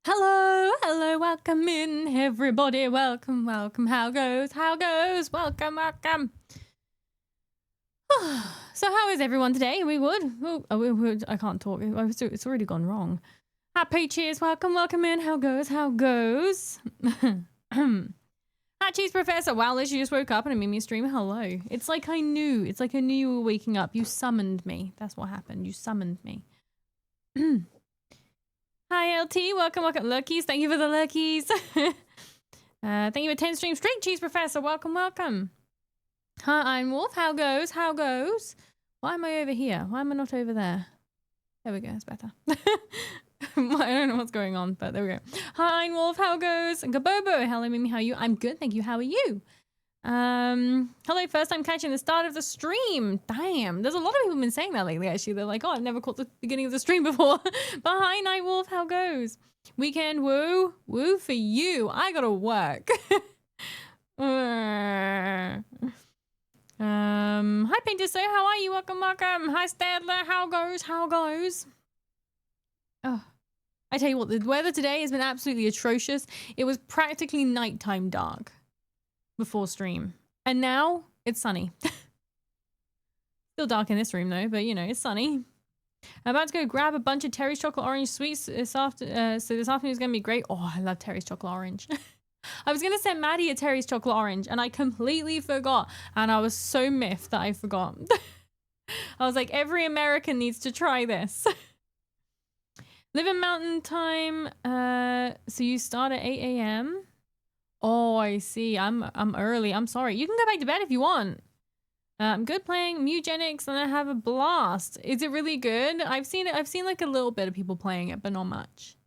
Hello, hello, welcome in, everybody. Welcome, welcome. How goes? How goes? Welcome, welcome. So, how is everyone today? We would. I can't talk. It's already gone wrong. Happy cheers. Welcome, welcome in. How goes? How goes? Hi, Cheese Professor. Wow, Liz, you just woke up and it made me stream. Hello. It's like I knew. It's like I knew you were waking up. You summoned me. That's what happened. You summoned me. Hi, LT. Welcome, welcome. Lurkies. Thank you for the lurkies. Thank you for 10 streams straight, Cheese Professor. Welcome, welcome. Hi, I'm Wolf. How goes? How goes? Why am I over here? Why am I not over there? There we go. It's better. I don't know what's going on, but there we go. Hi, I'm Wolf. How goes? Gabobo. Hello, Mimi. How are you? I'm good. Thank you. How are you? Hello, first time catching the start of the stream. Damn, there's a lot of people been saying that lately, actually. They're like, oh, I've never caught the beginning of the stream before. But hi, Nightwolf, how goes? Weekend woo? Woo for you. I gotta work. Hi, Painter, so how are you? Welcome, welcome. Hi, Stadler, how goes? How goes? Oh, I tell you what, the weather today has been absolutely atrocious. It was practically nighttime dark before stream, and now it's sunny. Still dark in this room though, but you know, it's sunny. I'm about to go grab a bunch of Terry's chocolate orange sweets so this afternoon is gonna be great. Oh, I love Terry's chocolate orange. I was gonna send Maddie a Terry's chocolate orange and I completely forgot, and I was so miffed that I forgot. I was like, every American needs to try this. Live in mountain time, so you start at 8 a.m. Oh, I see. I'm early. I'm sorry. You can go back to bed if you want. I'm good playing Mugenics and I have a blast. Is it really good? I've seen it. I've seen like a little bit of people playing it, but not much.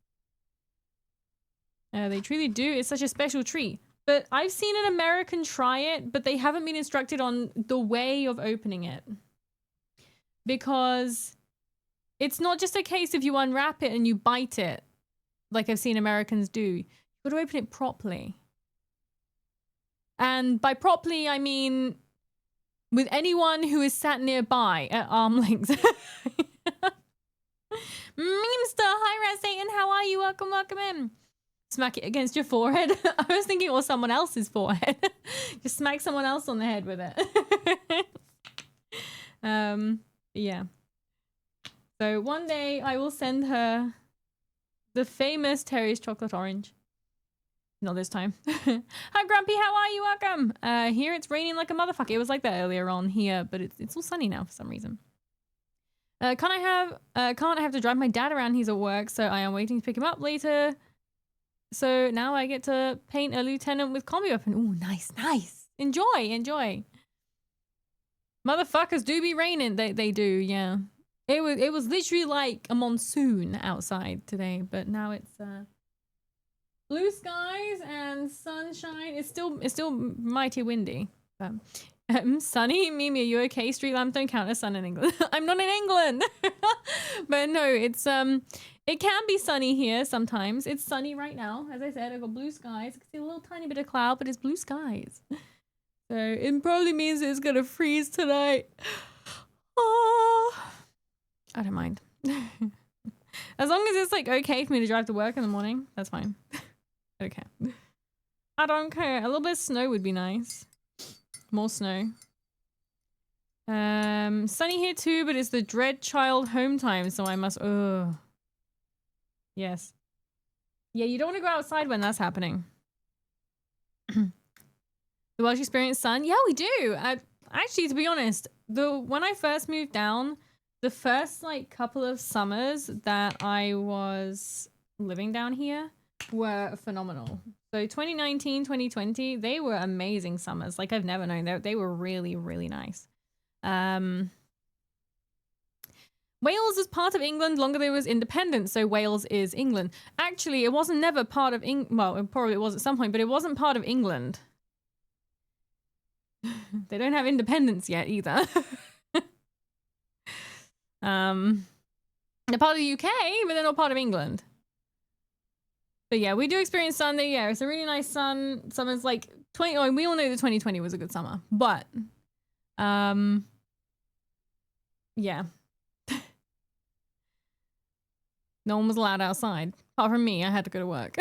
They truly do. It's such a special treat. But I've seen an American try it, but they haven't been instructed on the way of opening it. Because it's not just a case if you unwrap it and you bite it, like I've seen Americans do. You've got to open it properly. And by properly, I mean with anyone who is sat nearby at arm length. Memester, hi Raz Satan, how are you? Welcome, welcome in. Smack it against your forehead. I was thinking it was someone else's forehead. Just smack someone else on the head with it. Yeah. So one day I will send her the famous Terry's chocolate orange. Not this time. Hi, Grumpy. How are you? Welcome. Here it's raining like a motherfucker. It was like that earlier on here, but it's all sunny now for some reason. Can't I have to drive my dad around? He's at work, so I am waiting to pick him up later. So now I get to paint a lieutenant with combi weapon. Ooh, nice, nice. Enjoy, enjoy. Motherfuckers do be raining. They do, yeah. It was literally like a monsoon outside today, but now it's blue skies and sunshine. It's still mighty windy. Sunny, Mimi, are you okay? Street lamps don't count as sun in England. I'm not in England. But no, it's it can be sunny here sometimes. It's sunny right now. As I said, I've got blue skies. I can see a little tiny bit of cloud, but it's blue skies. So it probably means it's gonna freeze tonight. Oh, I don't mind. As long as it's like okay for me to drive to work in the morning, that's fine. Okay. I don't care. A little bit of snow would be nice. More snow. Sunny here too, but it's the dread child home time, so I must... Ugh. Yes. Yeah, you don't want to go outside when that's happening. The Welsh experience sun? Yeah, we do. Actually, to be honest, when I first moved down, the first like couple of summers that I was living down here were phenomenal. So 2019, 2020, they were amazing summers. Like I've never known. They were really, really nice. Wales is part of England longer than it was independent, so Wales is England. Actually, it wasn't never part of England. Well, it probably was at some point, but it wasn't part of England. They don't have independence yet either. They're part of the UK, but they're not part of England. But yeah, we do experience sun there. Yeah, it's a really nice sun. Summer's like 20. Oh, we all know that 2020 was a good summer, but yeah. No one was allowed outside. Apart from me, I had to go to work.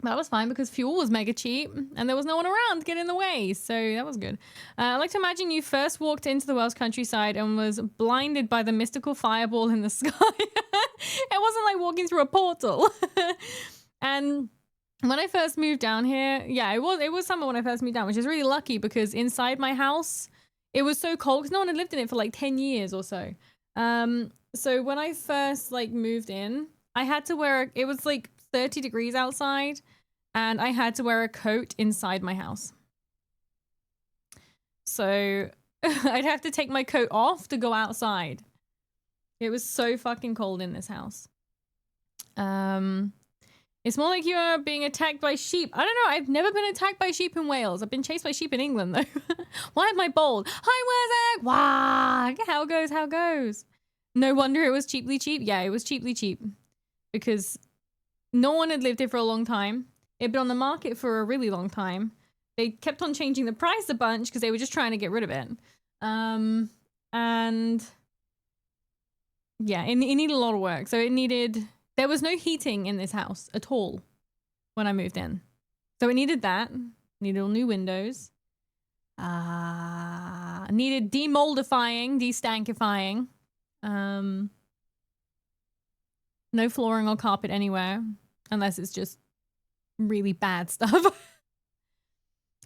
That was fine because fuel was mega cheap and there was no one around to get in the way. So that was good. I like to imagine you first walked into the Welsh countryside and was blinded by the mystical fireball in the sky. It wasn't like walking through a portal. And when I first moved down here, yeah, it was summer when I first moved down, which is really lucky because inside my house, it was so cold because no one had lived in it for like 10 years or so. So when I first like moved in, I had to wear, it was like 30 degrees outside and I had to wear a coat inside my house. So I'd have to take my coat off to go outside. It was so fucking cold in this house. It's more like you are being attacked by sheep. I don't know. I've never been attacked by sheep in Wales. I've been chased by sheep in England though. Why am I bold? Hi, Wizzik! Wow! How goes? How goes? No wonder it was cheaply cheap. Yeah, it was cheaply cheap because no one had lived here for a long time. It had been on the market for a really long time. They kept on changing the price a bunch because they were just trying to get rid of it. And yeah, it needed a lot of work. So there was no heating in this house at all when I moved in. So it needed that. Needed all new windows. Needed demoldifying, destanкifying. No flooring or carpet anywhere, unless it's just really bad stuff.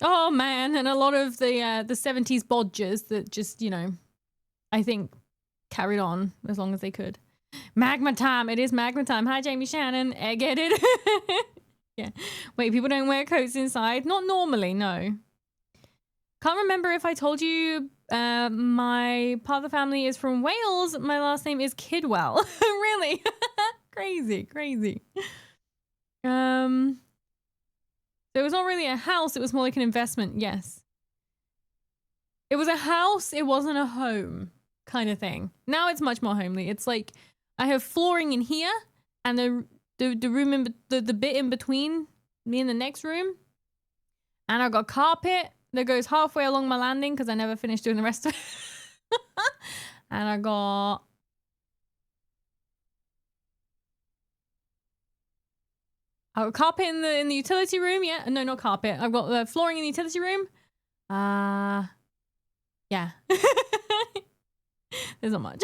Oh man, and a lot of the 70s bodgers that just, you know, I think carried on as long as they could. Magma time. It is magma time. Hi, Jamie Shannon. I get it. Yeah. Wait, people don't wear coats inside? Not normally, no. Can't remember if I told you my part of the family is from Wales. My last name is Kidwell. Really? Crazy, crazy. So it was not really a house. It was more like an investment. Yes. It was a house. It wasn't a home kind of thing. Now it's much more homely. It's like I have flooring in here and the room in the bit in between me and the next room. And I got carpet that goes halfway along my landing because I never finished doing the rest of it. And I got carpet in the utility room. Yeah, no, not carpet. I've got the flooring in the utility room. Yeah. There's not much.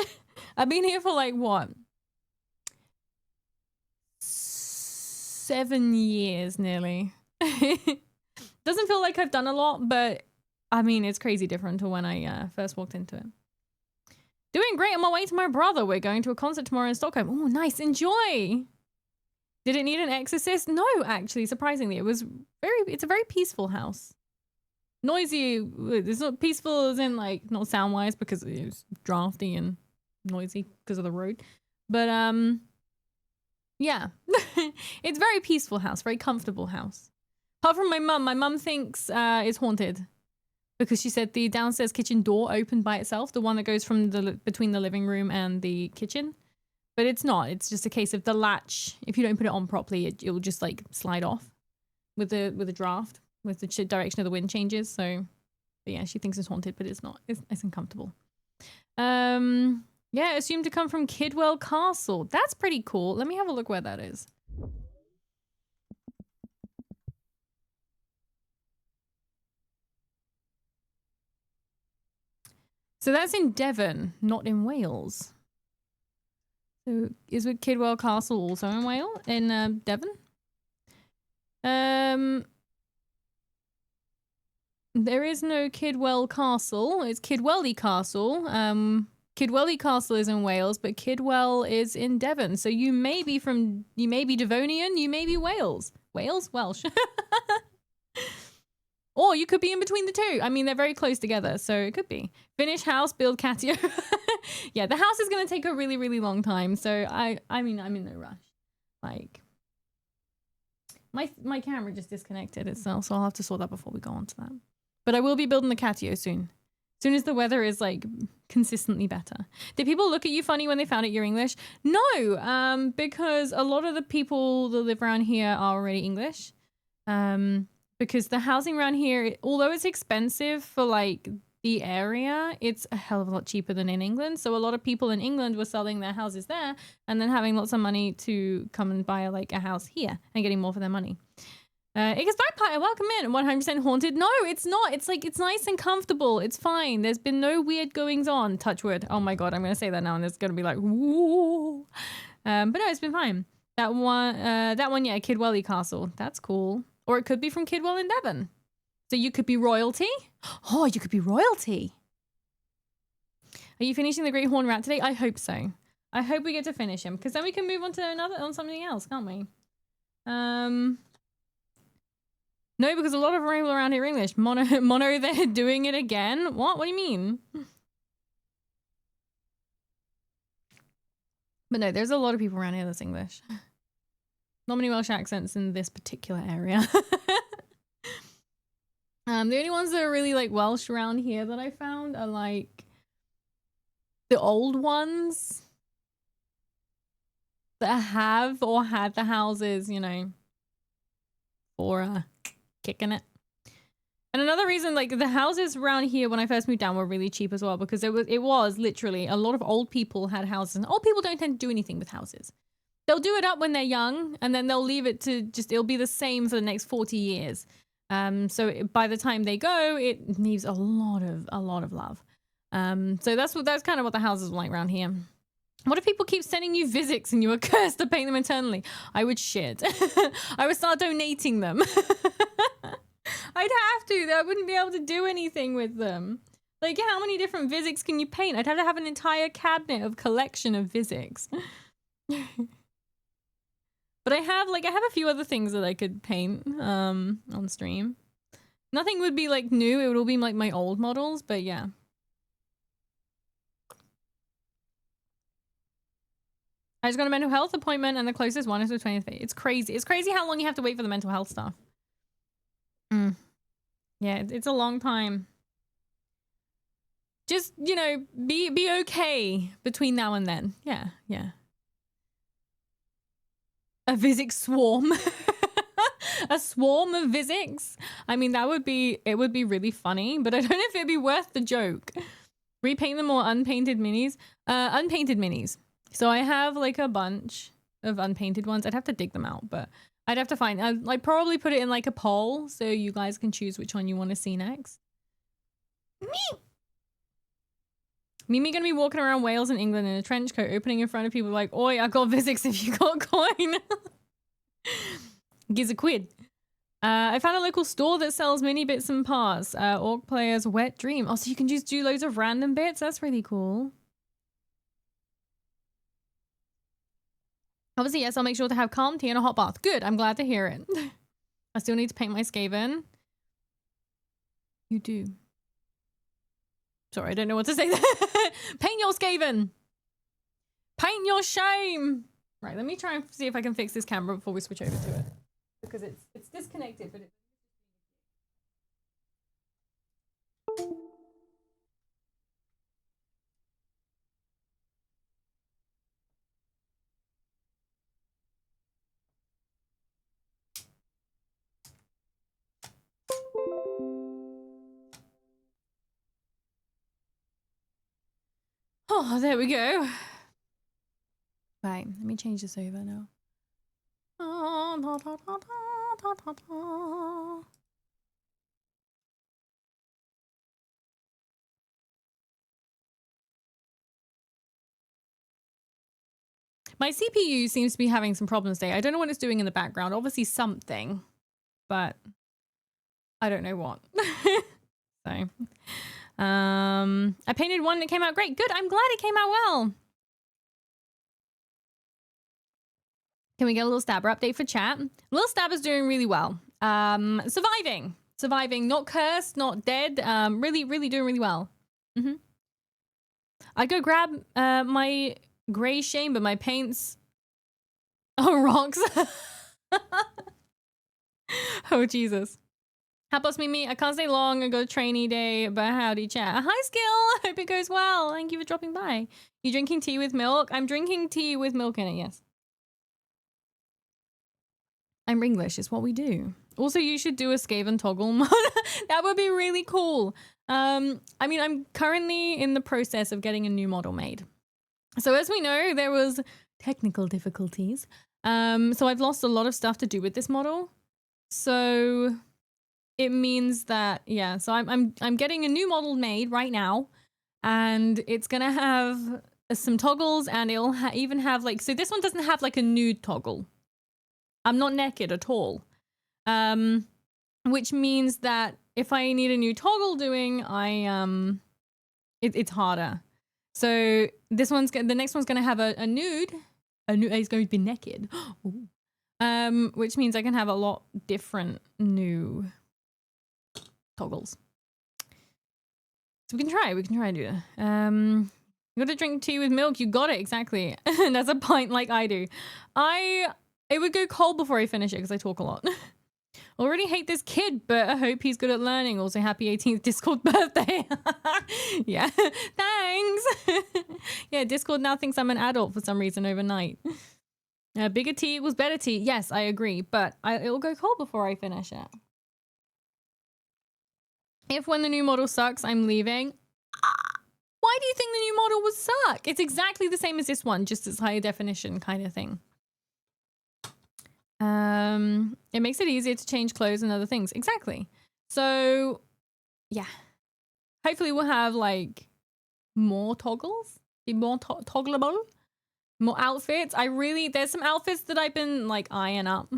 I've been here for like what? 7 years nearly. Doesn't feel like I've done a lot, but I mean, it's crazy different to when I first walked into it. Doing great on my way to my brother. We're going to a concert tomorrow in Stockholm. Oh, nice. Enjoy. Did it need an exorcist? No, actually, surprisingly. It's a very peaceful house. Noisy. It's not peaceful as in like, not sound wise because it's drafty and noisy because of the road. But yeah. It's a very peaceful house, very comfortable house. Apart from my mum thinks it's haunted because she said the downstairs kitchen door opened by itself, the one that goes from between the living room and the kitchen. But it's not. It's just a case of the latch. If you don't put it on properly, it will just like slide off with the draft, with the direction of the wind changes. So, but yeah, she thinks it's haunted, but it's not. It's uncomfortable. Yeah, assumed to come from Kidwell Castle. That's pretty cool. Let me have a look where that is. So that's in Devon, not in Wales. So is Kidwell Castle also in Wales? In Devon? There is no Kidwell Castle. It's Kidwelly Castle. Kidwelly Castle is in Wales, but Kidwell is in Devon. So you may be Devonian, you may be Wales. Welsh. Or you could be in between the two. I mean, they're very close together, so it could be. Finish house, build catio. Yeah, the house is going to take a really, really long time. So I mean, I'm in no rush. Like, my camera just disconnected itself, so I'll have to sort that before we go on to that. But I will be building the catio soon. As soon as the weather is like consistently better. Did people look at you funny when they found out you're English? No, because a lot of the people that live around here are already English. Because the housing around here, although it's expensive for like the area, it's a hell of a lot cheaper than in England. So a lot of people in England were selling their houses there and then having lots of money to come and buy like a house here and getting more for their money. Iggy's Bagpipe, welcome in. 100% haunted. No, it's not. It's like, it's nice and comfortable. It's fine. There's been no weird goings on. Touch wood. Oh my God, I'm going to say that now and it's going to be like, woo. But no, it's been fine. That one, yeah, Kidwelly Castle. That's cool. Or it could be from Kidwell in Devon. So you could be royalty. Oh, you could be royalty. Are you finishing the Great Horn Rat today? I hope so. I hope we get to finish him because then we can move on to something else, can't we? No, because a lot of people around here are English. Mono, they're doing it again. What? What do you mean? But no, there's a lot of people around here that's English. Not many Welsh accents in this particular area. The only ones that are really like Welsh around here that I found are like the old ones that have or had the houses, you know, for kicking it. And another reason, like the houses around here when I first moved down were really cheap as well because it was literally a lot of old people had houses and old people don't tend to do anything with houses. They'll do it up when they're young and then they'll leave it to just, it'll be the same for the next 40 years. So by the time they go, it needs a lot of love. So that's kind of what the houses are like around here. What if people keep sending you Vizziks and you are cursed to paint them eternally? I would shit. I would start donating them. I'd have to. I wouldn't be able to do anything with them. Like, how many different Vizziks can you paint? I'd have to have an entire cabinet of collection of Vizziks. But I have a few other things that I could paint on stream. Nothing would be like new. It would all be like my old models, but yeah. I just got a mental health appointment and the closest one is the 20th. It's crazy. It's crazy how long you have to wait for the mental health stuff. Yeah, it's a long time. Just, you know, be okay between now and then. Yeah, yeah. A Vizzik swarm. A swarm of Vizziks. I mean, it would be really funny, but I don't know if it'd be worth the joke. Repaint them or unpainted minis? Unpainted minis. So I have like a bunch of unpainted ones. I'd have to dig them out, but I'd have to find, I'd probably put it in like a poll so you guys can choose which one you want to see next. Mimi gonna be walking around Wales and England in a trench coat, opening in front of people like, oi, I got Vizziks if you got coin. Gives a quid. I found a local store that sells mini bits and parts. Orc Player's Wet Dream. Oh, so you can just do loads of random bits? That's really cool. Obviously, yes, I'll make sure to have calm tea and a hot bath. Good, I'm glad to hear it. I still need to paint my Skaven. You do. Sorry, I don't know what to say there. Paint your Skaven. Paint your shame. Right, let me try and see if I can fix this camera before we switch over to it. Because it's disconnected, but it's... Oh, there we go. Right, let me change this over now. My CPU seems to be having some problems today. I don't know what it's doing in the background. Obviously something, but I don't know what. So, I painted one that came out great. Good. I'm glad it came out well. Can we get a little stabber update for chat? Little stabber's doing really well. Surviving, not cursed, not dead. Really doing really well. I go grab my gray shame, but my paints are rocks. Oh Jesus. How about Mimi? I can't stay long. I got a trainee day, but howdy chat. Hi Skill. Hope it goes well. Thank you for dropping by. You drinking tea with milk? I'm drinking tea with milk in it. Yes. I'm English. It's what we do. Also, you should do a Skaven toggle mod. That would be really cool. I mean, I'm currently in the process of getting a new model made. So as we know, there was technical difficulties. So I've lost a lot of stuff to do with this model. So it means that, yeah, so I'm getting a new model made right now, and it's gonna have some toggles, and it'll even have like, so this one doesn't have like a nude toggle. I'm not naked at all. Which means that if I need a new toggle doing, it's harder. So this one's the next one's gonna have a nude. It's going to be naked. Which means I can have a lot different new toggles. So we can try and do that. You gotta drink tea with milk. You got it, exactly. And that's a pint like I do. It would go cold before I finish it because I talk a lot. Already hate this kid, but I hope he's good at learning. Also, happy 18th Discord birthday. Yeah, thanks. Yeah, Discord now thinks I'm an adult for some reason overnight. Bigger tea equals better tea. Yes, I agree, but it'll go cold before I finish it. If when the new model sucks, I'm leaving. Why do you think the new model would suck? It's exactly the same as this one, just as higher definition kind of thing. It makes it easier to change clothes and other things. Exactly. So, yeah. Hopefully we'll have, like, more toggles. Be more toggleable. More outfits. There's some outfits that I've been, like, eyeing up.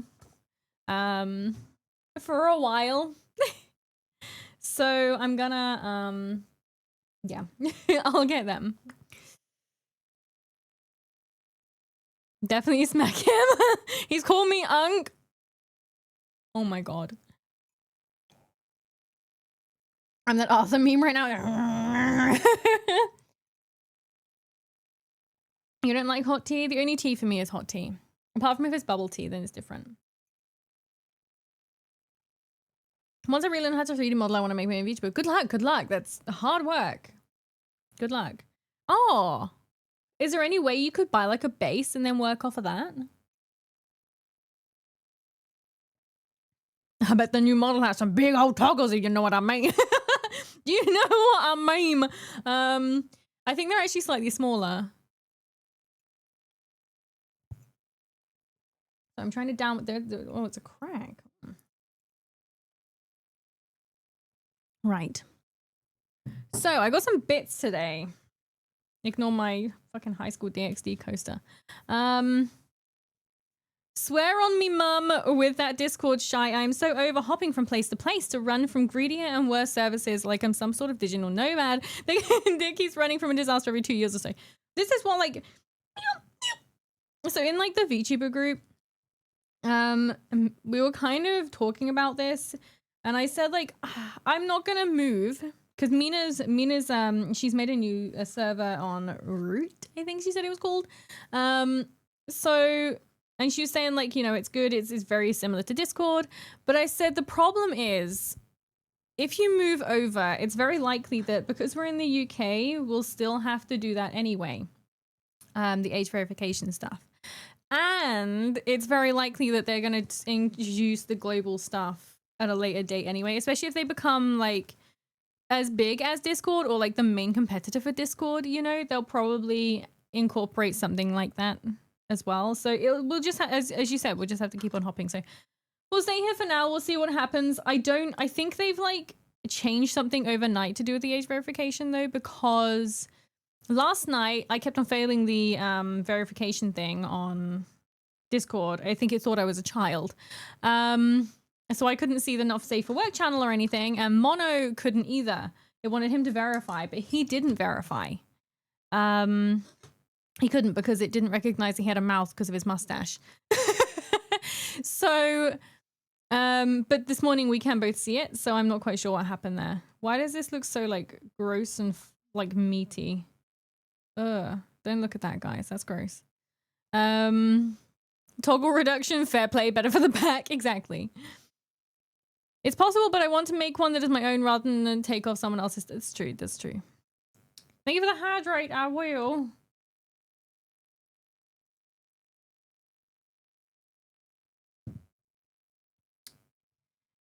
For a while. So, I'm gonna, yeah. I'll get them. Definitely smack him. He's called me Unk. Oh my god. I'm that Arthur meme right now. You don't like hot tea? The only tea for me is hot tea. Apart from if it's bubble tea, then it's different. Once I really learn how to 3D model, I want to make my own VTuber. Good luck, good luck. That's hard work. Good luck. Oh, is there any way you could buy like a base and then work off of that? I bet the new model has some big old toggles, if you know what I mean. Do you know what I mean? I think they're actually slightly smaller. So I'm trying to down. Oh, it's a crack. Right. So I got some bits today. Ignore my fucking high school DxD coaster. Swear on me, mum, with that Discord shy. I'm so over hopping from place to place to run from greedier and worse services like I'm some sort of digital nomad that keeps running from a disaster every 2 years or so. This is what, like... So in, like, the VTuber group, we were kind of talking about this, and I said, like, I'm not gonna move... Because Mina's she's made a new server on Root, I think she said it was called. So, and she was saying, like, you know, it's good, it's very similar to Discord. But I said the problem is, if you move over, it's very likely that because we're in the UK, we'll still have to do that anyway. The age verification stuff. And it's very likely that they're going to introduce the global stuff at a later date anyway, especially if they become, like, as big as Discord or like the main competitor for Discord, you know, they'll probably incorporate something like that as well. So we'll just, as you said, we'll just have to keep on hopping. So we'll stay here for now. We'll see what happens. I think they've like changed something overnight to do with the age verification though, because last night I kept on failing the verification thing on Discord. I think it thought I was a child. So I couldn't see the Not Safe for Work channel or anything, and Mono couldn't either. It wanted him to verify, but he didn't verify. He couldn't because it didn't recognize he had a mouth because of his mustache. So, but this morning we can both see it, so I'm not quite sure what happened there. Why does this look so like gross and like meaty? Ugh, don't look at that, guys. That's gross. Toggle reduction, fair play, better for the back. Exactly. It's possible, but I want to make one that is my own rather than take off someone else's. That's true. That's true. Thank you for the hydrate. I will.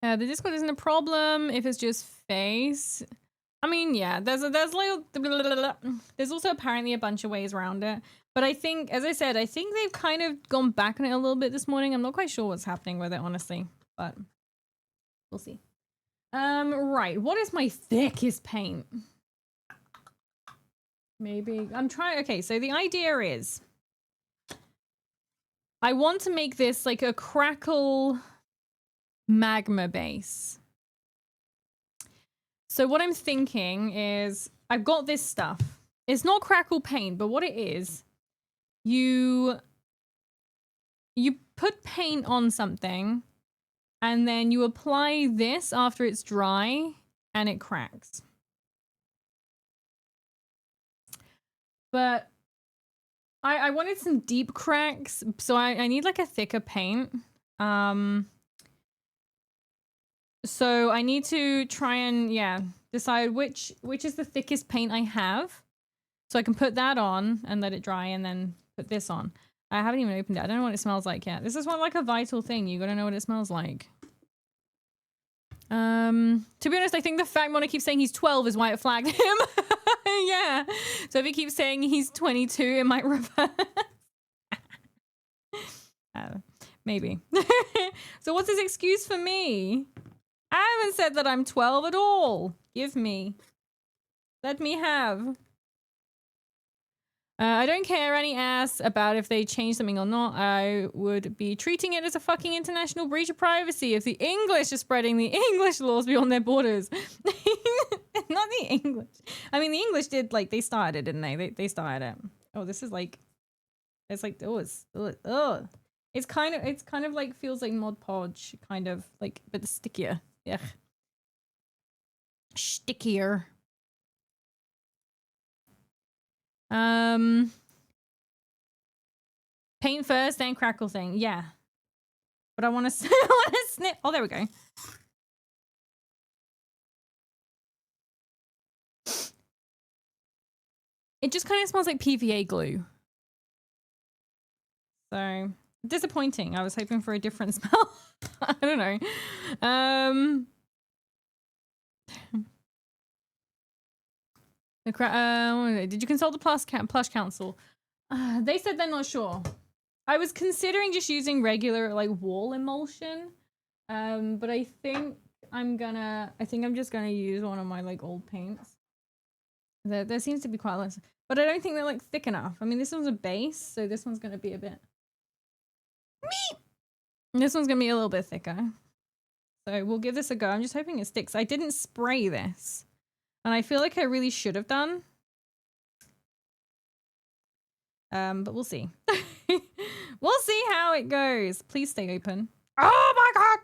The Discord isn't a problem if it's just face. I mean, yeah, there's also apparently a bunch of ways around it. But I think, as I said, I think they've kind of gone back on it a little bit this morning. I'm not quite sure what's happening with it, honestly, but we'll see. Right. What is my thickest paint? Maybe I'm trying. Okay, so the idea is I want to make this like a crackle magma base. So what I'm thinking is I've got this stuff. It's not crackle paint, but what it is, you put paint on something and then you apply this after it's dry and it cracks. But I wanted some deep cracks, so I need like a thicker paint. So I need to try and, yeah, decide which is the thickest paint I have. So I can put that on and let it dry and then put this on. I haven't even opened it. I don't know what it smells like yet. This is one like a vital thing. You gotta know what it smells like. To be honest, I think the fact Mona keeps saying he's 12 is why it flagged him. Yeah. So if he keeps saying he's 22, it might reverse. Maybe. So what's his excuse for me? I haven't said that I'm 12 at all. Give me. Let me have. I don't care any ass about if they change something or not. I would be treating it as a fucking international breach of privacy if the English are spreading the English laws beyond their borders. Not the English. I mean, the English did, like, they started it, didn't they? They started it. Oh, this is like, it's like, oh, it's kind of like, feels like Mod Podge, kind of, like, but stickier. Yeah. Stickier. Paint first, then crackle thing. Yeah. But I want to snip. Oh, there we go. It just kind of smells like PVA glue. So, disappointing. I was hoping for a different smell. I don't know. Did you consult the Plush Council? They said they're not sure. I was considering just using regular like wall emulsion, but I think I'm just gonna use one of my like old paints. There seems to be quite a lot, but I don't think they're like thick enough. I mean, this one's a base, so this one's gonna be a bit. This one's gonna be a little bit thicker. So we'll give this a go. I'm just hoping it sticks. I didn't spray this, and I feel like I really should have done. But we'll see. We'll see how it goes. Please stay open. Oh my god!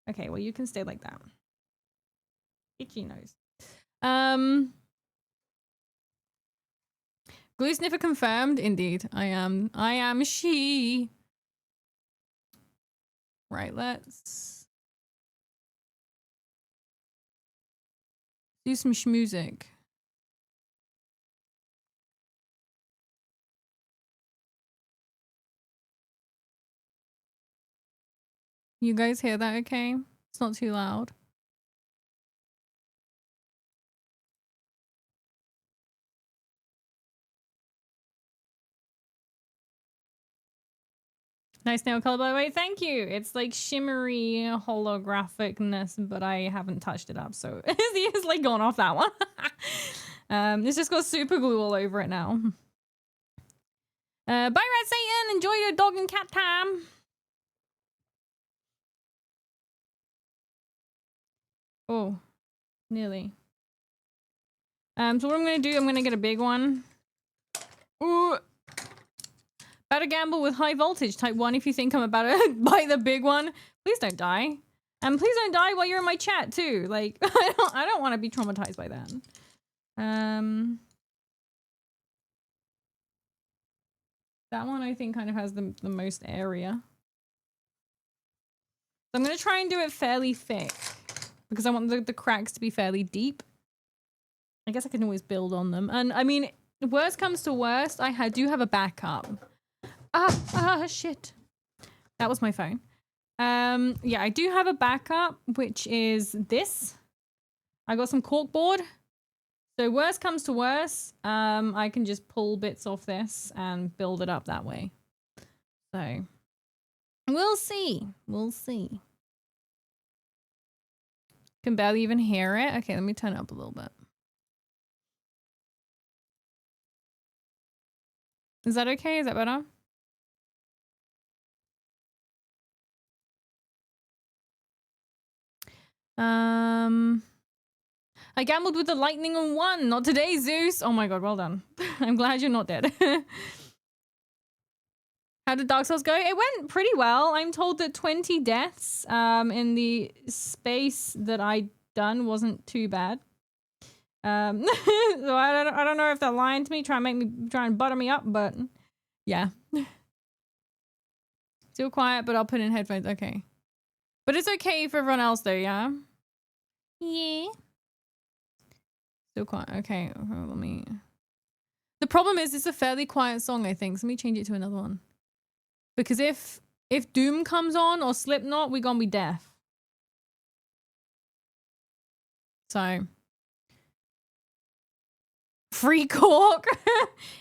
Okay, well, you can stay like that. Itchy nose. Glue sniffer confirmed. Indeed, I am she. Right, let's do some schmusic. You guys hear that okay? It's not too loud. Nice nail color, by the way. Thank you. It's like shimmery holographicness, but I haven't touched it up, so it's like gone off that one. It's just got super glue all over it now. Bye, Red Satan. Enjoy your dog and cat time. Oh, nearly. So what I'm gonna do, I'm gonna get a big one. Ooh. Better gamble with high voltage type 1 if you think I'm about to buy the big one. Please don't die. And please don't die while you're in my chat too. Like, I don't want to be traumatized by that. That one I think kind of has the most area. So I'm going to try and do it fairly thick because I want the cracks to be fairly deep. I guess I can always build on them. And I mean, worst comes to worst, I do have a backup. Shit. That was my phone. Yeah, I do have a backup, which is this. I got some cork board. So worst comes to worst, I can just pull bits off this and build it up that way. So we'll see. We'll see. Can barely even hear it. Okay, let me turn it up a little bit. Is that okay? Is that better? I gambled with the lightning and won. Not today, Zeus. Oh my god, well done. I'm glad you're not dead. How did Dark Souls go? It went pretty well. I'm told that 20 deaths in the space that I done wasn't too bad. So I don't know if they're lying to me, try and butter me up, but yeah. Still quiet, but I'll put in headphones. Okay. But it's okay for everyone else though, yeah? Yeah. Still quiet. Okay, let me... The problem is it's a fairly quiet song, I think. So let me change it to another one. Because if Doom comes on or Slipknot, we're gonna be deaf. So... Free cork?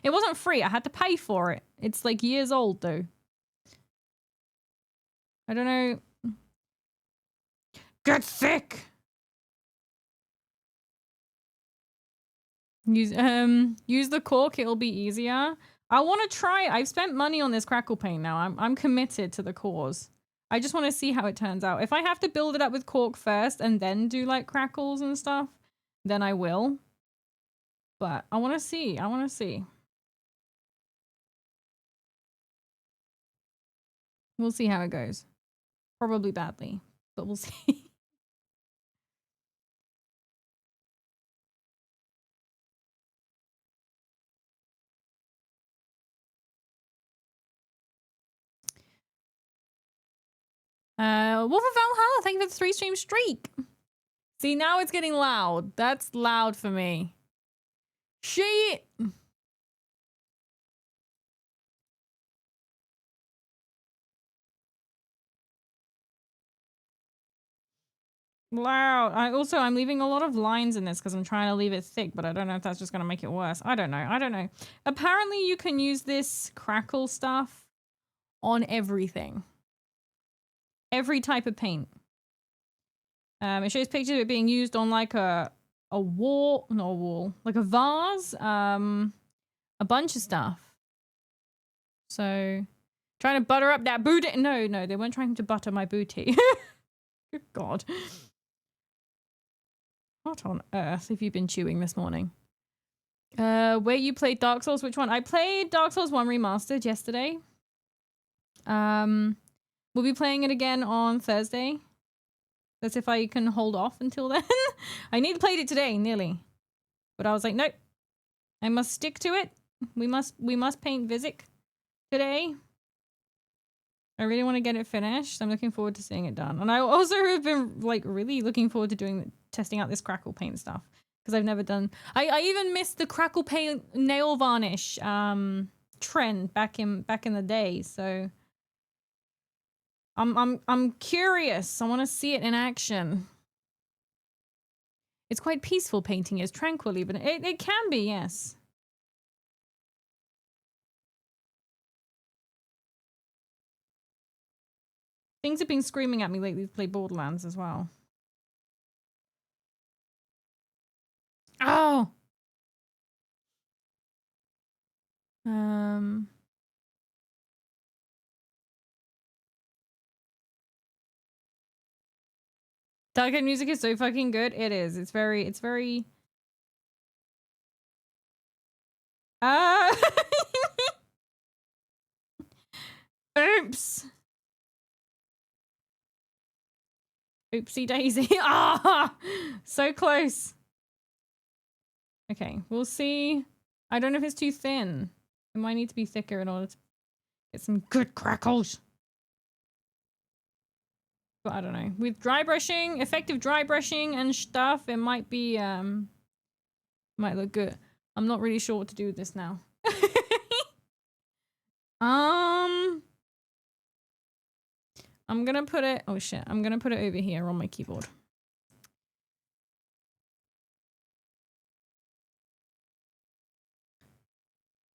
It wasn't free. I had to pay for it. It's like years old though. I don't know. Get sick! Use the cork, it'll be easier. I want to try. I've spent money on this crackle paint now. I'm committed to the cause. I just want to see how it turns out. If I have to build it up with cork first and then do like crackles and stuff, then I will. But I want to see. I want to see. We'll see how it goes. Probably badly, but we'll see. Wolf of Valhalla, thank you for the 3-stream streak. See, now it's getting loud. That's loud for me. Shit! Loud. I'm leaving a lot of lines in this because I'm trying to leave it thick, but I don't know if that's just going to make it worse. I don't know. Apparently you can use this crackle stuff on everything. Every type of paint. It shows pictures of it being used on like a wall, not a wall, like a vase, a bunch of stuff. So, trying to butter up that booty. No, they weren't trying to butter my booty. Good God. What on earth have you been chewing this morning? Where you played Dark Souls, which one? I played Dark Souls 1 Remastered yesterday. We'll be playing it again on Thursday. That's if I can hold off until then. I need to play it today, nearly. But I was like, nope. I must stick to it. We must paint Vizzik today. I really want to get it finished. I'm looking forward to seeing it done. And I also have been like really looking forward to testing out this crackle paint stuff. Because I've never done... I even missed the crackle paint nail varnish trend back in the day. So I'm curious. I want to see it in action. It's quite peaceful painting. It's tranquil even. It can be, yes. Things have been screaming at me lately to play Borderlands as well. Oh! Dark music is so fucking good. It is. It's very... Oops. Oopsie daisy. Ah! So close. Okay, we'll see. I don't know if it's too thin. It might need to be thicker in order to get some good crackles. But I don't know. With dry brushing, effective dry brushing and stuff, it might be, might look good. I'm not really sure what to do with this now. I'm gonna put it, oh shit, I'm gonna put it over here on my keyboard.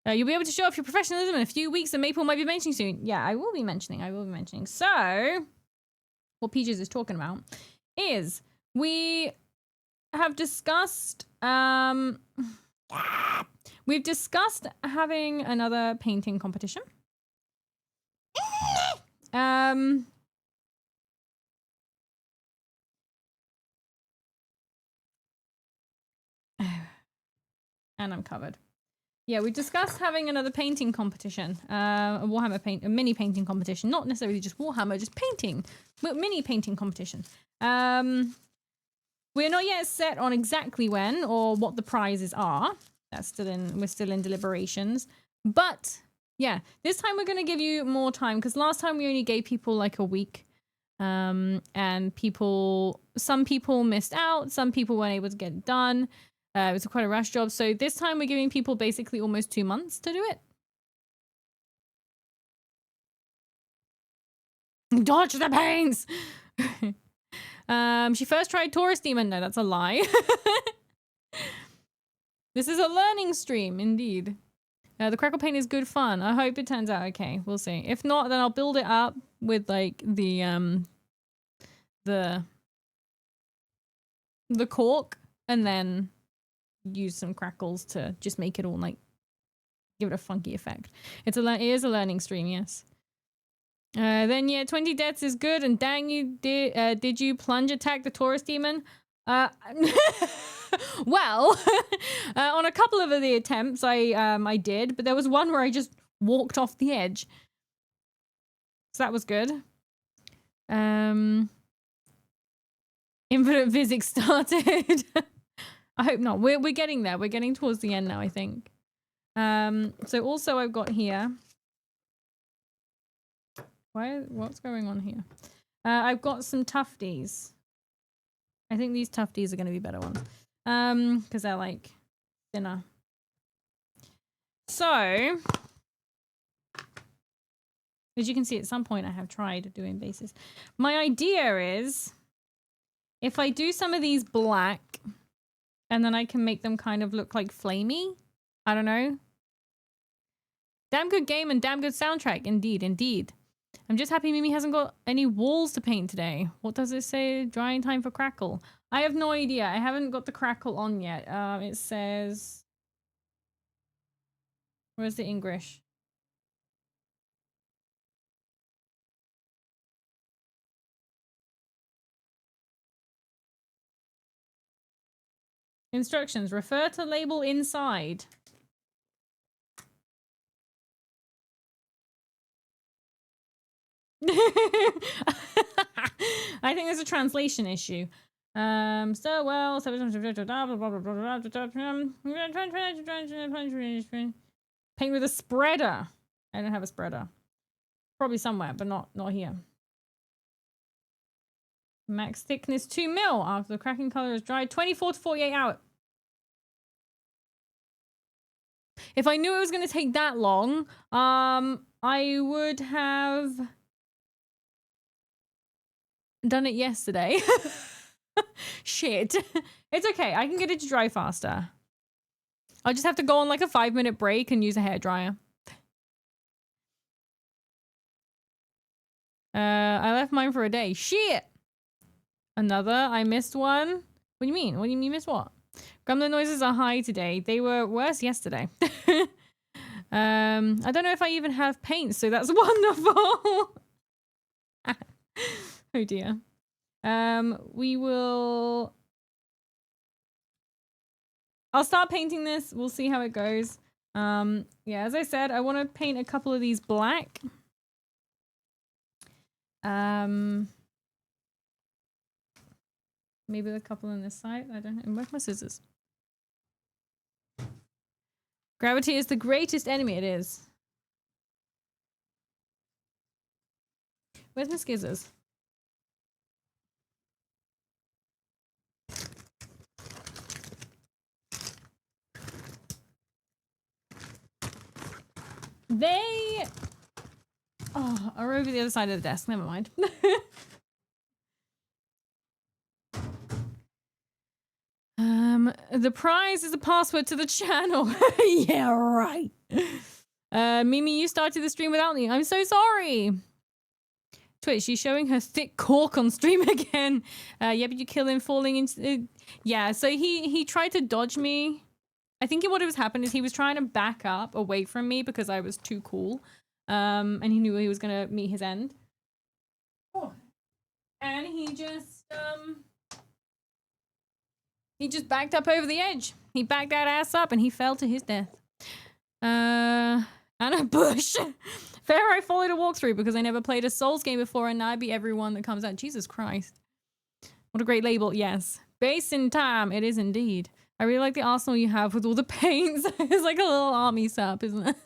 You'll be able to show off your professionalism in a few weeks, and Maple might be mentioning soon. Yeah, I will be mentioning. So, what Peaches is talking about is we have discussed, we've discussed having another painting competition. And I'm covered. Yeah, we discussed having another painting competition, a mini painting competition, not necessarily just Warhammer, just painting, but mini painting competition. We're not yet set on exactly when or what the prizes are. We're still in deliberations. But yeah, this time we're going to give you more time because last time we only gave people like a week. And some people missed out, some people weren't able to get it done. It was quite a rush job. So this time we're giving people basically almost 2 months to do it. Dodge the paints! She first tried Taurus Demon. No, that's a lie. This is a learning stream, indeed. The crackle paint is good fun. I hope it turns out okay. We'll see. If not, then I'll build it up with like the cork and then use some crackles to just make it all like give it a funky effect. It is a learning stream, yes. Then yeah, 20 deaths is good, and dang, you did you plunge attack the Taurus Demon? Well, on a couple of the attempts I did, but there was one where I just walked off the edge. So that was good. Infinite Vizzik started. I hope not. We're getting there. We're getting towards the end now, I think. So also I've got here. What's going on here? I've got some tufties. I think these tufties are going to be better ones. Because they're like thinner. So, as you can see, at some point I have tried doing bases. My idea is if I do some of these black and then I can make them kind of look like flamey. I don't know. Damn good game and damn good soundtrack. Indeed, indeed. I'm just happy Mimi hasn't got any walls to paint today. What does it say? Drying time for crackle. I have no idea. I haven't got the crackle on yet. It says... Where's the English? Instructions. Refer to label inside. I think there's a translation issue. So well, paint with a spreader. I don't have a spreader. Probably somewhere, but not here. Max thickness 2 mil after the cracking color is dried. 24 to 48 hours. If I knew it was going to take that long, I would have done it yesterday. Shit. It's okay. I can get it to dry faster. I'll just have to go on like a 5-minute break and use a hairdryer. I left mine for a day. Shit. Another. I missed one. What do you mean? What do you mean you missed what? Gremlin noises are high today. They were worse yesterday. I don't know if I even have paint, so that's wonderful. Oh dear. We will... I'll start painting this. We'll see how it goes. Yeah, as I said, I want to paint a couple of these black. Maybe a couple on this side. I don't know. Where's my scissors? Gravity is the greatest enemy. It is. Where's my scissors? They are over the other side of the desk. Never mind. The prize is a password to the channel. Yeah, right. Mimi, you started the stream without me. I'm so sorry. Twitch, she's showing her thick cork on stream again. Yeah, but you kill him falling into... yeah, so he tried to dodge me. I think what was happening is he was trying to back up away from me because I was too cool. And he knew he was going to meet his end. Oh. And he just backed up over the edge. He backed that ass up and he fell to his death. And a bush. Fair, I followed a walkthrough because I never played a Souls game before and now I beat everyone that comes out. Jesus Christ. What a great label. Yes. Base in time. It is indeed. I really like the arsenal you have with all the paints. It's like a little army setup, isn't it?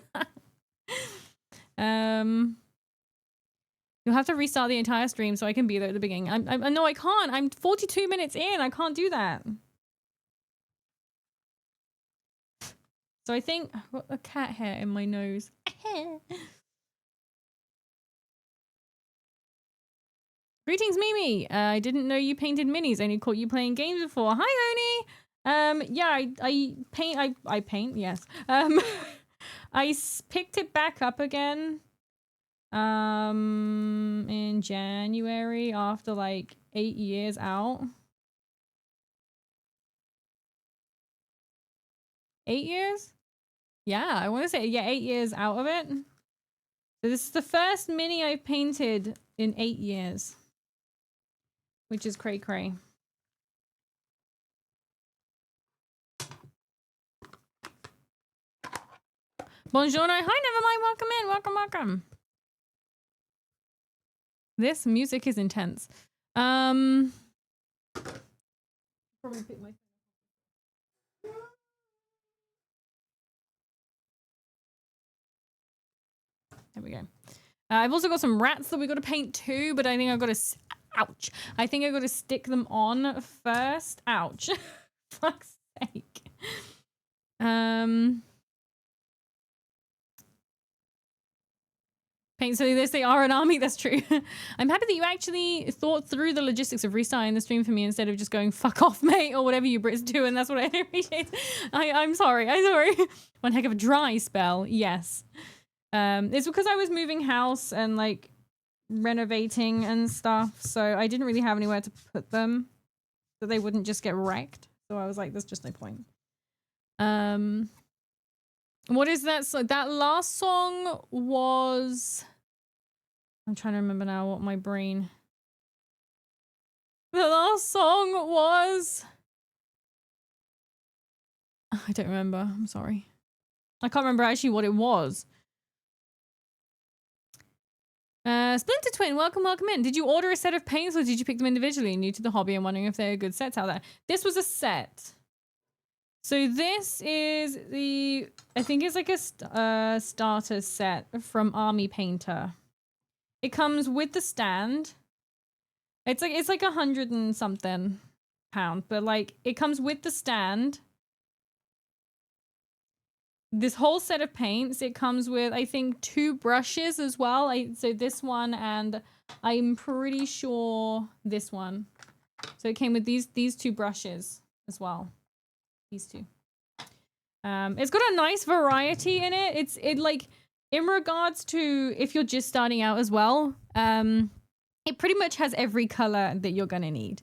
You'll have to restart the entire stream so I can be there at the beginning. No, I can't. I'm 42 minutes in. I can't do that. So I think I've got a cat hair in my nose. Greetings, Mimi. I didn't know you painted minis. I only caught you playing games before. Hi, Oni. Yeah, I paint. Yes. I picked it back up again. In January after like 8 years out. 8 years? Yeah, I want to say, yeah, 8 years out of it. So this is the first mini I've painted in 8 years. Which is cray cray. Buongiorno. Hi, Nevermind. Welcome in. Welcome, welcome. This music is intense. Probably pick my... There we go. I've also got some rats that we got to paint too, but I think I've got to... ouch. I think I've got to stick them on first. Ouch. Fuck's sake. Paint, so they are an army. That's true. I'm happy that you actually thought through the logistics of restarting the stream for me instead of just going fuck off, mate, or whatever you Brits do, and that's what I appreciate. I'm sorry. I'm sorry. One heck of a dry spell. Yes. It's because I was moving house and like renovating and stuff, so I didn't really have anywhere to put them so they wouldn't just get wrecked. So I was like, there's just no point. What is that? So that last song was... I'm trying to remember now what my brain... The last song was... I don't remember. I'm sorry. I can't remember actually what it was. Splinter Twin, welcome in. Did you order a set of paints or did you pick them individually? New to the hobby and wondering if there are good sets out there. This was a set. So this is the... I think it's like a starter set from Army Painter. It comes with the stand. It's like £100 and something, but like it comes with the stand. This whole set of paints, it comes with, I think, 2 brushes as well. So this one and I'm pretty sure this one. So it came with these 2 brushes as well. These 2. It's got a nice variety in it. It like, in regards to if you're just starting out as well, it pretty much has every color that you're gonna need.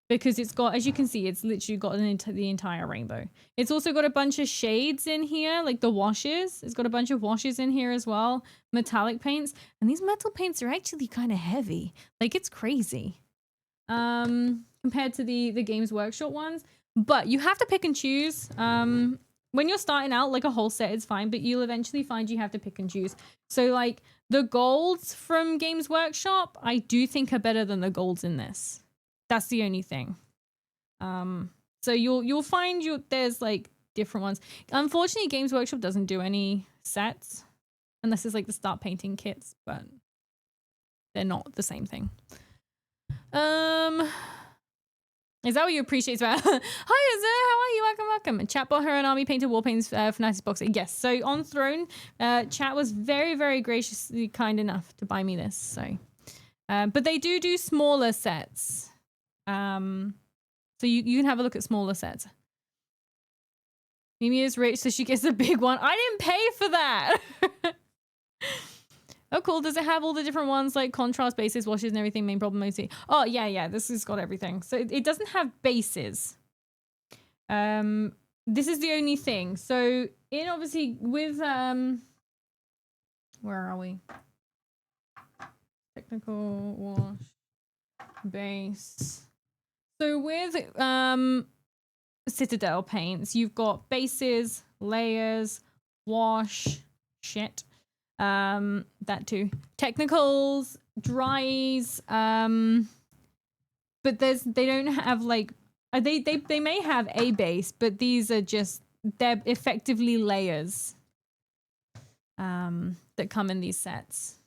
Because it's got, as you can see, it's literally got the entire rainbow. It's also got a bunch of shades in here, like the washes. It's got a bunch of washes in here as well. Metallic paints. And these metal paints are actually kind of heavy. Like, it's crazy. Compared to the Games Workshop ones. But you have to pick and choose. When you're starting out, like a whole set is fine, but you'll eventually find you have to pick and choose. So, like, the golds from Games Workshop, I do think are better than the golds in this. That's the only thing. So you'll find there's like different ones. Unfortunately, Games Workshop doesn't do any sets unless it's like the start painting kits, but they're not the same thing. Is that what you appreciate? Hi, Azur. How are you? Welcome. Chat bought her an Army Painter War Paints Fanatics box. Yes. So on Throne, chat was very, very graciously kind enough to buy me this. So, but they do smaller sets. So you can have a look at smaller sets. Mimi is rich, so she gets a big one. I didn't pay for that. Oh, cool. Does it have all the different ones like contrast, bases, washes, and everything? Main problem, mostly. Oh, yeah. This has got everything. So it doesn't have bases. This is the only thing. So in obviously with where are we? Technical, wash, base. So with Citadel paints, you've got bases, layers, wash, shit. That too. Technicals, dries, but they don't have like they may have a base, but these are just they're effectively layers that come in these sets.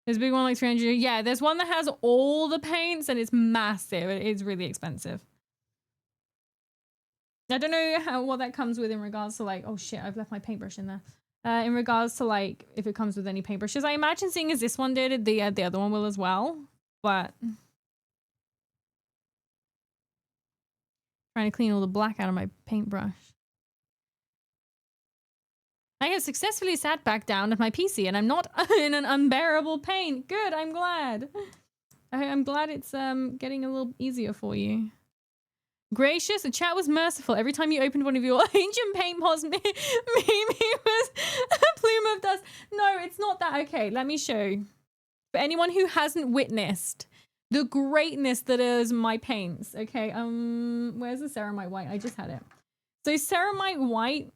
There's a big one like 300. Yeah, there's one that has all the paints and it's massive. It's really expensive. I don't know what that comes with in regards to like, oh shit, I've left my paintbrush in there. In regards to like, if it comes with any paintbrushes. I imagine seeing as this one did, the other one will as well. But trying to clean all the black out of my paintbrush. I have successfully sat back down at my PC and I'm not in an unbearable pain. Good, I'm glad. I'm glad it's getting a little easier for you. Gracious, the chat was merciful. Every time you opened one of your ancient paint pots, Mimi was a plume of dust. No, it's not that. Okay, let me show you. For anyone who hasn't witnessed the greatness that is my paints. Okay, where's the ceramite white? I just had it. So ceramite white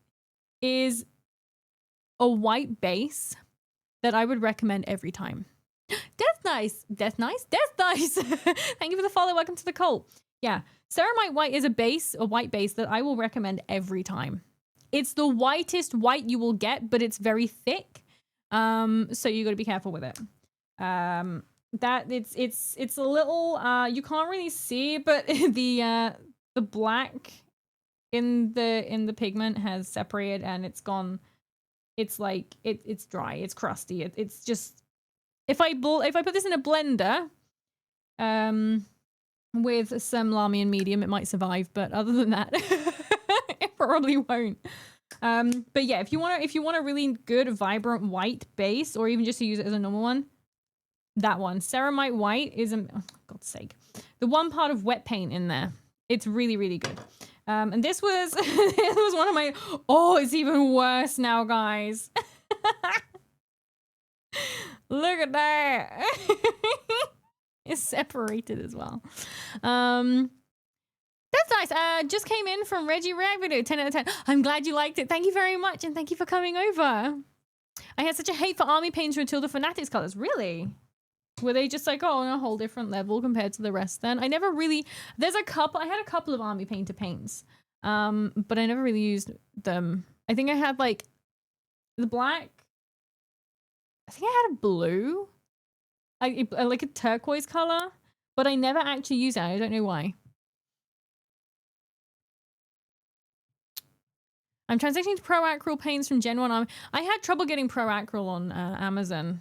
is a white base that I would recommend every time. Death nice. Thank you for the follow. Welcome to the cult. Yeah, ceramite white is a white base that I will recommend every time. It's the whitest white you will get, but it's very thick. So you got to be careful with it. That it's a little you can't really see, but the black in the pigment has separated and it's gone. It's like it's dry, it's crusty. It's just if I put this in a blender, with some Lamian medium, it might survive, but other than that, it probably won't. But yeah, if you want a really good, vibrant white base, or even just to use it as a normal one, that one, ceramite white, is oh, God's sake, the one part of wet paint in there. It's really, really good. And this was it was one of my. Oh, it's even worse now, guys. Look at that. It's separated as well. That's nice. Just came in from Reggie React video, 10 out of 10. I'm glad you liked it. Thank you very much, and thank you for coming over. I had such a hate for army paints until the Fanatics colors. Really? Were they just like, oh, on a whole different level compared to the rest then? I never really... I had a couple of army painter paints, but I never really used them. I think I had like the black. I think I had a blue. Like a turquoise color, but I never actually use it. I don't know why. I'm transitioning to Pro Acryl paints from Gen 1. I had trouble getting Pro Acryl on Amazon.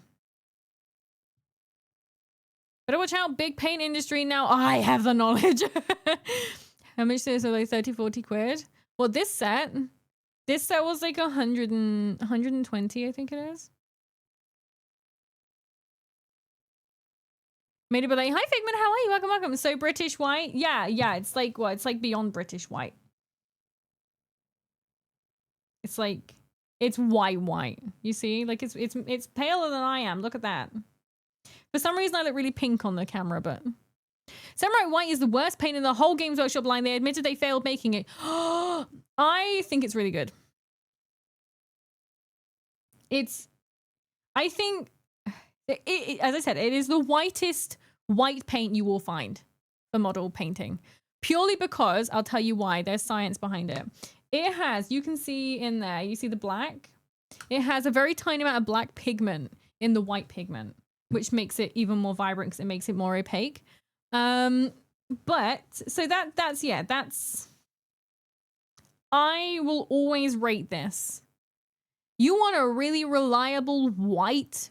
Better watch out, big paint industry now. I have the knowledge. How much is this? So like 30, 40 quid? Well, this set was like 120, I think it is. Made it by like, hi Figment, how are you? Welcome. So British white? Yeah, it's like what? It's like beyond British white. It's like it's white. You see? Like it's paler than I am. Look at that. For some reason I look really pink on the camera, but Samurai White is the worst paint in the whole Games Workshop line. They admitted they failed making it. I think it's really good. I think as I said, it is the whitest white paint you will find for model painting. Purely because, I'll tell you why, there's science behind it. It has, you can see in there, you see the black? It has a very tiny amount of black pigment in the white pigment, which makes it even more vibrant because it makes it more opaque. But, so that's, I will always rate this. You want a really reliable white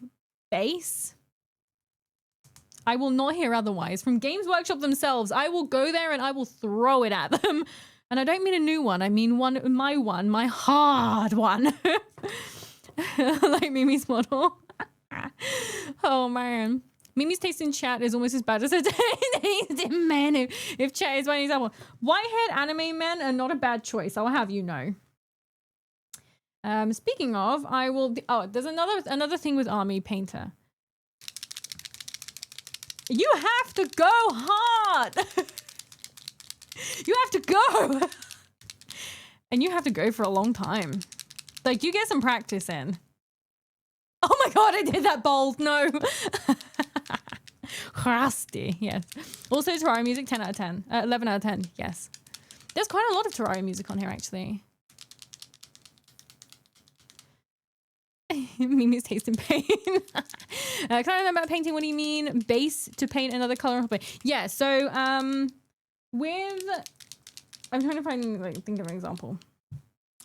base? I will not hear otherwise. From Games Workshop themselves, I will go there and I will throw it at them. And I don't mean a new one. I mean my hard one. Like Mimi's model. Oh, man. Mimi's taste in chat is almost as bad as a taste in menu. If chat is one example. White-haired anime men are not a bad choice. I'll have you know. Speaking of, I will... Oh, there's another thing with Army Painter. You have to go hard. You have to go. And you have to go for a long time. Like, you get some practice in. Oh my god, I did that bold. No. Crusty, yes. Also, Terraria music, 10 out of 10. 11 out of 10, yes. There's quite a lot of Terraria music on here, actually. Mimi's taste in paint. Can I know about painting? What do you mean? Base to paint another color? Yeah, so, with... I'm trying to find, like, think of an example.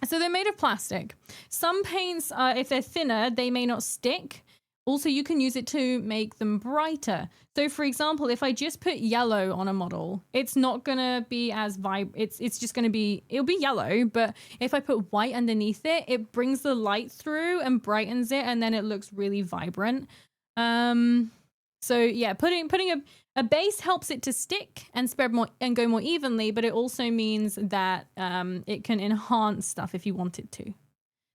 So they're made of plastic. Some paints, if they're thinner, they may not stick. Also, you can use it to make them brighter. So, for example, if I just put yellow on a model, it's not going to be as it's just going to be, it'll be yellow. But if I put white underneath it, it brings the light through and brightens it, and then it looks really vibrant. So yeah, putting a base helps it to stick and spread more and go more evenly, but it also means that it can enhance stuff if you want it to.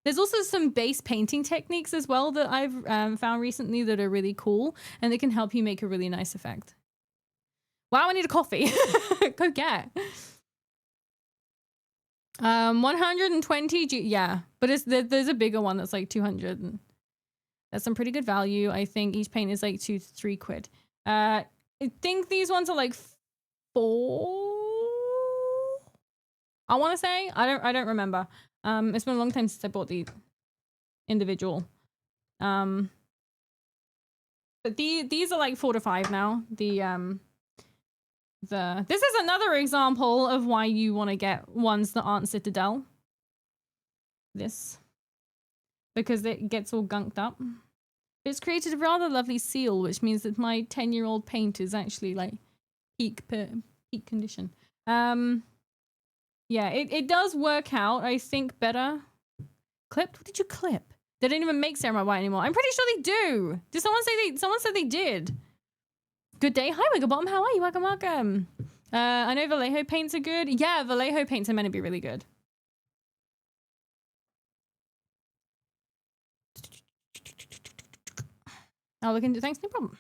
There's also some base painting techniques as well that I've found recently that are really cool, and they can help you make a really nice effect. Wow, I need a coffee. Go get. 120 G, yeah, but there's a bigger one that's like 200. And that's some pretty good value. I think each paint is like 2 to 3 quid. I think these ones are like 4. I want to say. I don't remember. It's been a long time since I bought the individual. But these are like 4 to 5 now. This is another example of why you want to get ones that aren't Citadel. This. Because it gets all gunked up. It's created a rather lovely seal, which means that my 10-year-old paint is actually like peak condition. Yeah, it does work out, I think, better. Clipped? What did you clip? They don't even make Samurai White anymore. I'm pretty sure they do. Did someone say someone said they did? Good day. Hi, Wigglebottom. How are you? Welcome, welcome. I know Vallejo paints are good. Yeah, Vallejo paints are meant to be really good. I'll look into. Thanks, no problem.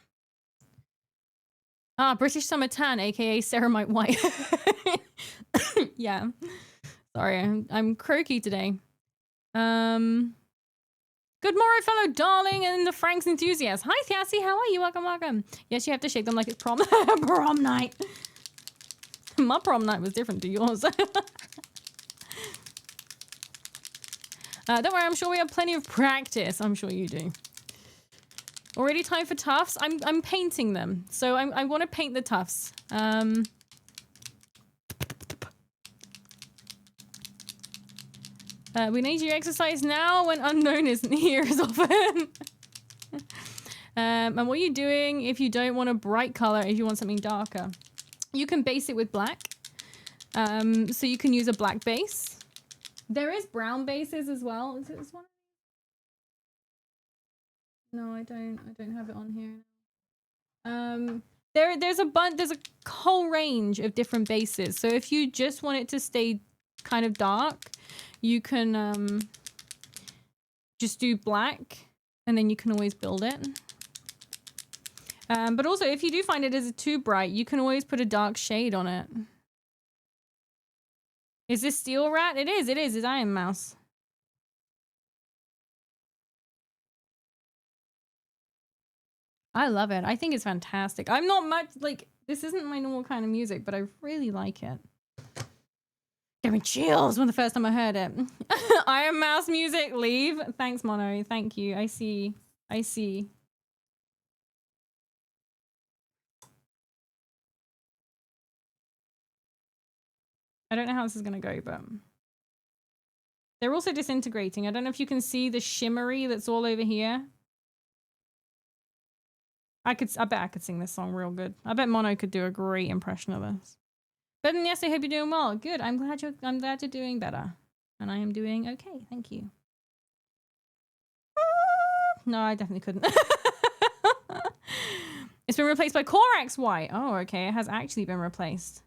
Ah, British Summer Tan, aka Ceramite White. Yeah. Sorry, I'm croaky today. Good morrow, fellow darling and the Frank's enthusiast. Hi, Thiassi, how are you? Welcome, welcome. Yes, you have to shake them like it's prom prom night. My prom night was different to yours. Don't worry, I'm sure we have plenty of practice. I'm sure you do. Already time for tufts? I'm painting them. So I want to paint the tufts. We need you exercise now when unknown isn't here as often. And what are you doing if you don't want a bright color, if you want something darker? You can base it with black. So you can use a black base. There is brown bases as well. Is it this one? No, I don't have it on here. There's a whole range of different bases. So if you just want it to stay kind of dark, you can just do black, and then you can always build it. But also, if you do find it is too bright, you can always put a dark shade on it. Is this Steel Rat? It is. It's Iron Mouse. I love it. I think it's fantastic. I'm not much, like, this isn't my normal kind of music, but I really like it. Gave me chills when the first time I heard it. Iron Mouse music, leave. Thanks, Mono. Thank you. I see. I see. I don't know how this is going to go, but... They're also disintegrating. I don't know if you can see the shimmery that's all over here. I bet I could sing this song real good. I bet Mono could do a great impression of this. But then yes, I hope you're doing well. Good. I'm glad you're doing better. And I am doing okay. Thank you. No, I definitely couldn't. It's been replaced by Corax White. Oh, okay. It has actually been replaced.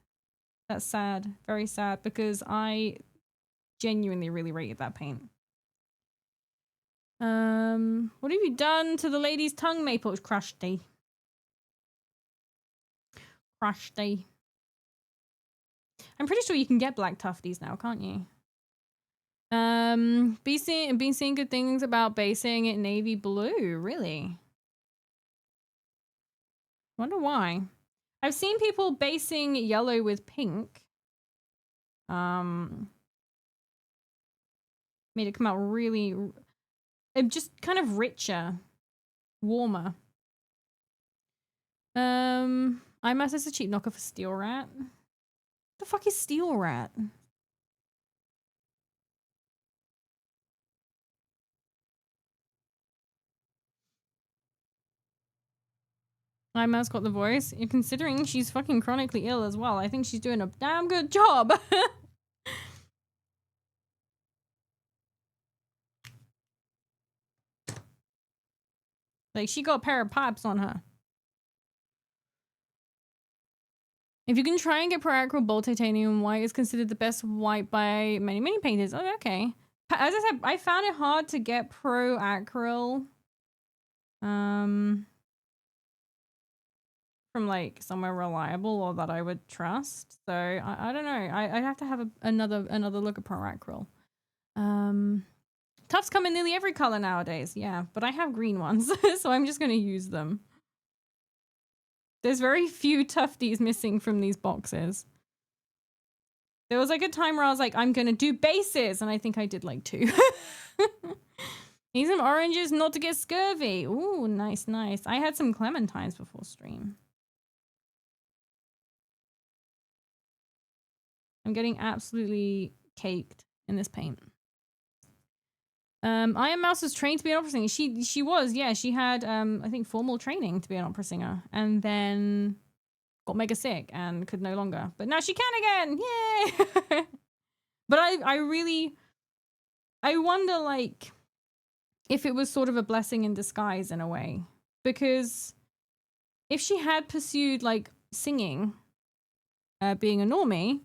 That's sad. Very sad because I genuinely really rated that paint. What have you done to the lady's tongue, Maple? It's crusty. Crusty. I'm pretty sure you can get black tufties now, can't you? Been seeing good things about basing it navy blue. Really? Wonder why. I've seen people basing yellow with pink. Made it come out really, just kind of richer, warmer. IMAS is a cheap knocker for Steel Rat. What the fuck is Steel Rat? IMAS got the voice. And considering she's fucking chronically ill as well, I think she's doing a damn good job. Like, she got a pair of pipes on her. If you can try and get Pro Acryl Bold Titanium White, is considered the best white by many painters. Oh, okay. As I said, I found it hard to get Pro Acryl. From like somewhere reliable or that I would trust. So I don't know. I'd have to have another look at Pro Acryl. Tufts come in nearly every color nowadays. Yeah, but I have green ones, so I'm just gonna use them. There's very few tufties missing from these boxes. There was like a time where I was like, I'm gonna do bases, and I think I did like 2. Need some oranges not to get scurvy. Ooh, nice, nice. I had some clementines before stream. I'm getting absolutely caked in this paint. Iron Mouse was trained to be an opera singer. She was, yeah. She had I think formal training to be an opera singer, and then got mega sick and could no longer. But now she can again. Yay! But I really wonder like if it was sort of a blessing in disguise in a way, because if she had pursued like singing, being a normie,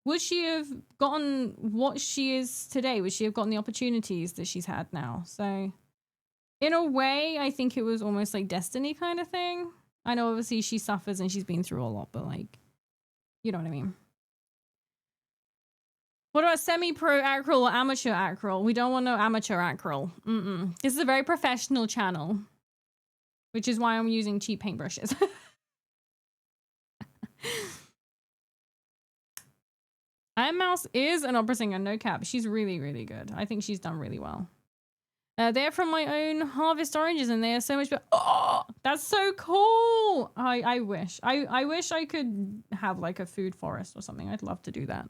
would she have gotten what she is today? Would she have gotten the opportunities that she's had now? So in a way, I think it was almost like destiny kind of thing. I know obviously she suffers and she's been through a lot, but like, you know what I mean? What about semi-pro acryl or amateur acryl? We don't want no amateur acryl. This is a very professional channel, which is why I'm using cheap paintbrushes. Iron Mouse is an opera singer, no cap. She's really, really good. I think she's done really well. They're from my own harvest oranges and they are so much better. Oh, that's so cool. I wish. I wish I could have like a food forest or something. I'd love to do that.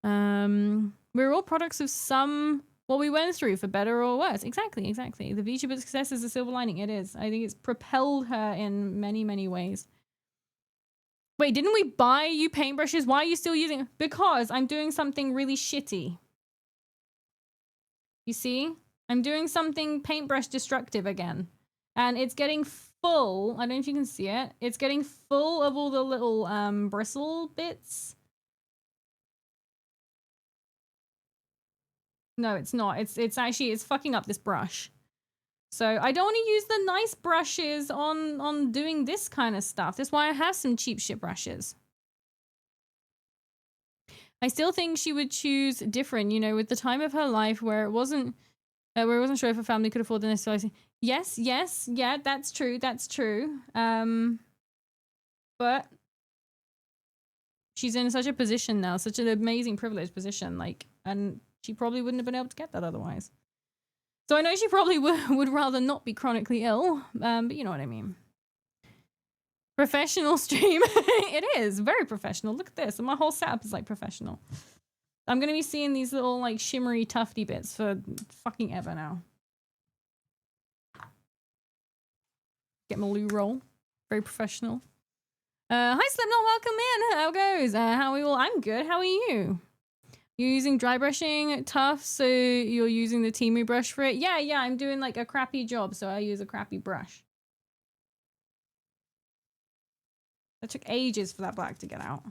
We're all products of what we went through, for better or worse. Exactly. The VTuber success is a silver lining. It is. I think it's propelled her in many, many ways. Wait, didn't we buy you paintbrushes? Why are you still using it? Because I'm doing something really shitty. You see? I'm doing something paintbrush destructive again. And it's getting full. I don't know if you can see it. It's getting full of all the little bristle bits. No, it's not. It's actually, it's fucking up this brush. So I don't want to use the nice brushes on doing this kind of stuff. That's why I have some cheap shit brushes. I still think she would choose different, you know, with the time of her life where it wasn't sure if her family could afford the necessary. Yes, yeah, that's true. But she's in such a position now, such an amazing privileged position, like, and she probably wouldn't have been able to get that otherwise. So I know she probably would rather not be chronically ill, but you know what I mean. Professional stream. It is very professional. Look at this. And my whole setup is like professional. I'm going to be seeing these little like shimmery tufty bits for fucking ever now. Get my loo roll. Very professional. Hi Slipknot, welcome in. How goes? How are we all? I'm good. How are you? You're using dry brushing tough, so you're using the Temu brush for it? Yeah, I'm doing like a crappy job, so I use a crappy brush. It took ages for that black to get out.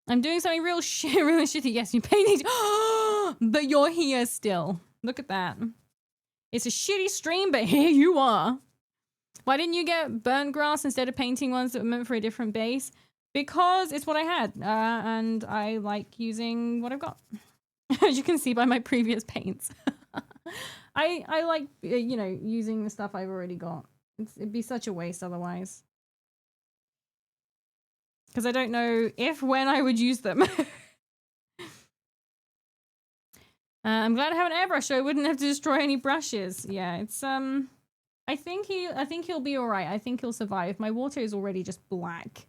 I'm doing something real really shitty. Yes, you painted, but you're here still. Look at that. It's a shitty stream, but here you are. Why didn't you get burnt grass instead of painting ones that were meant for a different base? Because it's what I had, and I like using what I've got. As you can see by my previous paints. I like, you know, using the stuff I've already got. It'd be such a waste otherwise. Because I don't know when I would use them. I'm glad I have an airbrush so I wouldn't have to destroy any brushes. Yeah, it's I think he'll be alright. I think he'll survive. My water is already just black.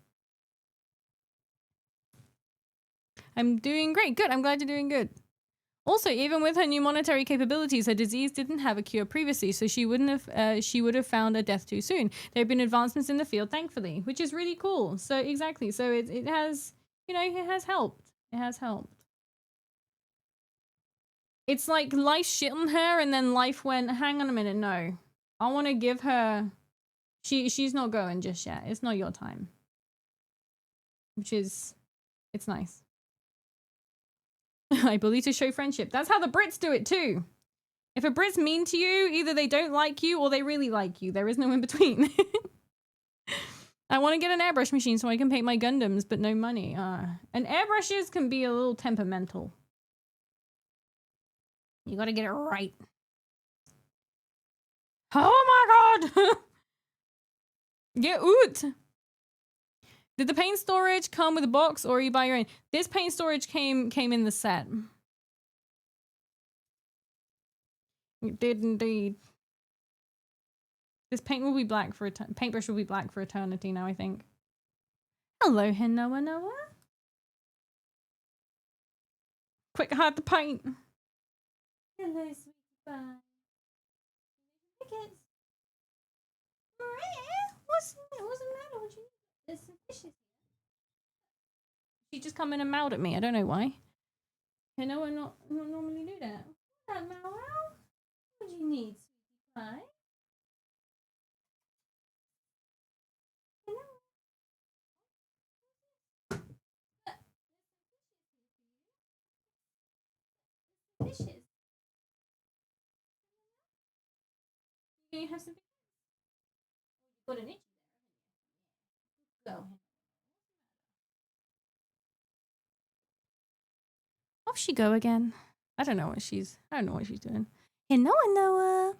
I'm doing great. Good. I'm glad you're doing good. Also, even with her new monetary capabilities, her disease didn't have a cure previously, so she would have found a death too soon. There have been advancements in the field, thankfully, which is really cool. So exactly. So it has, you know, it has helped. It has helped. It's like life shit on her, and then life went, hang on a minute, no. I want to give her... She's not going just yet. It's not your time. Which is... It's nice. I bully to show friendship. That's how the Brits do it too. If a Brit's mean to you, either they don't like you or they really like you. There is no in between. I want to get an airbrush machine so I can paint my Gundams, but no money. And airbrushes can be a little temperamental. You gotta get it right. Oh my god! Get out! Did the paint storage come with a box or you buy your own? This paint storage came in the set. It did indeed. This paint will be black for paintbrush will be black for eternity now, I think. Hello, Noah. Quick, hide the paint. Hello, sweet pie. Tickets. What's the matter with you? It's suspicious. She just come in and mowed at me. I don't know why. You know, I not normally do that. What's that, Mow? What do you need, sweetie pie? Dishes. You have some. Got an itch there. Go. Off she go again. I don't know what she's doing. Hey, Noah.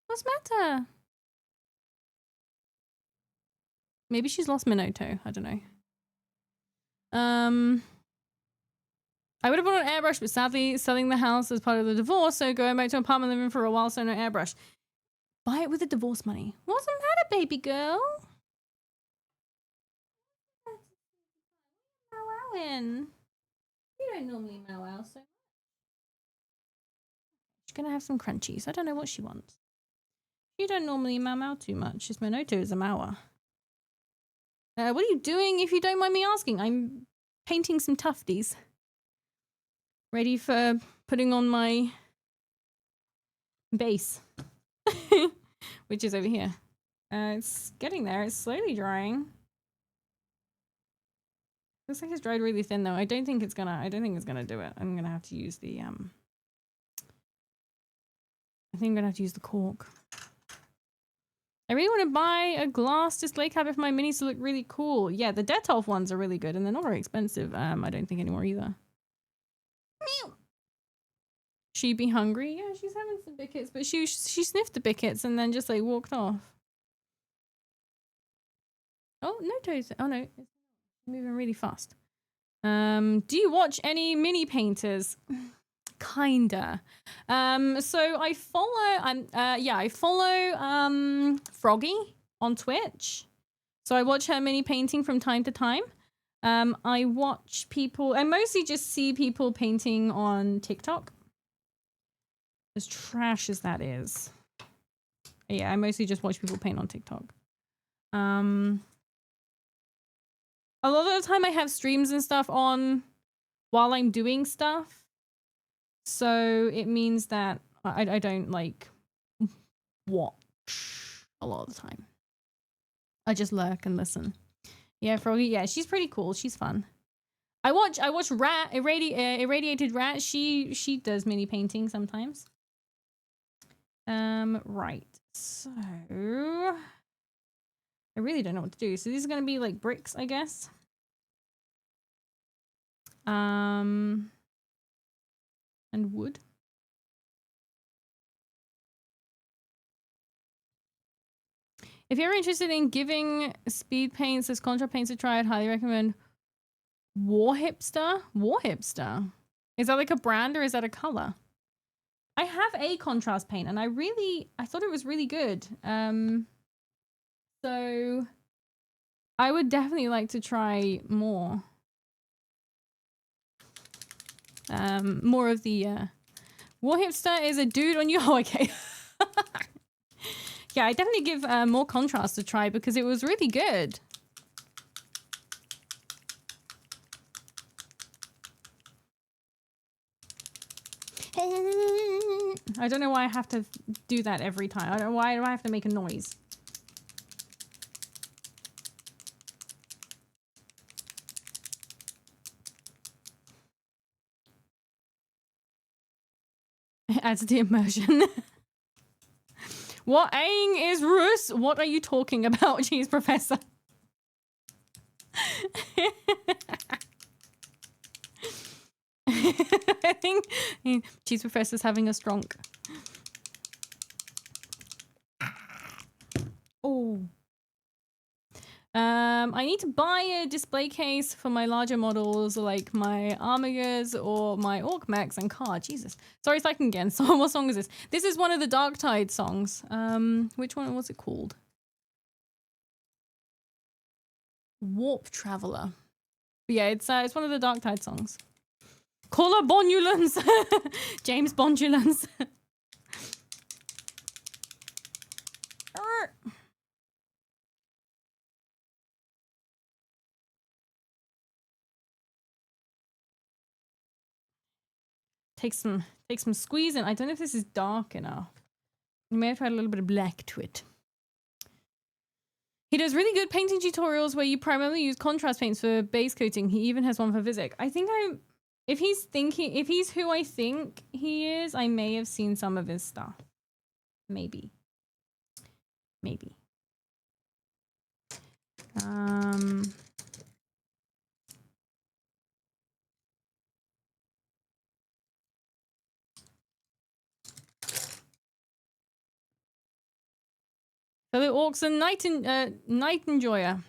What's the matter? Maybe she's lost Minoto. I don't know. I would have bought an airbrush, but sadly selling the house as part of the divorce, so going back to apartment living for a while, so no airbrush. Buy it with the divorce money. What's the matter, baby girl? Mowing. You don't normally mow out so much. She's gonna have some crunchies. I don't know what she wants. You don't normally mow too much. This Minoto is a mower. What are you doing, if you don't mind me asking? I'm painting some tufties. Ready for putting on my base. Which is over here. It's getting there. It's slowly drying. Looks like it's dried really thin though. I don't think it's gonna do it. I'm gonna have to use the I think I'm gonna have to use the cork. I really want to buy a glass display cabinet for my minis to look really cool. Yeah, the Detolf ones are really good and they're not very expensive. I don't think anymore either. Meow. She be hungry? Yeah, she's having some bickets, but she sniffed the bickets and then just like walked off. Oh, no toes. Oh no, it's moving really fast. Do you watch any mini painters? Kinda. So I follow Froggy on Twitch. So I watch her mini painting from time to time. I watch people, I mostly just see people painting on TikTok. As trash as that is. Yeah, I mostly just watch people paint on TikTok. A lot of the time I have streams and stuff on while I'm doing stuff. So it means that I don't like watch a lot of the time. I just lurk and listen. Yeah, Froggy. Yeah, she's pretty cool. She's fun. I watch Rat, Irradiated Rat. She does mini painting sometimes. Right. So I really don't know what to do. So these are gonna be like bricks, I guess. And wood. If you're interested in giving speed paints as contra paints a try, I'd highly recommend Warhipster. Warhipster. Is that like a brand or is that a color? I have a contrast paint and I thought it was really good. So I would definitely like to try more. More of the Warhipster is a dude on you. Oh, okay. Yeah, I definitely give more contrast a try because it was really good. I don't know why I have to do that every time. I don't know why do I have to make a noise. It adds the immersion. What aing is Rus? What are you talking about, Cheese Professor? I think Cheese Professor's having a stronk. Oh. I need to buy a display case for my larger models, like my Armigers or my Orc Mechs and Car. Jesus. Sorry, second again. So what song is this? This is one of the Darktide songs. Which one was it called? Warp Traveler. But yeah, it's one of the Darktide songs. Caller Bonulance. James Bondulance. Take some squeezing. I don't know if this is dark enough. You may have to add a little bit of black to it. He does really good painting tutorials where you primarily use contrast paints for base coating. He even has one for Vizzik. I think if he's who I think he is, I may have seen some of his stuff. Maybe. So the orcs and night enjoyer.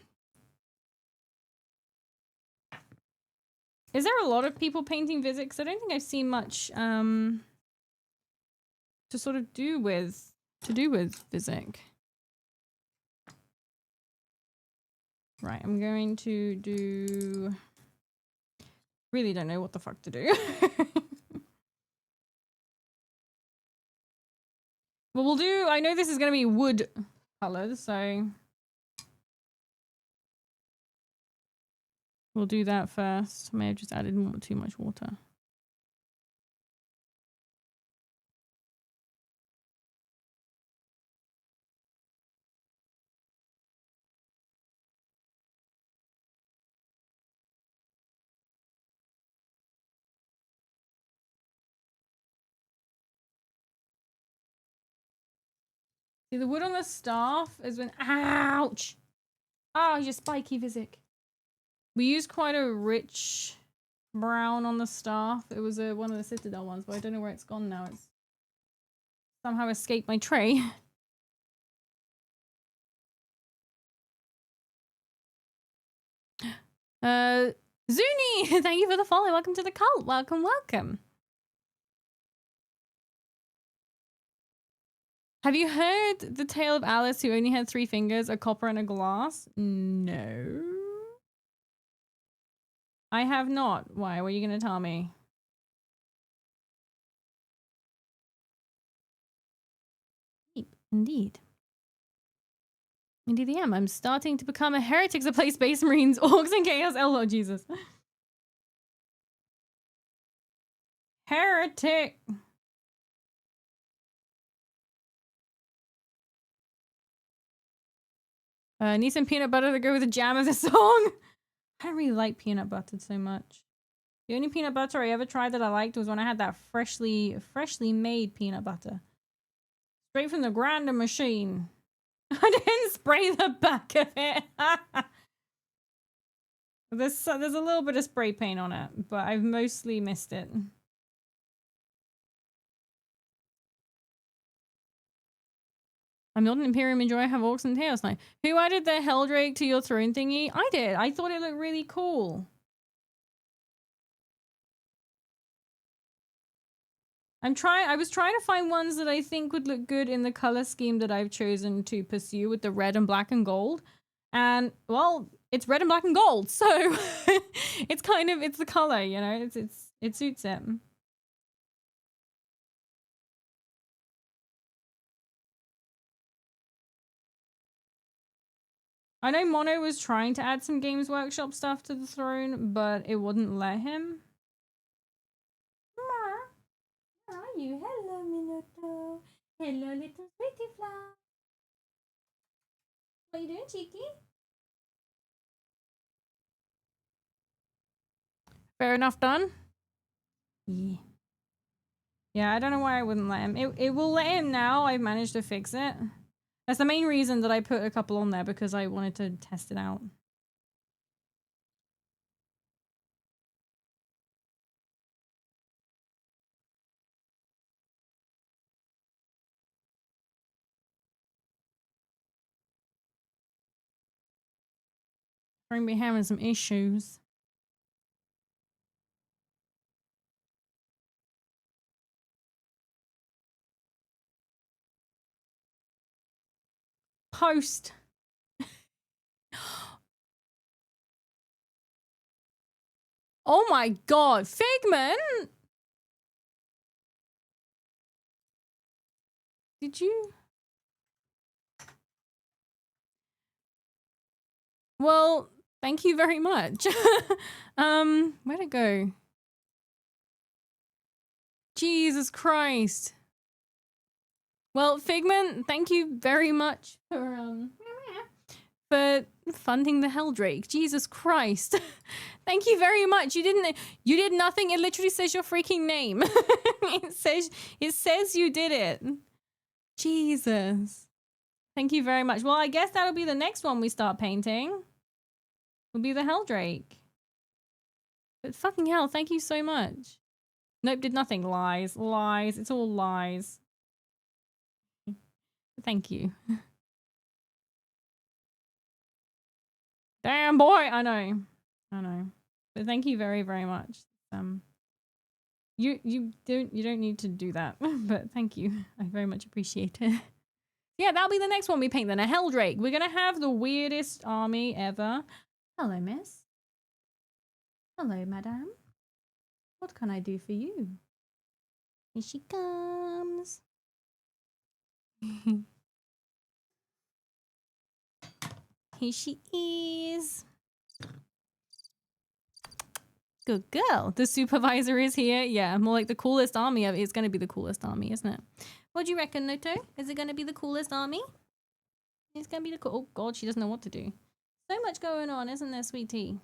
Is there a lot of people painting Vizzik? Because I don't think I've seen much to sort of do with Vizzik. Right, I'm going to do. Really don't know what the fuck to do. Well, we'll do. I know this is going to be wood colors, so we'll do that first. May have just added too much water. See, the wood on the staff has been. Ouch! Oh, you're spiky, Vizzik. We used quite a rich brown on the staff. It was one of the Citadel ones, but I don't know where it's gone now. It's somehow escaped my tray. Zuni, thank you for the follow. Welcome to the cult. Welcome. Have you heard the tale of Alice who only had 3 fingers, a copper and a glass? No. I have not. Why? What are you going to tell me? Indeed. Indeed I am. I'm starting to become a heretic to play Space Marines, Orcs, and Chaos. Oh, Lord Jesus. Heretic. Need some peanut butter to go with the jam of the song. I don't really like peanut butter so much. The only peanut butter I ever tried that I liked was when I had that freshly made peanut butter. Straight from the grinder machine. I didn't spray the back of it. There's a little bit of spray paint on it, but I've mostly missed it. I'm not an Imperium enjoyer, I have Orcs and Chaos Knight. Who added the Helldrake to your throne thingy? I did. I thought it looked really cool. I was trying to find ones that I think would look good in the color scheme that I've chosen to pursue with the red and black and gold. And, well, it's red and black and gold, so it's the color, you know, it suits it. I know Mono was trying to add some Games Workshop stuff to the throne, but it wouldn't let him. How are you? Hello, Minuto. Hello, little sweetie flower. What are you doing, cheeky? Fair enough done? Yeah. Yeah, I don't know why I wouldn't let him. It will let him now. I've managed to fix it. That's the main reason that I put a couple on there, because I wanted to test it out. We're gonna be having some issues. Post. Oh my god, Figment! Did you? Well, thank you very much. Where'd it go? Jesus Christ. Well, Figment, thank you very much for funding the Helldrake. Jesus Christ. Thank you very much. You did nothing. It literally says your freaking name. it says you did it. Jesus. Thank you very much. Well, I guess that'll be the next one we start painting. Will be the Helldrake. But fucking hell, thank you so much. Nope, did nothing. Lies. Lies. It's all lies. Thank you. Damn boy, I know. But thank you very, very much. You don't need to do that, but thank you. I very much appreciate it. Yeah, that'll be the next one we paint then, a Helldrake. We're gonna have the weirdest army ever. Hello, miss. Hello, madame. What can I do for you? Here she comes. Here she is. Good girl. The supervisor is here. Yeah, more like the coolest army. It's going to be the coolest army, isn't it? What do you reckon, Noto? Is it going to be the coolest army? It's going to be the cool... Oh, God, she doesn't know what to do. So much going on, isn't there, sweetie?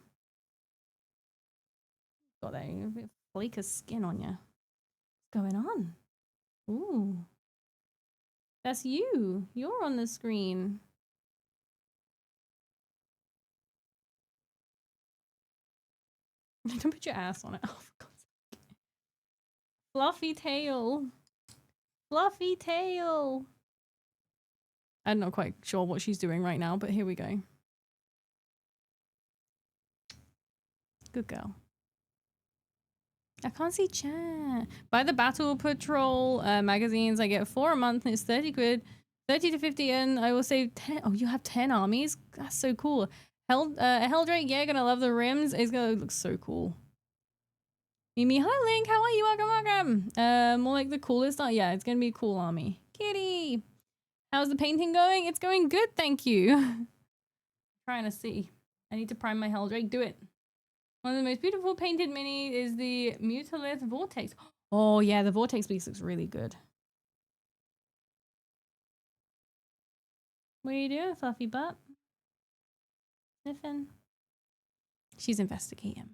Got a bit of flake of skin on you. What's going on? Ooh. That's you. You're on the screen. Don't put your ass on it. Oh, for God's sake. Fluffy tail. Fluffy tail. I'm not quite sure what she's doing right now, but here we go. Good girl. I can't see chat. Buy the Battle Patrol magazines. I get 4 a month and it's 30 quid. 30 to 50 and I will save 10. Oh, you have 10 armies? That's so cool. Helldrake, yeah, gonna love the rims. It's gonna look so cool. Mimi, hi Link, how are you? Welcome, welcome. More like the coolest. Yeah, it's gonna be a cool army. Kitty. How's the painting going? It's going good, thank you. Trying to see. I need to prime my Heldrake. Do it. One of the most beautiful painted mini is the Mutalith Vortex. Oh yeah, the Vortex piece looks really good. What are you doing, Fluffy Butt? Sniffing. She's investigating.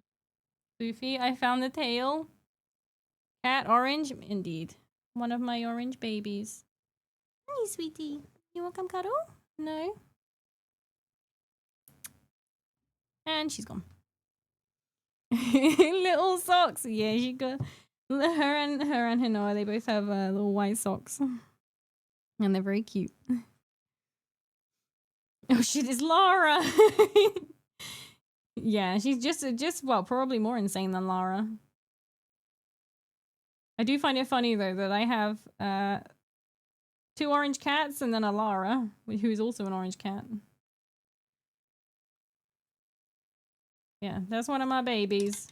Goofy, I found the tail. Cat orange, indeed. One of my orange babies. Hey, sweetie. You want to come cuddle? No. And she's gone. Little socks. Yeah, she got her and Hinoa. They both have little white socks, and they're very cute. Oh shit! It's Lara. Yeah, she's just well, probably more insane than Lara. I do find it funny though that I have 2 orange cats and then a Lara, who is also an orange cat. Yeah, that's one of my babies.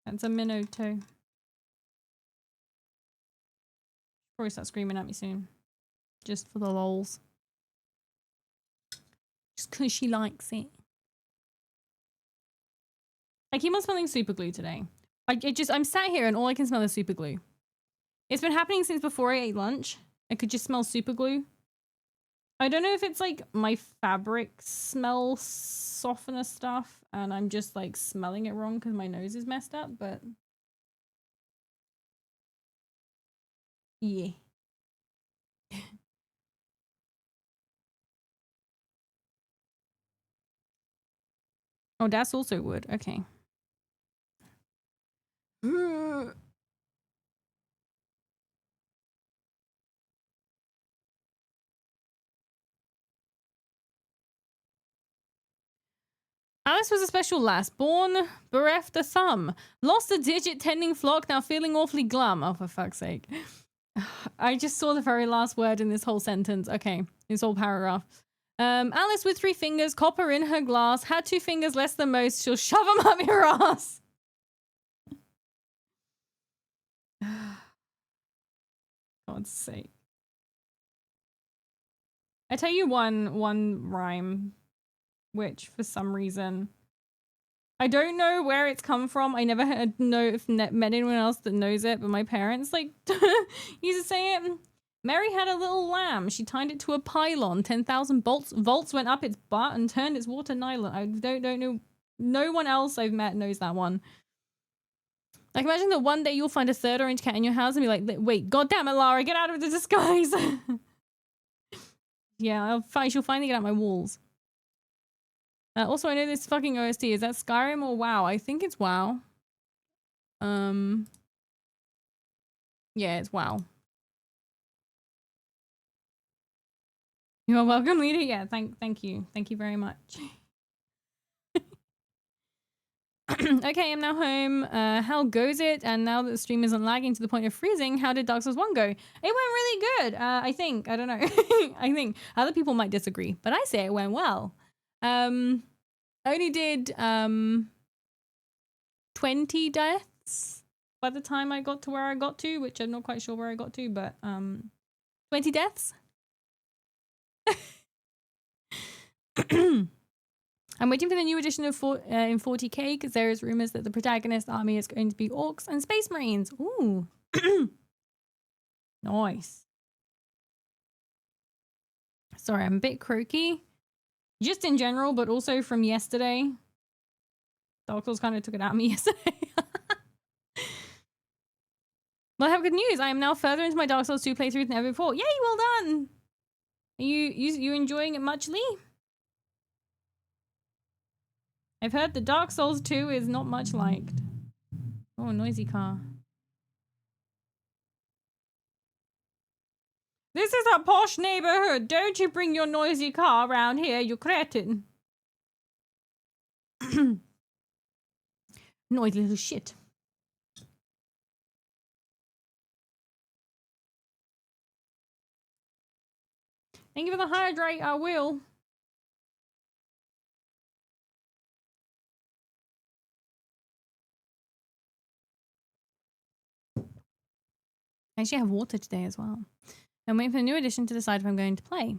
That's a Minotaur. Probably start screaming at me soon. Just for the lols. Just because she likes it. I keep on smelling super glue today. I'm sat here and all I can smell is super glue. It's been happening since before I ate lunch. I could just smell super glue. I don't know if it's like my fabric smell softener stuff and I'm just like smelling it wrong because my nose is messed up, but yeah. Oh, that's also wood. Okay. Alice was a special lass, born bereft a thumb, lost a digit tending flock, now feeling awfully glum. Oh, for fuck's sake. I just saw the very last word in this whole sentence. Okay, this whole paragraph. Alice with 3 fingers, copper in her glass, had 2 fingers less than most, she'll shove them up your ass. God's sake. I tell you one rhyme, which for some reason I don't know where it's come from. I never met anyone else that knows it, but my parents like used to say it. Mary had a little lamb. She tied it to a pylon. 10,000 volts went up its butt and turned its water nylon. I don't know. No one else I've met knows that one. Like, imagine that one day you'll find a 3rd orange cat in your house and be like, wait, goddamn it, Lara, get out of the disguise. Yeah, she'll finally get out my walls. Also, I know this fucking OST. Is that Skyrim or WoW? I think it's WoW. Yeah, it's WoW. You are welcome, leader. Yeah, thank you. Thank you very much. Okay, I'm now home. How goes it? And now that the stream isn't lagging to the point of freezing, how did Dark Souls 1 go? It went really good. I think. I don't know. I think other people might disagree, but I say it went well. I only did 20 deaths by the time I got to where I got to, which I'm not quite sure where I got to, but 20 deaths. I'm waiting for the new edition of in 40k because there is rumors that the protagonist army is going to be orcs and space marines. Ooh. Nice. Sorry, I'm a bit croaky. Just in general, but also from yesterday. Dark Souls kind of took it out of me yesterday. Well, I have good news. I am now further into my Dark Souls 2 playthrough than ever before. Yay, well done! Are you enjoying it muchly? I've heard that Dark Souls 2 is not much liked. Oh, noisy car. This is a posh neighborhood. Don't you bring your noisy car around here, you cretin. Noisy little shit. Thank you for the hydrate, I will. I actually have water today as well. I'm waiting for the new edition to decide if I'm going to play.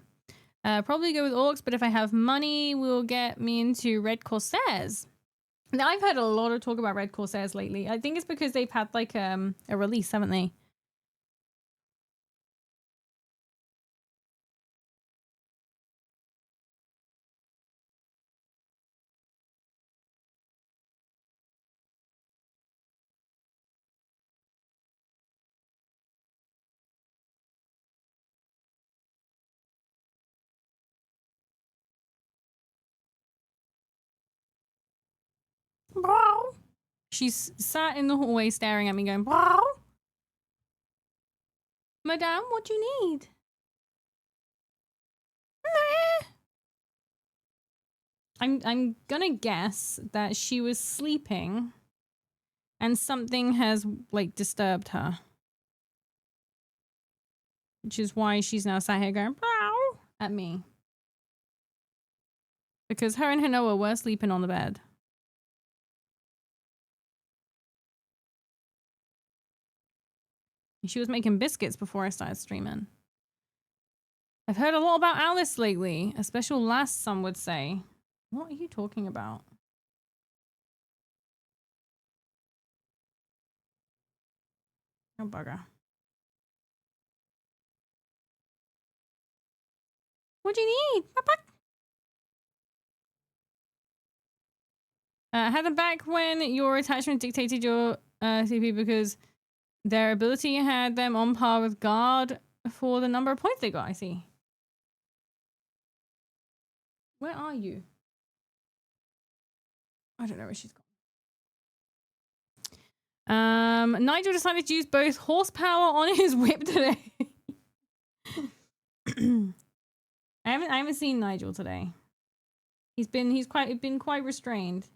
Probably go with orcs, but if I have money, will get me into Red Corsairs. Now, I've heard a lot of talk about Red Corsairs lately. I think it's because they've had like a release, haven't they? She's sat in the hallway staring at me going, Madame, what do you need? I'm gonna guess that she was sleeping and something has like disturbed her. Which is why she's now sat here going at me. Because her and Hanoa were sleeping on the bed. She was making biscuits before I started streaming. I've heard a lot about Alice lately. A special lass, some would say. What are you talking about? Oh, bugger. What do you need? Have them back when your attachment dictated your CP because their ability had them on par with guard for the number of points they got, I see. Where are you? I don't know where she's gone. Nigel decided to use both horsepower on his whip today. I haven't seen Nigel today. He's been quite restrained.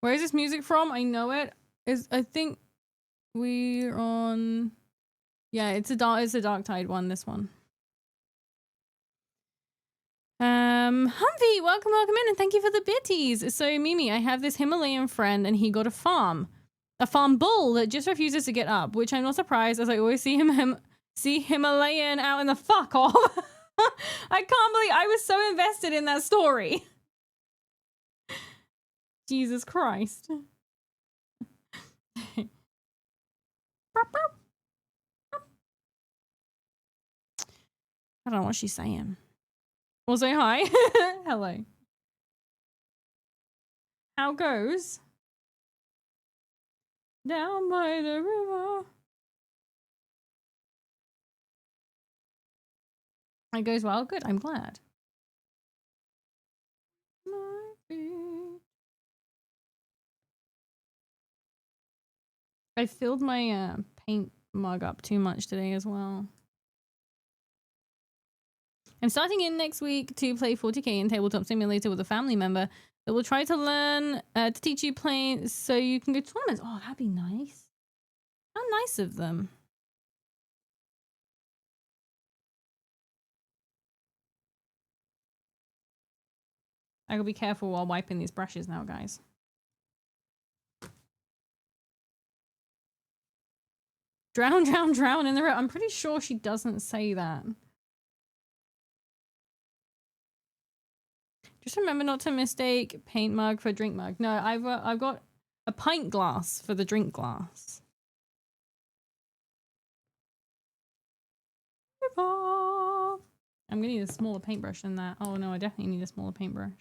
Where is this music from? I know it. I think we're on. Yeah, it's a Dark Tide one. This one. Humvee, welcome in, and thank you for the bitties. So Mimi, I have this Himalayan friend, and he got a farm bull that just refuses to get up, which I'm not surprised as I always see Himalayan out in the fuck off. I can't believe I was so invested in that story. Jesus Christ. I don't know what she's saying. We'll say hi. Hello. How goes? Down by the river. It goes well. Good. I'm glad. I filled my paint mug up too much today as well. I'm starting in next week to play 40k in Tabletop Simulator with a family member that will try to learn to teach you playing so you can go to tournaments. Oh, that'd be nice. How nice of them. I gotta be careful while wiping these brushes now, guys. Drown, drown, drown in the river. I'm pretty sure she doesn't say that. Just remember not to mistake paint mug for drink mug. No, I've got a pint glass for the drink glass. I'm gonna need a smaller paintbrush than that. Oh no, I definitely need a smaller paintbrush.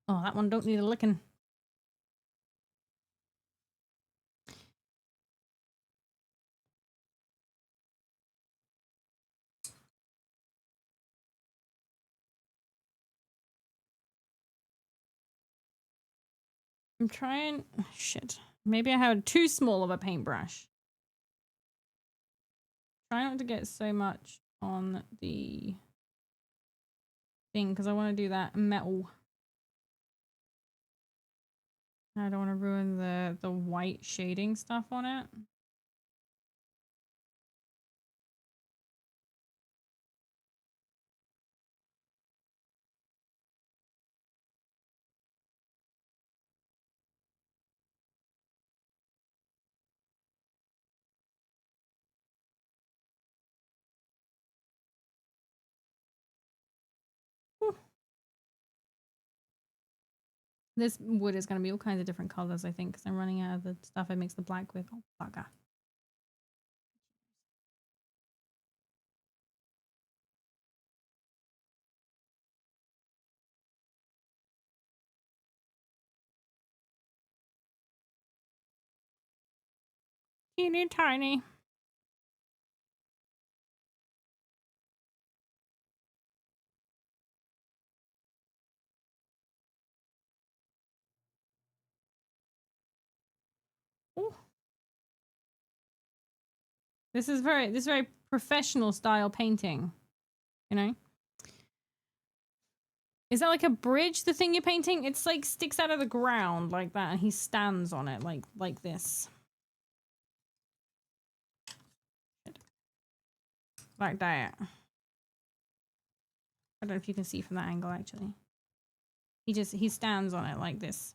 Oh, that one don't need a licking. I'm trying. Oh, shit. Maybe I have too small of a paintbrush. Try not to get so much on the thing because I want to do that metal. I don't want to ruin the white shading stuff on it. Whew. This wood is going to be all kinds of different colors, I think, because I'm running out of the stuff I mix the black with. Oh, bugger. Teeny tiny. Ooh. This is very professional style painting, you know? Is that like a bridge, the thing you're painting? It's like sticks out of the ground like that and he stands on it like this. Like that. I don't know if you can see from that angle actually. He stands on it like this.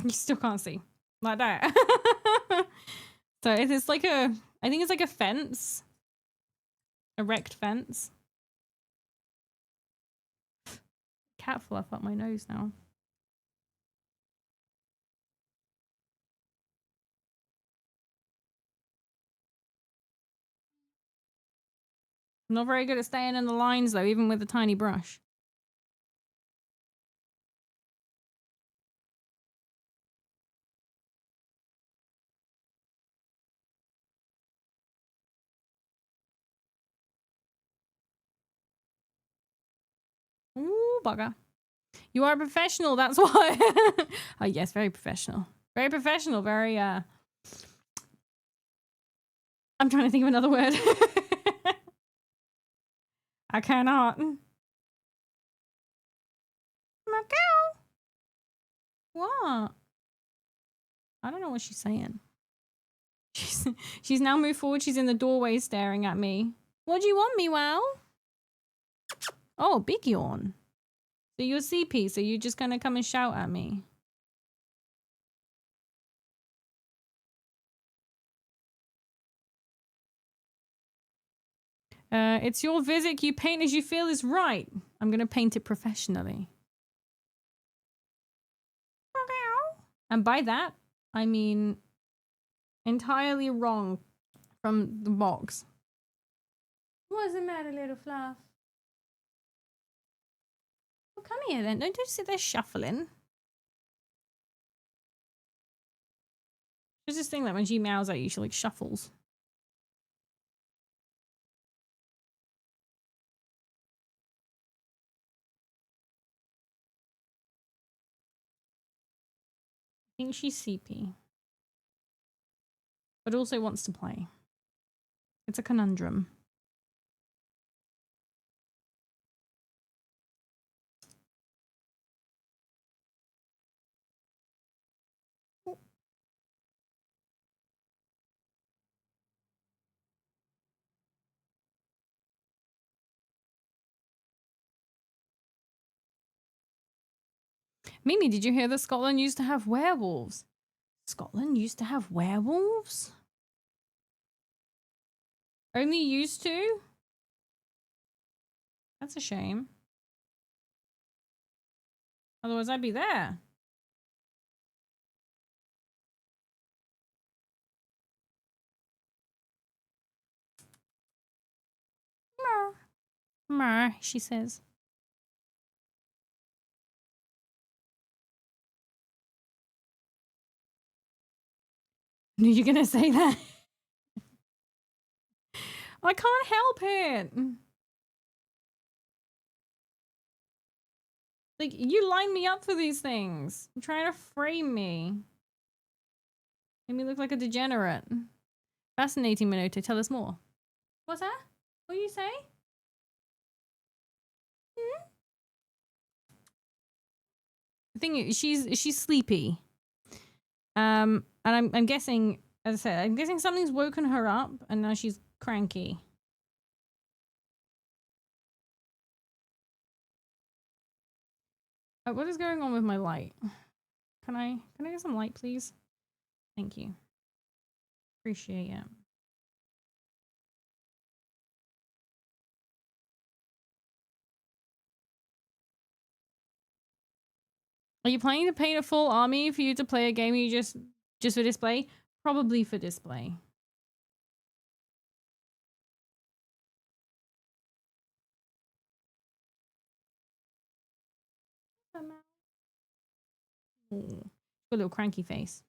You still can't see. Like that. So it's like I think it's like a fence. Erect fence. Cat fluff up my nose now. I'm not very good at staying in the lines though, even with a tiny brush. Ooh, bugger. You are a professional, that's why. Oh yes, very professional. Very professional, very I'm trying to think of another word. I cannot. Macau. What? I don't know what she's saying. She's now moved forward. She's in the doorway staring at me. What do you want me, wow? Oh, big yawn. So you're CP, so you're just gonna come and shout at me. It's your Vizzik. You paint as you feel is right. I'm gonna paint it professionally. And by that, I mean entirely wrong from the box. What's the matter, little fluff? Well, come here then. Don't sit there shuffling. There's this thing that when she meows at you, she like shuffles. I think she's CP. But also wants to play. It's a conundrum. Mimi, did you hear that Scotland used to have werewolves? Scotland used to have werewolves? Only used to? That's a shame. Otherwise, I'd be there. Mer. Mer, she says. Knew you were gonna say that. I can't help it. Like, you line me up for these things. You're trying to frame me. Make me look like a degenerate. Fascinating, Minoto. Tell us more. What's that? What do you say? Hmm? The thing is, she's sleepy. And I'm guessing, as I said, I'm guessing something's woken her up, and now she's cranky. Oh, what is going on with my light? Can I get some light, please? Thank you. Appreciate it. Are you planning to paint a full army for you to play a game, or you just for display? Probably for display. Ooh, got a little cranky face.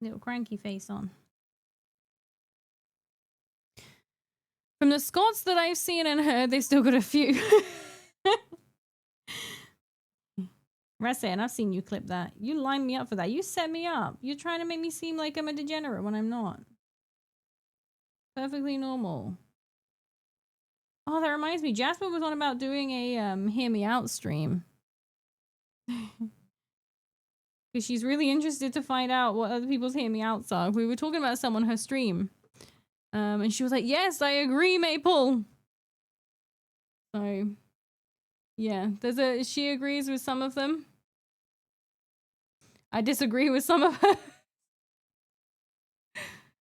Little cranky face on. From the Scots that I've seen and heard, they've still got a few. Rassan, I've seen you clip that. You lined me up for that. You set me up. You're trying to make me seem like I'm a degenerate when I'm not. Perfectly normal. Oh, that reminds me. Jasper was on about doing a Hear Me Out stream. Because she's really interested to find out what other people's Hear Me Outs are. We were talking about some on her stream. And she was like, yes, I agree, Maple. So, yeah. She agrees with some of them. I disagree with some of her.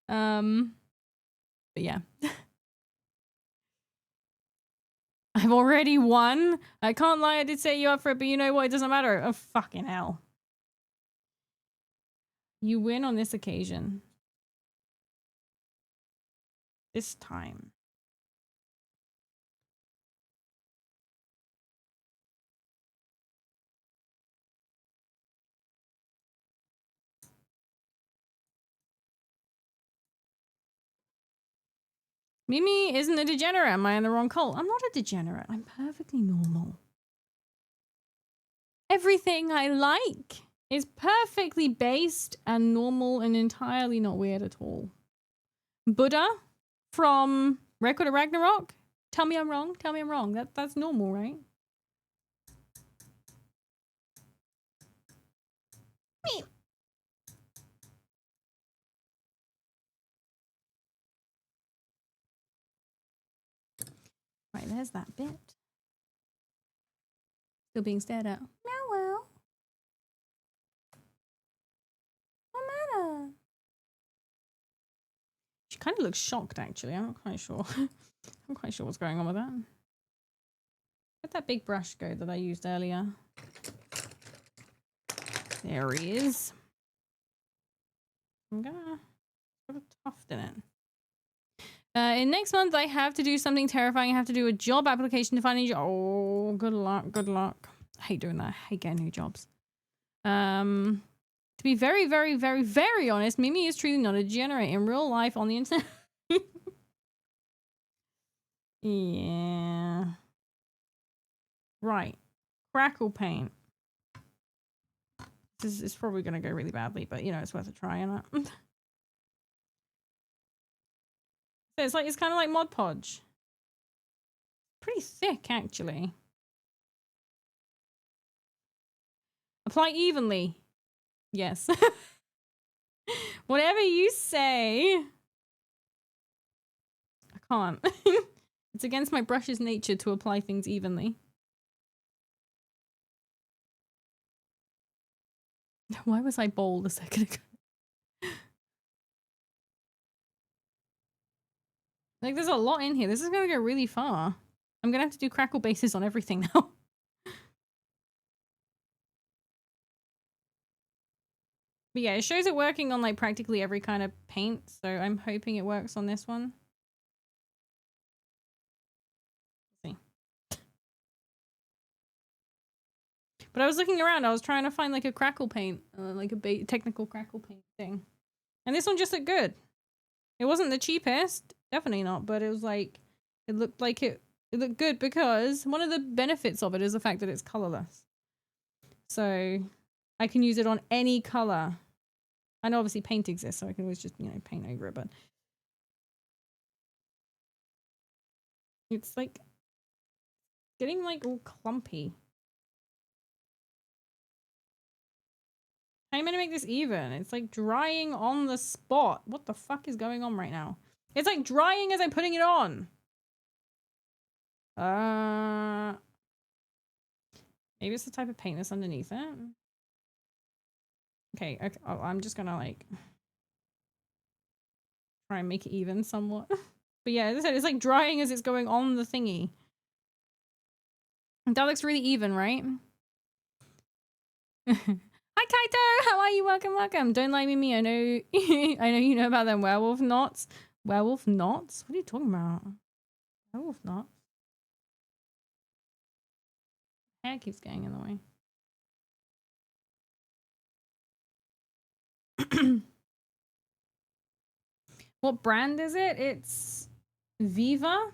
But yeah. I've already won. I can't lie, I did set you up for it, but you know what? It doesn't matter. Oh, fucking hell. You win on this occasion. This time. Mimi isn't a degenerate. Am I in the wrong cult? I'm not a degenerate. I'm perfectly normal. Everything I like is perfectly based and normal and entirely not weird at all. Buddha from Record of Ragnarok? Tell me I'm wrong. Tell me I'm wrong. That's normal, right? Right, there's that bit. Still being stared at. Meow wow. What matter? She kind of looks shocked, actually. I'm not quite sure. I'm not quite sure what's going on with that. Where'd that big brush go that I used earlier? There he is. I'm gonna put a tuft in it. In next month, I have to do something terrifying. I have to do a job application to find a job. Oh, good luck, good luck. I hate doing that. I hate getting new jobs. To be very, very, very, very honest, Mimi is truly not a degenerate in real life on the internet. Yeah. Right. Crackle paint. This is probably going to go really badly, but you know, it's worth a try, isn't it? So it's kind of like Mod Podge. Pretty thick, actually. Apply evenly. Yes. Whatever you say. I can't. It's against my brush's nature to apply things evenly. Why was I bold a second ago? Like, there's a lot in here. This is going to go really far. I'm going to have to do crackle bases on everything now. But yeah, it shows it working on like practically every kind of paint, so I'm hoping it works on this one. Let's see. But I was looking around, I was trying to find like a crackle paint, like a technical crackle paint thing. And this one just looked good. It wasn't the cheapest, definitely not, but it was like, it looked like it looked good because one of the benefits of it is the fact that it's colorless. So I can use it on any color. I know obviously paint exists, so I can always just, you know, paint over it, but it's like getting like all clumpy. How are you meant to make this even? It's like drying on the spot. What the fuck is going on right now? It's like drying as I'm putting it on. Maybe it's the type of paint that's underneath it. Okay, oh, I'm just gonna like try and make it even somewhat. But yeah, as I said, it's like drying as it's going on the thingy. That looks really even, right? Hi Kaito, how are you? Welcome, welcome. Don't lie, Mimi. I know I know you know about them werewolf knots. Werewolf knots? What are you talking about? Werewolf knots? Hair keeps getting in the way. What brand is it? It's Viva.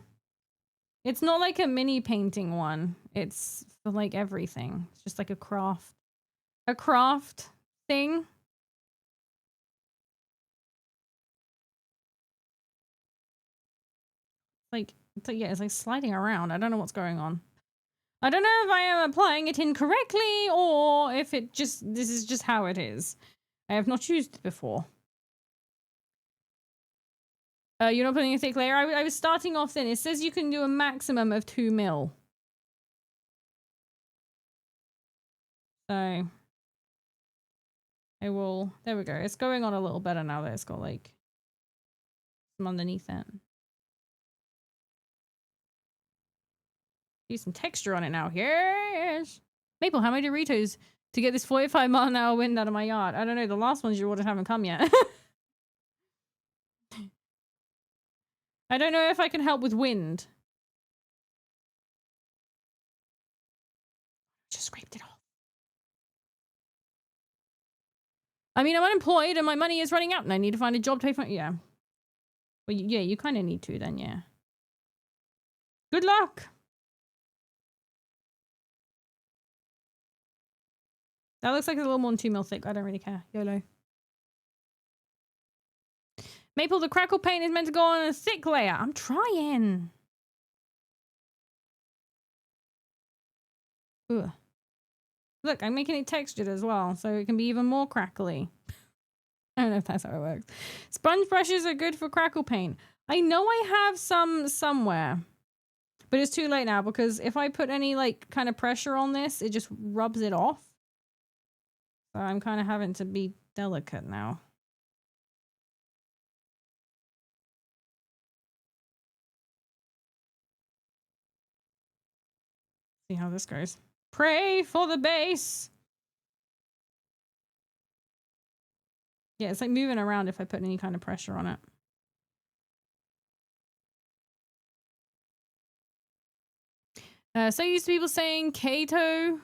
It's not like a mini painting one. It's for like everything. It's just like a craft thing. It's like yeah, it's like sliding around. I don't know what's going on. I don't know if I am applying it incorrectly or if this is just how it is. I have not used it before. You're not putting a thick layer. I was starting off thin. It says you can do a maximum of 2 mil. So I will. There we go. It's going on a little better now that it's got like some underneath it. Do some texture on it now. Yes. Maple, how many Doritos to get this 45-mile-an-hour wind out of my yard? I don't know. The last ones you ordered haven't come yet. I don't know if I can help with wind. Just scraped it off. I mean, I'm unemployed and my money is running out and I need to find a job to pay for it. Yeah. Well, yeah, you kind of need to then, yeah. Good luck. That looks like it's a little more than 2 mil thick. I don't really care. YOLO. Maple, the crackle paint is meant to go on a thick layer. I'm trying. Ugh. Look, I'm making it textured as well, so it can be even more crackly. I don't know if that's how it works. Sponge brushes are good for crackle paint. I know I have some somewhere, but it's too late now because if I put any like kind of pressure on this, it just rubs it off. So I'm kind of having to be delicate now. See how this goes. Pray for the base. Yeah, it's like moving around if I put any kind of pressure on it. So used to people saying Kato.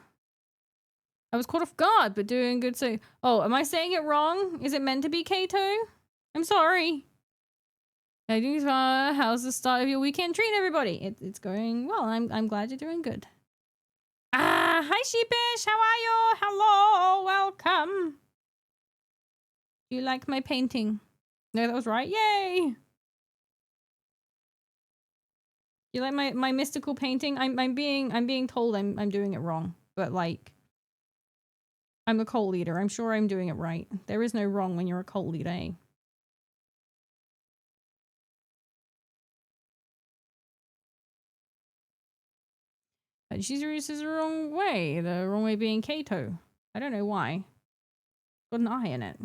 I was caught off guard, but doing good. So, oh, am I saying it wrong? Is it meant to be Kato? I'm sorry. How's the start of your weekend treating everybody? It's going well. I'm glad you're doing good. Ah, hi Sheepish. How are you? Hello, welcome. Do you like my painting? No, that was right. Yay! You like my mystical painting? I'm being told I'm doing it wrong, but like I'm a cult leader. I'm sure I'm doing it right. There is no wrong when you're a cult leader, eh? She's used the wrong way. The wrong way being Kato. I don't know why. Got an eye in it.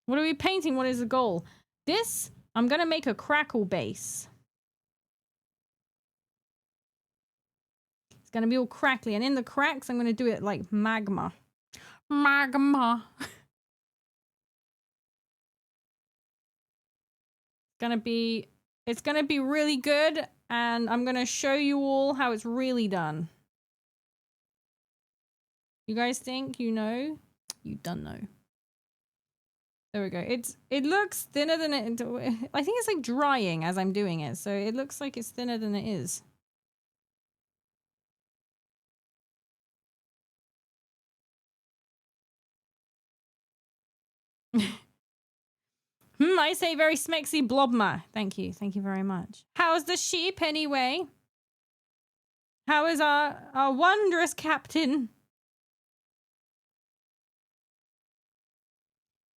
What are we painting? What is the goal? This, I'm gonna make a crackle base. It's gonna be all crackly, and in the cracks, I'm gonna do it like magma. Magma. It's gonna be really good, and I'm gonna show you all how it's really done. You guys think you know? You don't know. There we go. It looks thinner than it. I think it's like drying as I'm doing it, so it looks like it's thinner than it is. I say very smexy blobma. Thank you very much. How's the sheep anyway? How is our wondrous captain?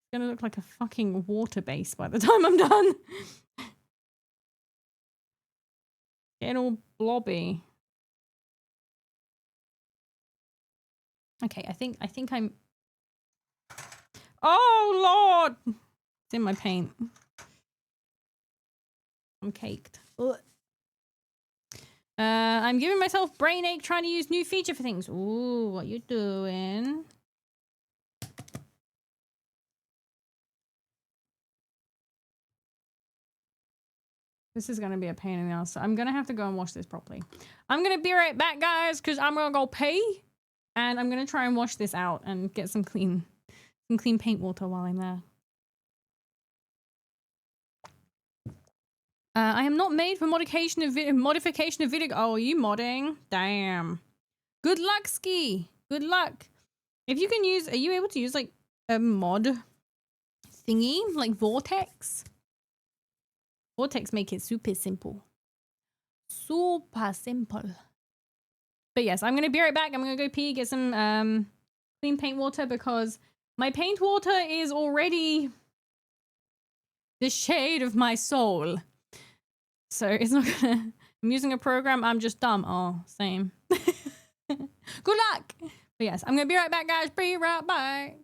It's gonna look like a fucking water base by the time I'm done. Getting all blobby. Okay, I think I'm... Oh, Lord! It's in my paint. I'm caked. Ugh. I'm giving myself brain ache trying to use new feature for things. Ooh, what you doing? This is going to be a pain in the ass. So I'm going to have to go and wash this properly. I'm going to be right back, guys, because I'm going to go pee. And I'm going to try and wash this out and get some clean paint water while I'm there. I am not made for modification of video. Oh, are you modding? Damn. Good luck, Ski. Good luck. If you can use, are you able to use like a mod thingy like Vortex? Vortex make it super simple. Super simple. But yes, I'm gonna be right back. I'm gonna go pee, get some clean paint water because my paint water is already the shade of my soul. So it's not gonna... I'm using a program. I'm just dumb. Oh, same. Good luck. But yes, I'm gonna be right back, guys. Be right back.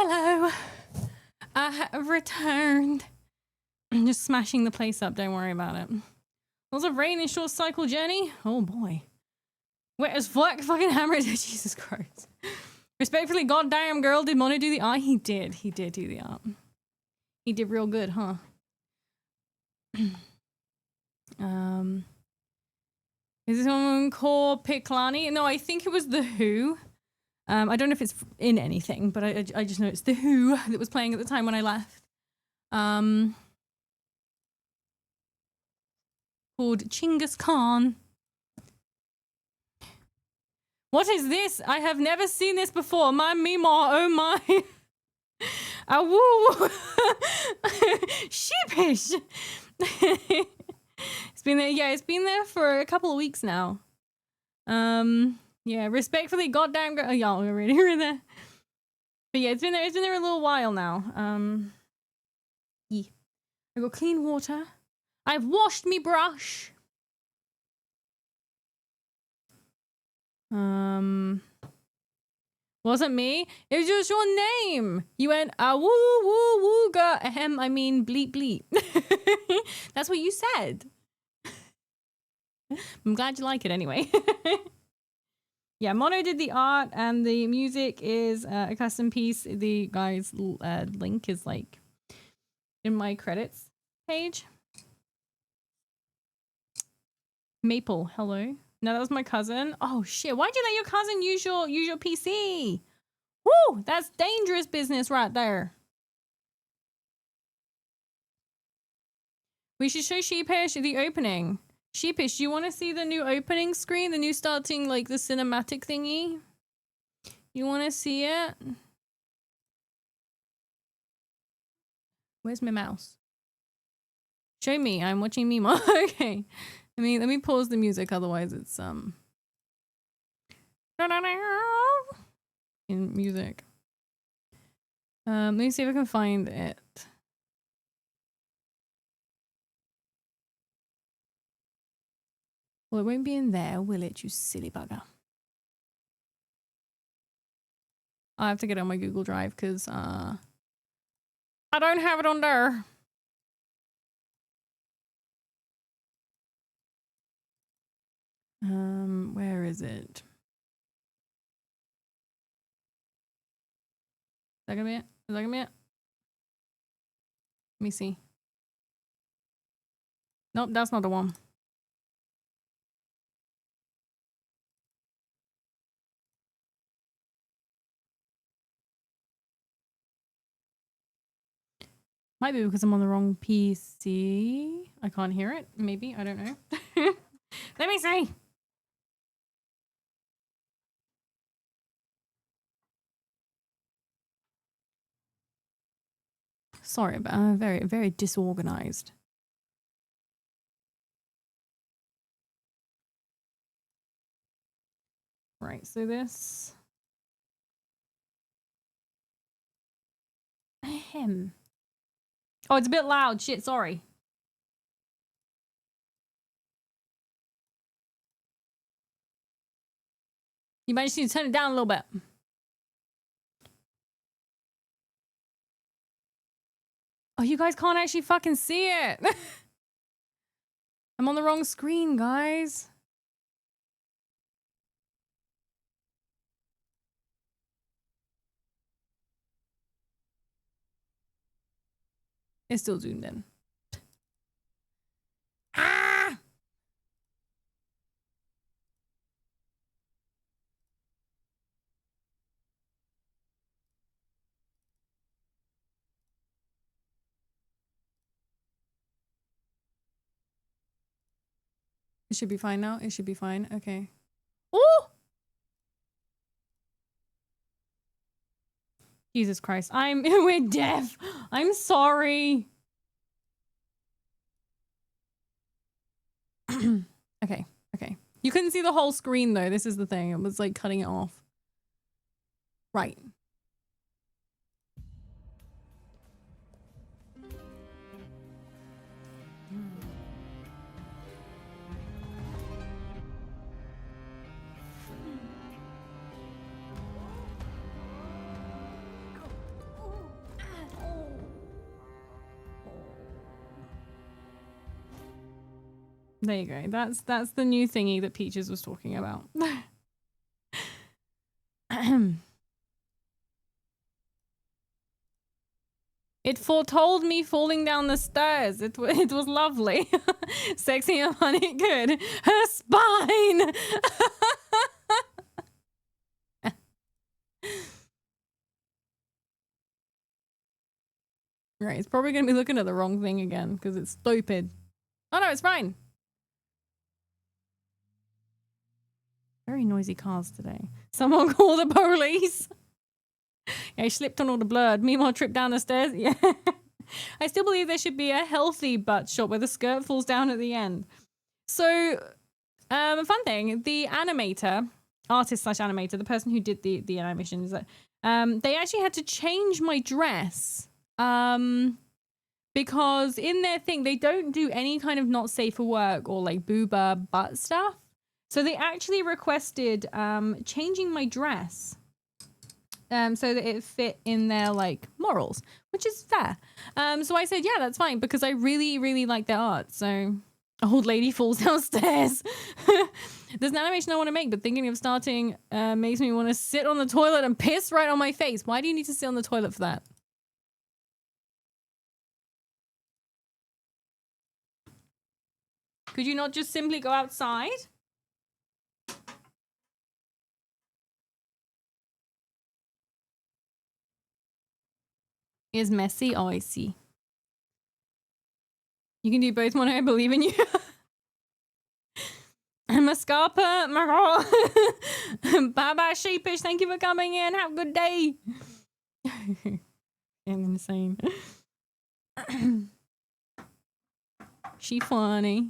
Hello. I have returned. I'm just smashing the place up. Don't worry about it. Lots of rain in short cycle journey. Oh boy. Wet as fuck. Fucking hammer it. Jesus Christ. Respectfully, goddamn girl, did Mono do the art? He did. He did do the art. He did real good, huh? Is this one called Piklani? No, I think it was The Who. I don't know if it's in anything, but I just know it's The Who that was playing at the time when I left. Called Chinggis Khan. What is this? I have never seen this before. My Mima, oh my. Woo. Sheepish. It's been there. Yeah, it's been there for a couple of weeks now. Yeah, respectfully, goddamn. Y'all already were there. But yeah, it's been there. It's been there a little while now. Yeah. I got clean water. I've washed me brush. Wasn't me. It was just your name. You went woo woo wooga ahem. I mean bleep bleep. That's what you said. I'm glad you like it anyway. Yeah, Mono did the art and the music is a custom piece. The guy's link is like in my credits page. Maple, hello. No, that was my cousin. Oh shit! Why'd you let your cousin use your PC? Woo! That's dangerous business right there. We should show Sheepish the opening. Sheepish, do you want to see the new opening screen? The new starting, like, the cinematic thingy? You want to see it? Where's my mouse? Show me. I'm watching Mima. Okay. Let me pause the music, otherwise it's, in music. Let me see if I can find it. Well, it won't be in there, will it, you silly bugger? I have to get it on my Google Drive because I don't have it on there. Where is it? Is that gonna be it? Is that gonna be it? Let me see. Nope, that's not the one. Might be because I'm on the wrong PC. I can't hear it. Maybe. I don't know. Let me see. Sorry, but I'm very, very disorganized. Right, so this... Ahem. Oh, it's a bit loud. Shit, sorry. You might just need to turn it down a little bit. Oh, you guys can't actually fucking see it. I'm on the wrong screen, guys. It's still zoomed in. Ah! It should be fine now. It should be fine. Okay. Oh! Jesus Christ. We're deaf. I'm sorry. Okay. Okay. You couldn't see the whole screen though. This is the thing. It was like cutting it off. Right. There you go. That's the new thingy that Peaches was talking about. It foretold me falling down the stairs. It was lovely. Sexy and funny, good. Her spine! Right, it's probably going to be looking at the wrong thing again because it's stupid. Oh no, it's fine. Very noisy cars today. Someone call the police. Yeah, I slipped on all the blood. Meanwhile, tripped down the stairs. Yeah. I still believe there should be a healthy butt shot where the skirt falls down at the end. So, a fun thing, the animator, artist slash animator, the person who did the animation, is that they actually had to change my dress. Because in their thing, they don't do any kind of not safe for work or like booba butt stuff. So they actually requested changing my dress so that it fit in their like morals, which is fair. So I said, yeah, that's fine because I really, really like their art. So old lady falls downstairs. There's an animation I want to make, but thinking of starting makes me want to sit on the toilet and piss right on my face. Why do you need to sit on the toilet for that? Could you not just simply go outside? Is messy? Oh, I see. You can do both, Mono. I believe in you. Mascarpa, bye-bye, Sheepish. Thank you for coming in. Have a good day. I'm insane. She funny.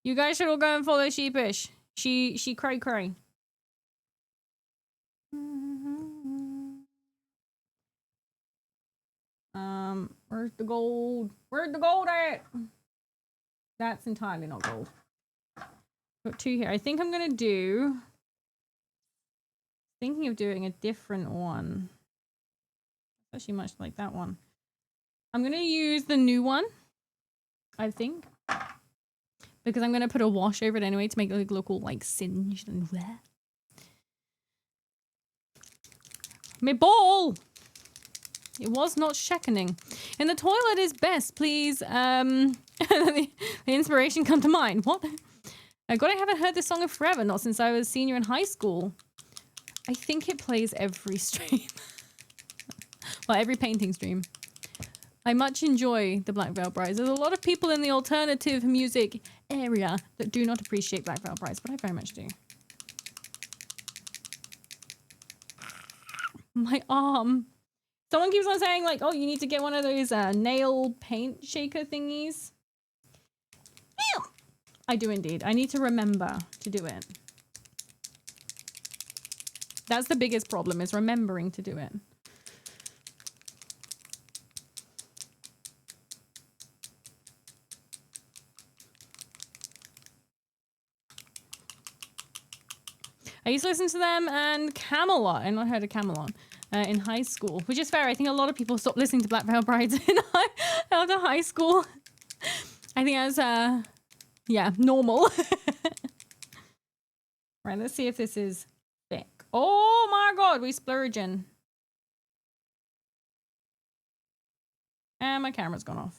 You guys should all go and follow Sheepish. She cray cray. Where's the gold? Where's the gold at? That's entirely not gold. Got two here. I think I'm gonna do. Thinking of doing a different one. Actually, much like that one. I'm gonna use the new one. I think. Because I'm gonna put a wash over it anyway to make it look all like singed and there. My ball! It was not sheckening. In the toilet is best, please. The inspiration come to mind. What? God, I haven't heard this song in forever. Not since I was senior in high school. I think it plays every stream. Well, every painting stream. I much enjoy the Black Veil Brides. There's a lot of people in the alternative music area that do not appreciate Black Veil Brides, but I very much do. My arm. Someone keeps on saying like, oh, you need to get one of those nail paint shaker thingies. I do indeed. I need to remember to do it. That's the biggest problem, is remembering to do it. I used to listen to them and Camelot. I've not heard of Camelot in high school, which is fair. I think a lot of people stopped listening to Black Veil Brides after high school. I think that's, yeah, normal. Right, let's see if this is thick. Oh my god, we splurging. And my camera's gone off.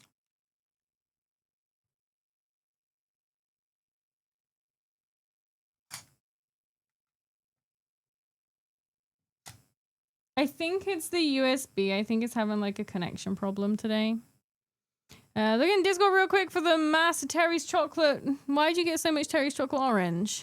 I think it's the USB. I think it's having like a connection problem today. Look in Discord real quick for the Master Terry's chocolate. Why'd you get so much Terry's chocolate orange?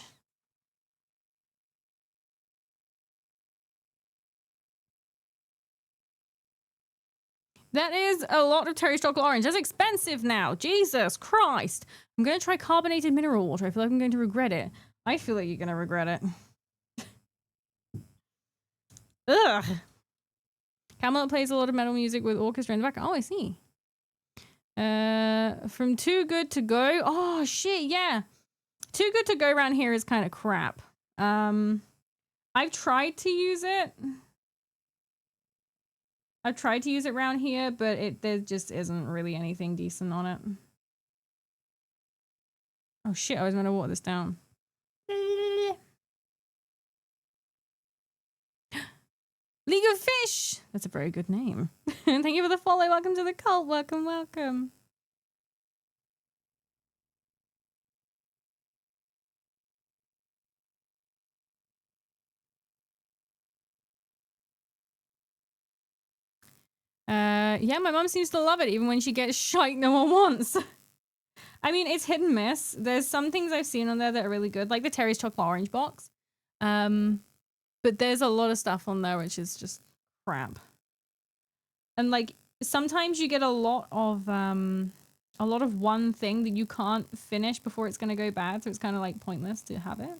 That is a lot of Terry's chocolate orange. That's expensive now. Jesus Christ. I'm going to try carbonated mineral water. I feel like I'm going to regret it. I feel like you're going to regret it. Ugh. Camelot plays a lot of metal music with orchestra in the background. Oh, I see. From Too Good to Go. Oh, shit, yeah. Too Good to Go around here is kind of crap. I've tried to use it. I've tried to use it around here, but there just isn't really anything decent on it. Oh shit, I was gonna water this down. League of Fish! That's a very good name. Thank you for the follow. Welcome to the cult. Welcome, welcome. Yeah, my mom seems to love it, even when she gets shite no one wants. I mean, it's hit and miss. There's some things I've seen on there that are really good, like the Terry's Chocolate Orange box. But there's a lot of stuff on there which is just crap. And like, sometimes you get a lot of one thing that you can't finish before it's gonna go bad, so it's kind of like pointless to have it.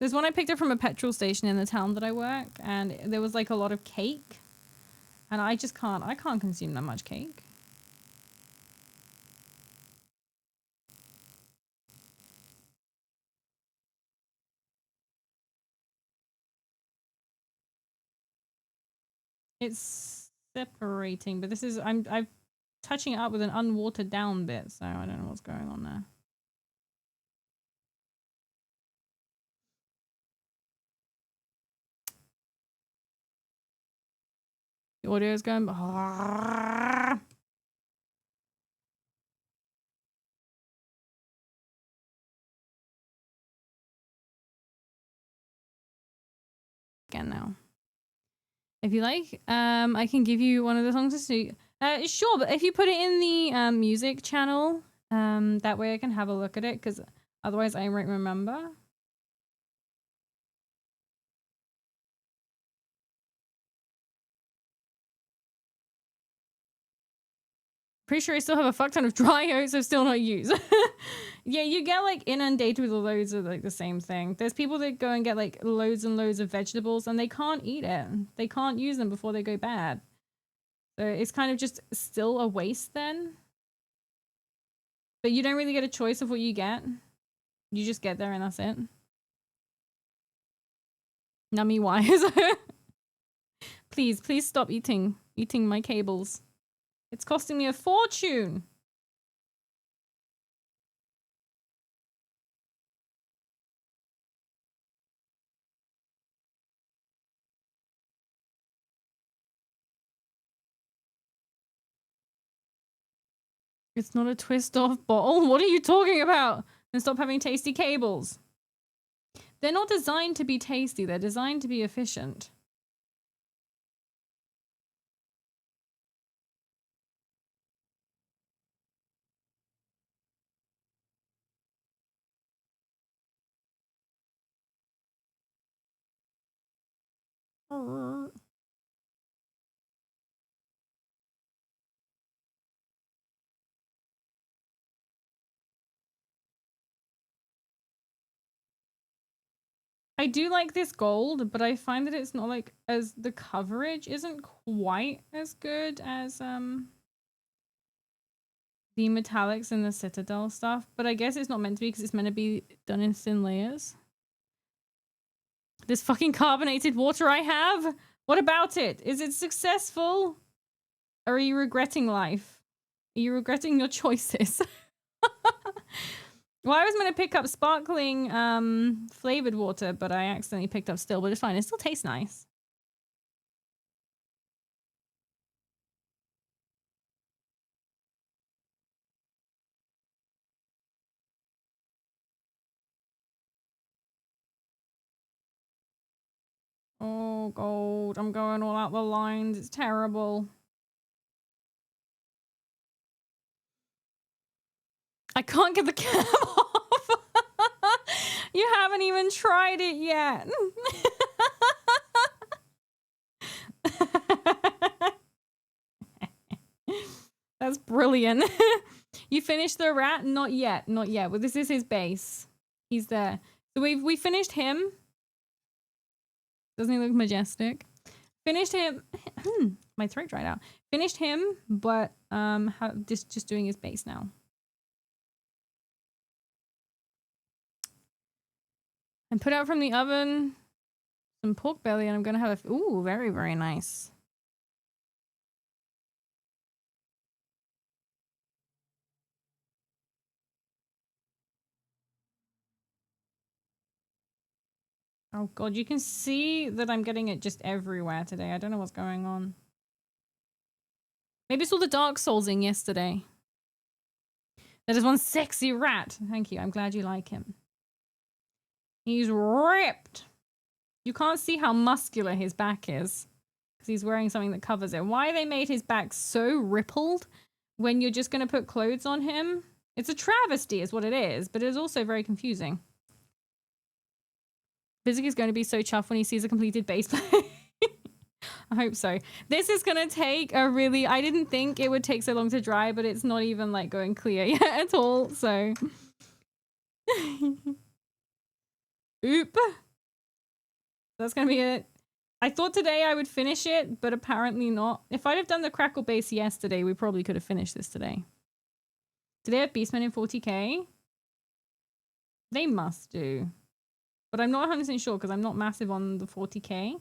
There's one I picked up from a petrol station in the town that I work, and there was like a lot of cake. And I just can't, I can't consume that much cake. It's separating, but this is, I'm touching it up with an unwatered down bit, so I don't know what's going on there. The audio is going. Again now. If you like, I can give you one of the songs to see. Sure, but if you put it in the music channel, that way I can have a look at it, because otherwise I won't remember. Pretty sure I still have a fuck ton of dry oats I've still not used. Yeah, you get like inundated with loads of like the same thing. There's people that go and get like loads and loads of vegetables and they can't eat it. They can't use them before they go bad. So it's kind of just still a waste then. But you don't really get a choice of what you get. You just get there and that's it. Nummy wise. Please stop eating my cables. It's costing me a fortune. It's not a twist off bottle. What are you talking about? And stop having tasty cables. They're not designed to be tasty. They're designed to be efficient. I do like this gold, but I find that it's not like as the coverage isn't quite as good as the metallics and the Citadel stuff, but I guess it's not meant to be because it's meant to be done in thin layers. This fucking carbonated water I have? What about it? Is it successful? Or are you regretting life? Are you regretting your choices? Well, I was going to pick up sparkling flavored water, but I accidentally picked up still, but it's fine. It still tastes nice. Oh, God. I'm going all out the lines. It's terrible. I can't get the cap off. You haven't even tried it yet. That's brilliant. You finished the rat? Not yet. Not yet. Well, this is his base. He's there. So we finished him. Doesn't he look majestic? Finished him. My throat dried out. Finished him, but just doing his base now. And put out from the oven some pork belly, and I'm gonna have a ooh, very, very nice. Oh god, you can see that I'm getting it just everywhere today. I don't know what's going on. Maybe it's all the Dark Souls in yesterday. That is one sexy rat. Thank you. I'm glad you like him. He's ripped. You can't see how muscular his back is because he's wearing something that covers it. Why they made his back so rippled when you're just going to put clothes on him? It's a travesty is what it is, but it is also very confusing. Vizzik is going to be so chuffed when he sees a completed base plate. I hope so. This is going to take a really... I didn't think it would take so long to dry, but it's not even like going clear yet at all, so... Oop. That's going to be it. I thought today I would finish it, but apparently not. If I'd have done the crackle base yesterday, we probably could have finished this today. Do they have Beastmen in 40k? They must do. But I'm not 100% sure because I'm not massive on the 40k.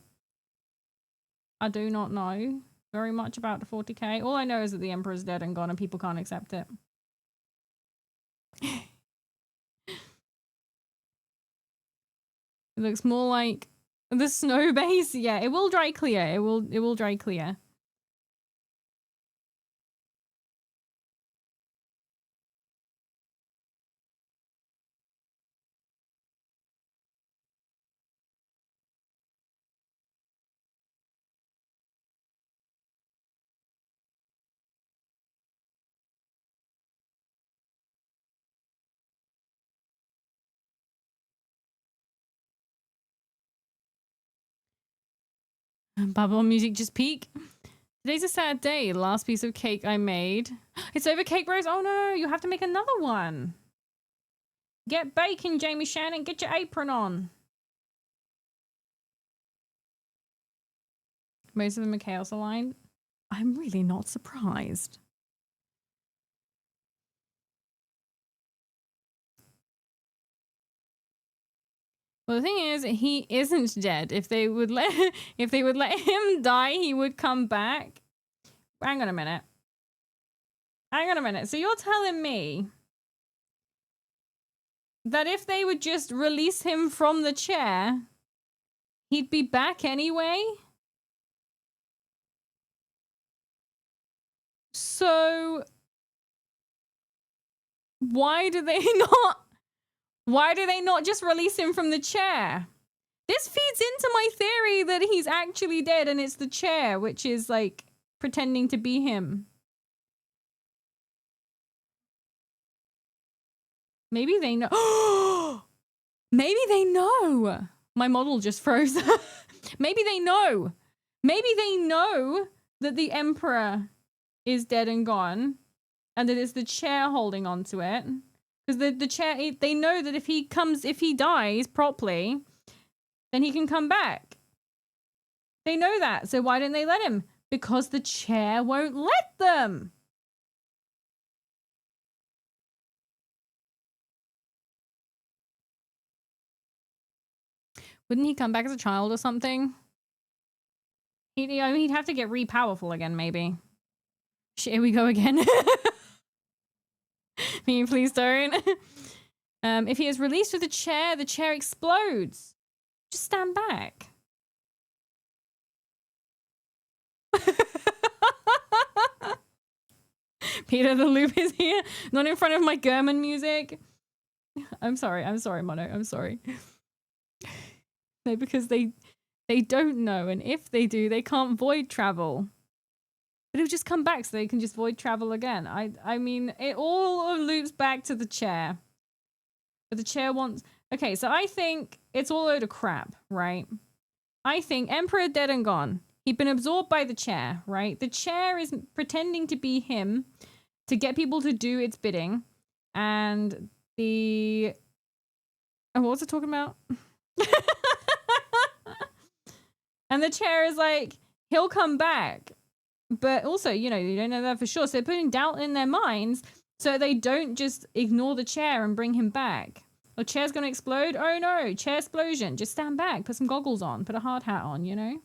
I do not know very much about the 40k. All I know is that the Emperor's dead and gone and people can't accept it. It looks more like the snow base. Yeah, it will dry clear. It will dry clear. Bubble music just peak. Today's a sad day. Last piece of cake I made. It's over, Cake Bros. Oh no, you have to make another one. Get baking, Jamie Shannon. Get your apron on. Most of them are chaos aligned. I'm really not surprised. Well, the thing is, he isn't dead. If they would let him die, he would come back. Hang on a minute. Hang on a minute. So you're telling me that if they would just release him from the chair, he'd be back anyway? So why do they not just release him from the chair? This feeds into my theory that he's actually dead and it's the chair which is like pretending to be him. Maybe they know. Maybe they know. My model just froze. Maybe they know. Maybe they know that the Emperor is dead and gone and that it's the chair holding on to it. Because the chair, they know that if he dies properly, then he can come back. They know that. So why didn't they let him? Because the chair won't let them. Wouldn't he come back as a child or something? He'd have to get re-powerful again, maybe. Here we go again. Me, please don't. If he is released with the chair explodes. Just stand back. Peter the Loop is here. Not in front of my German music. I'm sorry, Mono. I'm sorry. No, because they don't know, and if they do, they can't void travel. But it'll just come back so they can just void travel again. I mean, it all loops back to the chair. But the chair wants... Okay, so I think it's all a load of crap, right? I think Emperor dead and gone. He'd been absorbed by the chair, right? The chair is pretending to be him to get people to do its bidding. And the... Oh, what was it talking about? And the chair is like, he'll come back. But also, you know, you don't know that for sure. So they're putting doubt in their minds so they don't just ignore the chair and bring him back. Oh, chair's going to explode? Oh no, chair explosion. Just stand back, put some goggles on, put a hard hat on, you know?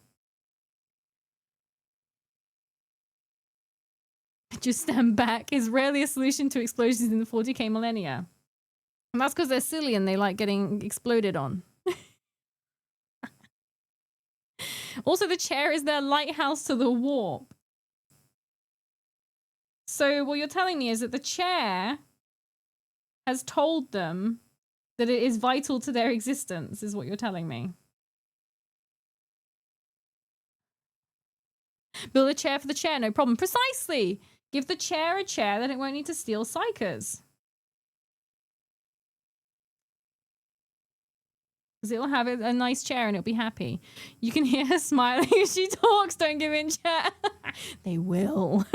Just stand back is rarely a solution to explosions in the 40k millennia. And that's because they're silly and they like getting exploded on. Also, the chair is their lighthouse to the warp. So what you're telling me is that the chair has told them that it is vital to their existence, is what you're telling me. Build a chair for the chair, no problem. Precisely. Give the chair a chair, then it won't need to steal psychers. Because it'll have a nice chair and it'll be happy. You can hear her smiling as she talks. Don't give in, chat. They will.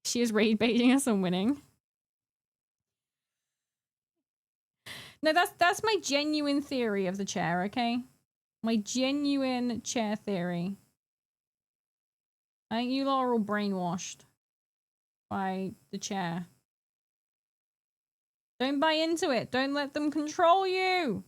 She is raid baiting us and winning. No, that's my genuine theory of the chair, okay? My genuine chair theory. I think you lot are all brainwashed by the chair. Don't buy into it. Don't let them control you.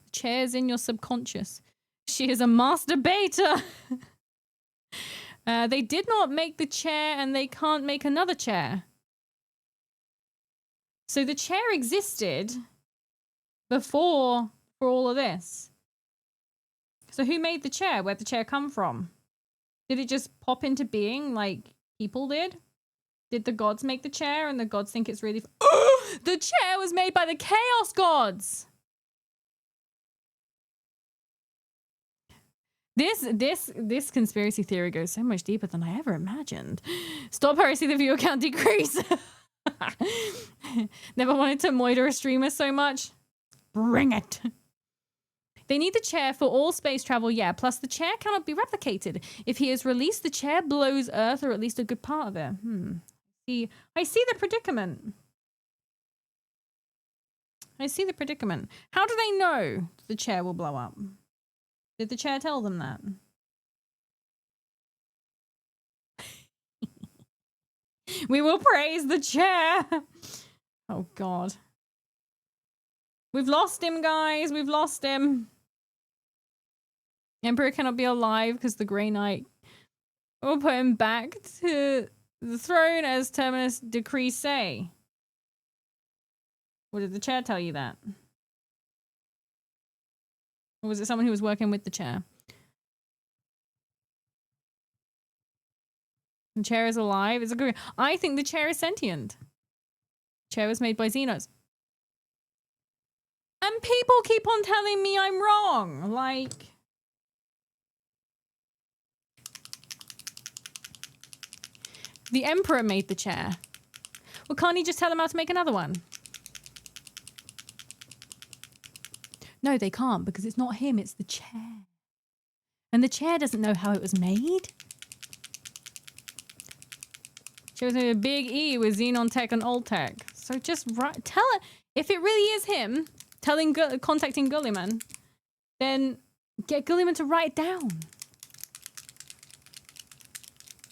The chair's in your subconscious. She is a master beta. They did not make the chair and they can't make another chair. So the chair existed before for all of this. So who made the chair? Where'd the chair come from? Did it just pop into being like people did? Did the gods make the chair and the gods think it's really... The chair was made by the chaos gods! This conspiracy theory goes so much deeper than I ever imagined. Stop heresy, the viewer count decrease. Never wanted to moiter a streamer so much. Bring it. They need the chair for all space travel, yeah. Plus, the chair cannot be replicated. If he is released, the chair blows Earth, or at least a good part of it. I see the predicament. I see the predicament. How do they know the chair will blow up? Did the chair tell them that? We will praise the chair. Oh, God. We've lost him, guys. We've lost him. Emperor cannot be alive because the Grey Knight will put him back to the throne as Terminus decrees say. Or did the chair tell you that? Or was it someone who was working with the chair? The chair is alive. It's a good... I think the chair is sentient. The chair was made by Xenos. And people keep on telling me I'm wrong. Like... The Emperor made the chair. Well, can't he just tell them how to make another one? No, they can't, because it's not him, it's the chair. And the chair doesn't know how it was made. She was a big E with Xenon Tech and Old Tech. So just tell it. If it really is him contacting Gulliman, then get Gulliman to write it down.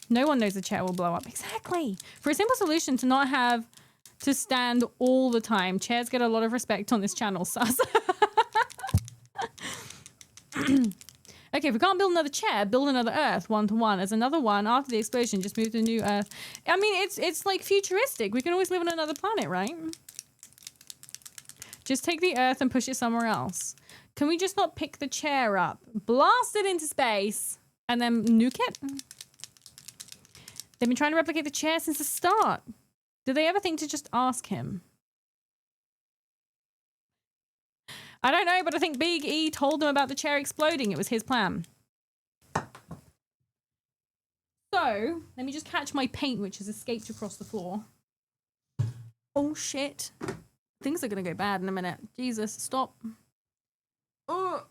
No one knows the chair will blow up. Exactly. For a simple solution to not have to stand all the time. Chairs get a lot of respect on this channel, sus. Okay, if we can't build another chair, build another Earth, 1-to-1. As another one, after the explosion, just move to a new Earth. I mean, it's like futuristic. We can always live on another planet, right? Just take the Earth and push it somewhere else. Can we just not pick the chair up, blast it into space, and then nuke it? They've been trying to replicate the chair since the start. Did they ever think to just ask him? I don't know, but I think Big E told them about the chair exploding. It was his plan. So, let me just catch my paint, which has escaped across the floor. Oh, shit. Things are going to go bad in a minute. Jesus, stop. Oh.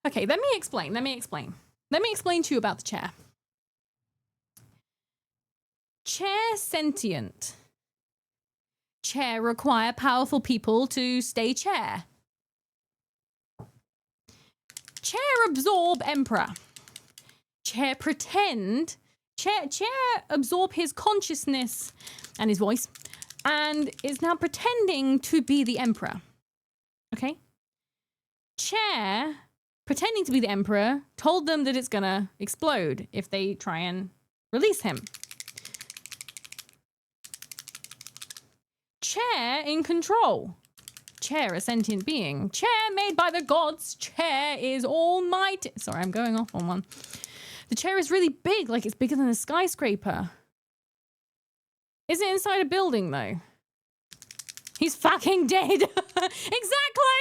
Okay, let me explain. Let me explain to you about the chair. Chair sentient. Chair require powerful people to stay chair. Chair absorb emperor. Chair pretend. Chair absorb his consciousness and his voice and is now pretending to be the emperor. Okay? Chair pretending to be the emperor, told them that it's gonna explode if they try and release him. Chair in control. Chair, a sentient being. Chair made by the gods. Chair is almighty. Sorry, I'm going off on one. The chair is really big, like it's bigger than a skyscraper. Is it inside a building, though? He's fucking dead. Exactly.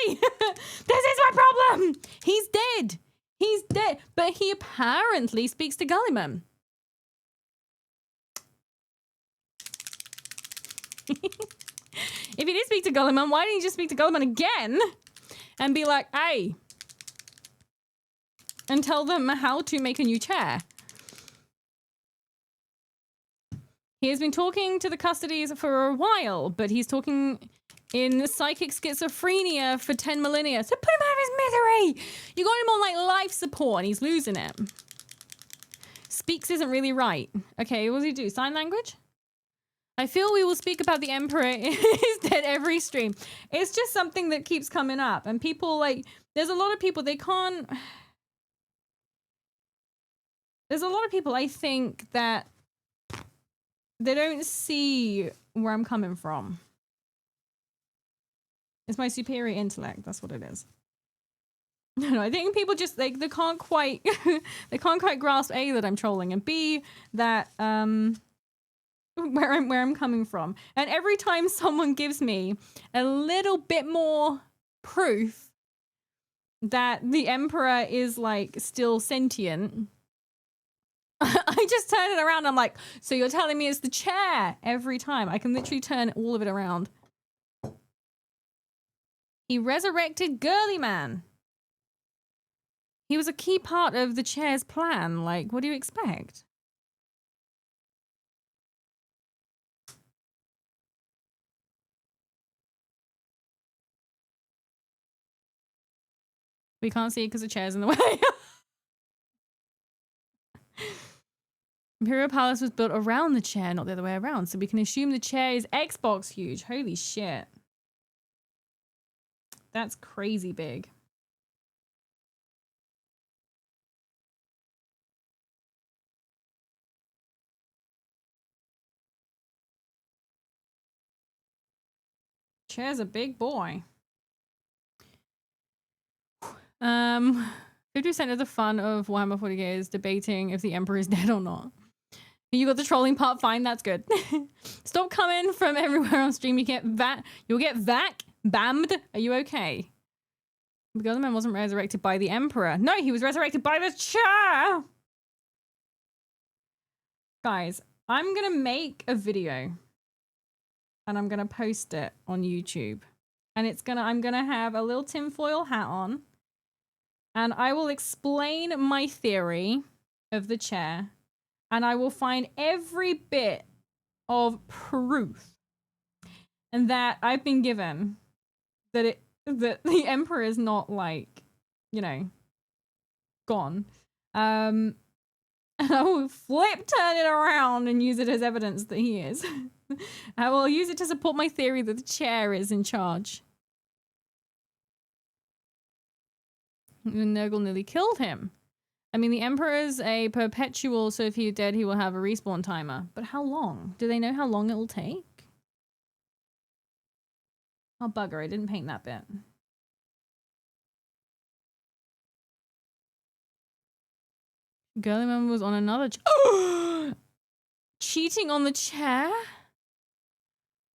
This is my problem. He's dead. He's dead. But he apparently speaks to Gulliman. If he did speak to Gulliman, why didn't he just speak to Gulliman again? And be like, hey. And tell them how to make a new chair. He has been talking to the custodies for a while, but he's talking in psychic schizophrenia for 10 millennia. So put him out of his misery! You got him on like life support and he's losing it. Speaks isn't really right. Okay, what does he do? Sign language? I feel we will speak about the Emperor is dead every stream. It's just something that keeps coming up. And people like, there's a lot of people, they can't... There's a lot of people, I think, that they don't see where I'm coming from. It's my superior intellect. That's what it is. No, I think people just they can't quite they can't quite grasp A, that I'm trolling, and B, that where I'm coming from. And every time someone gives me a little bit more proof that the Emperor is like still sentient, I just turn it around. I'm like, so you're telling me it's the chair every time. I can literally turn all of it around. He resurrected Girly Man. He was a key part of the chair's plan. Like, what do you expect? We can't see it because the chair's in the way. Imperial Palace was built around the chair, not the other way around. So we can assume the chair is Xbox huge. Holy shit. That's crazy big. Chair's a big boy. 50% of the fun of Warhammer 40k is debating if the Emperor is dead or not. You got the trolling part, fine, that's good. Stop coming from everywhere on stream. You'll get bammed. Are you okay? The other man wasn't resurrected by the Emperor. No, he was resurrected by the chair. Guys, I'm gonna make a video and I'm gonna post it on YouTube. And I'm gonna have a little tinfoil hat on. And I will explain my theory of the chair. And I will find every bit of proof and that I've been given that the Emperor is not like, you know, gone. And I will turn it around and use it as evidence that he is. I will use it to support my theory that the chair is in charge. And Nurgle nearly killed him. I mean, the Emperor's a perpetual, so if he's dead, he will have a respawn timer. But how long? Do they know how long it will take? Oh, bugger, I didn't paint that bit. Girlyman was on another cheating on the chair?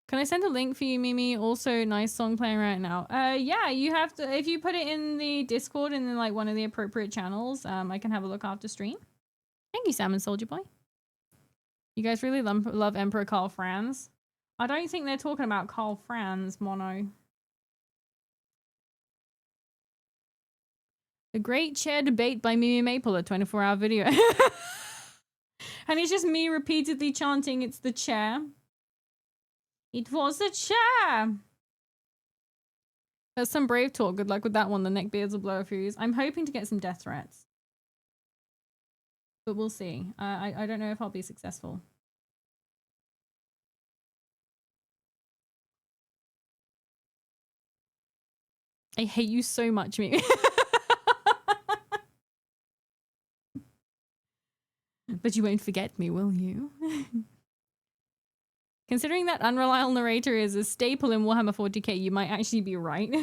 Can I send a link for you, Mimi? Also, nice song playing right now. Yeah, you have to, if you put it in the Discord and in like one of the appropriate channels, I can have a look after stream. Thank you, Salmon Soldier Boy. You guys really love Emperor Karl Franz? I don't think they're talking about Karl Franz, Mono. The Great Chair Debate by MimiMaple, a 24-hour video. And it's just me repeatedly chanting, it's the chair. It was the chair. That's some brave talk. Good luck with that one. The neckbeards will blow a fuse. I'm hoping to get some death threats. But we'll see. I don't know if I'll be successful. I hate you so much, Mimi. But you won't forget me, will you? Considering that unreliable narrator is a staple in Warhammer 40k, you might actually be right.